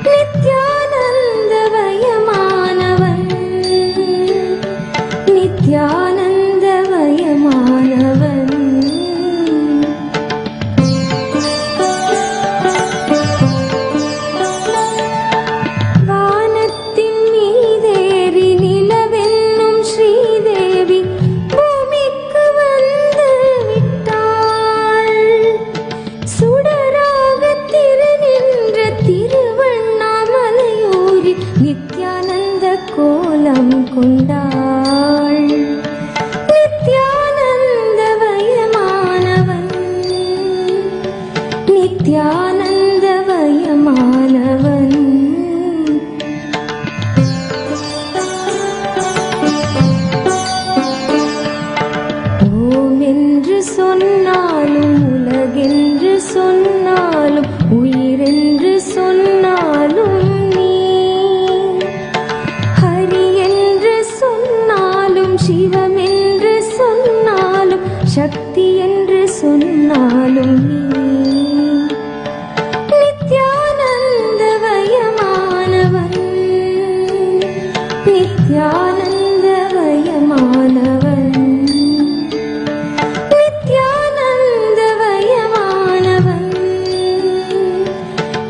நித்யானந்தவயமானவன், நித்யானந்தவயமானவன்.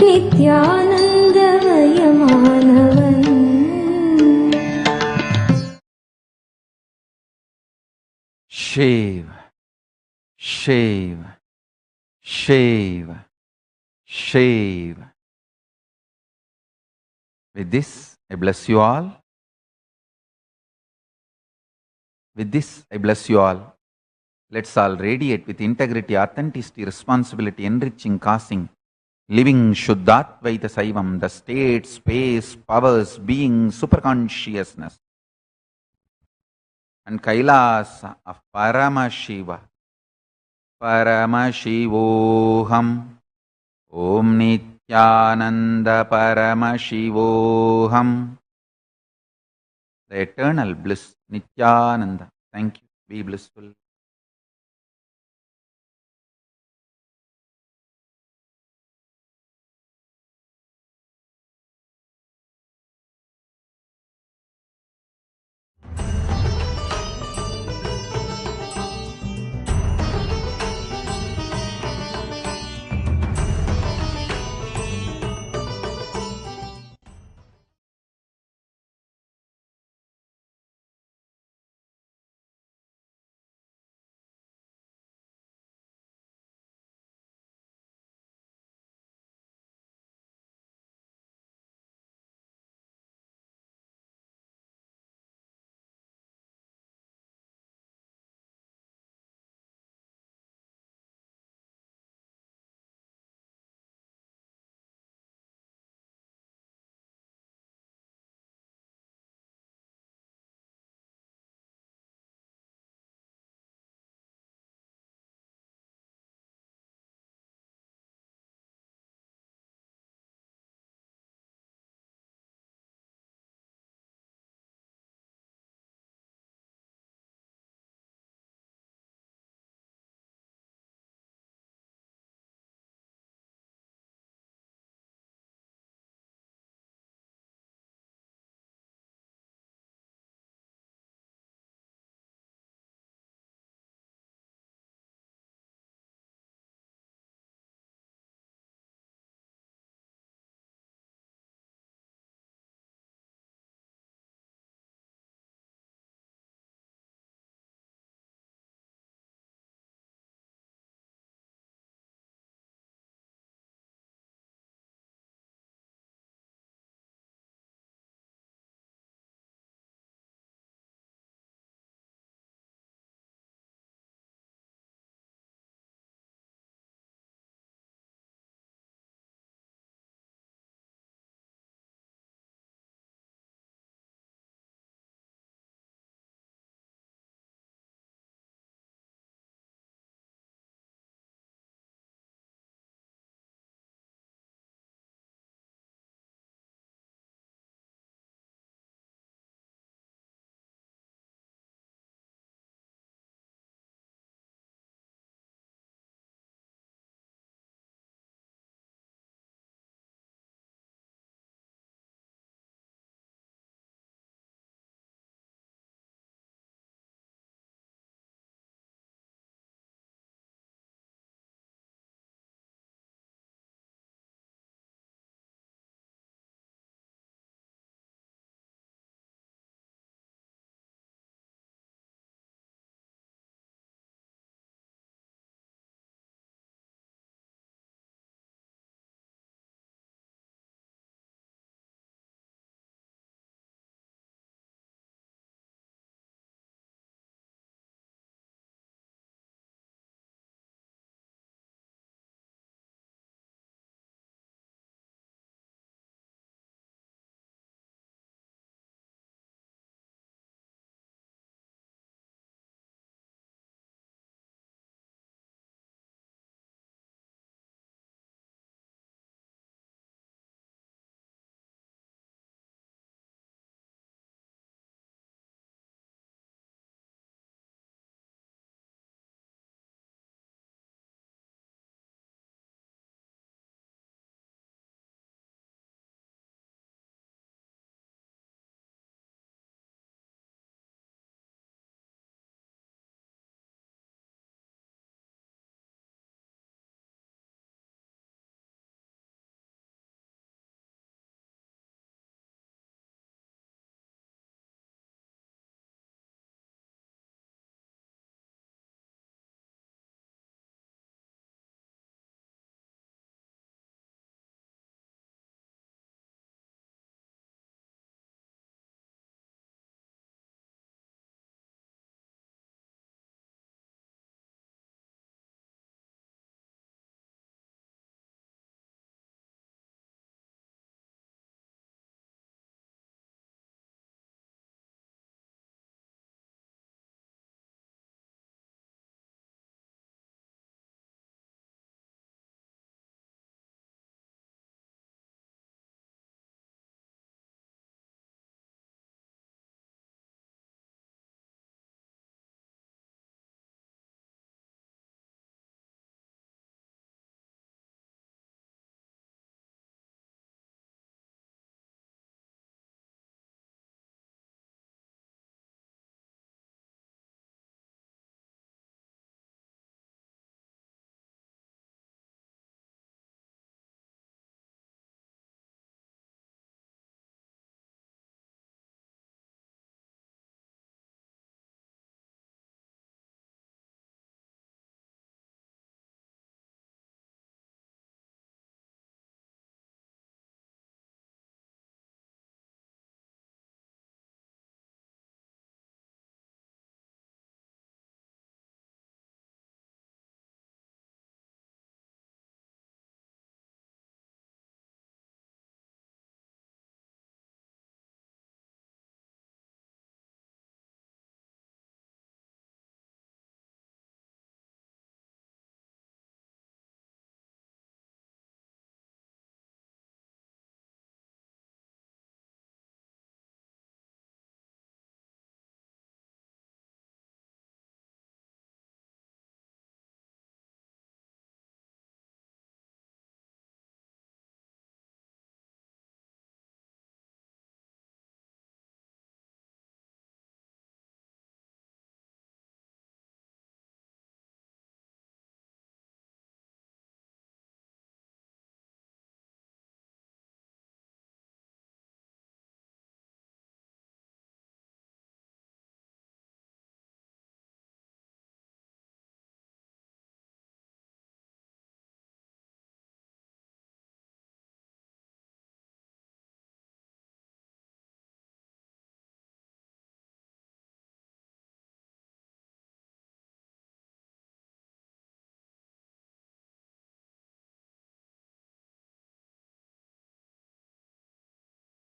நித்யானந்தமயமானவன் Shiv, Shiv, Shiv, Shiv. With this, I bless you all. With this, I bless you all. Let's all radiate with integrity, authenticity, responsibility, enriching, causing, living Shuddhatvaita Saivam, the state, space, powers, being, superconsciousness, and Kailasa of Paramashiva. Paramashivoham. Om Nithyananda Paramashivoham. The eternal bliss, Nithyananda. Thank you. Be blissful.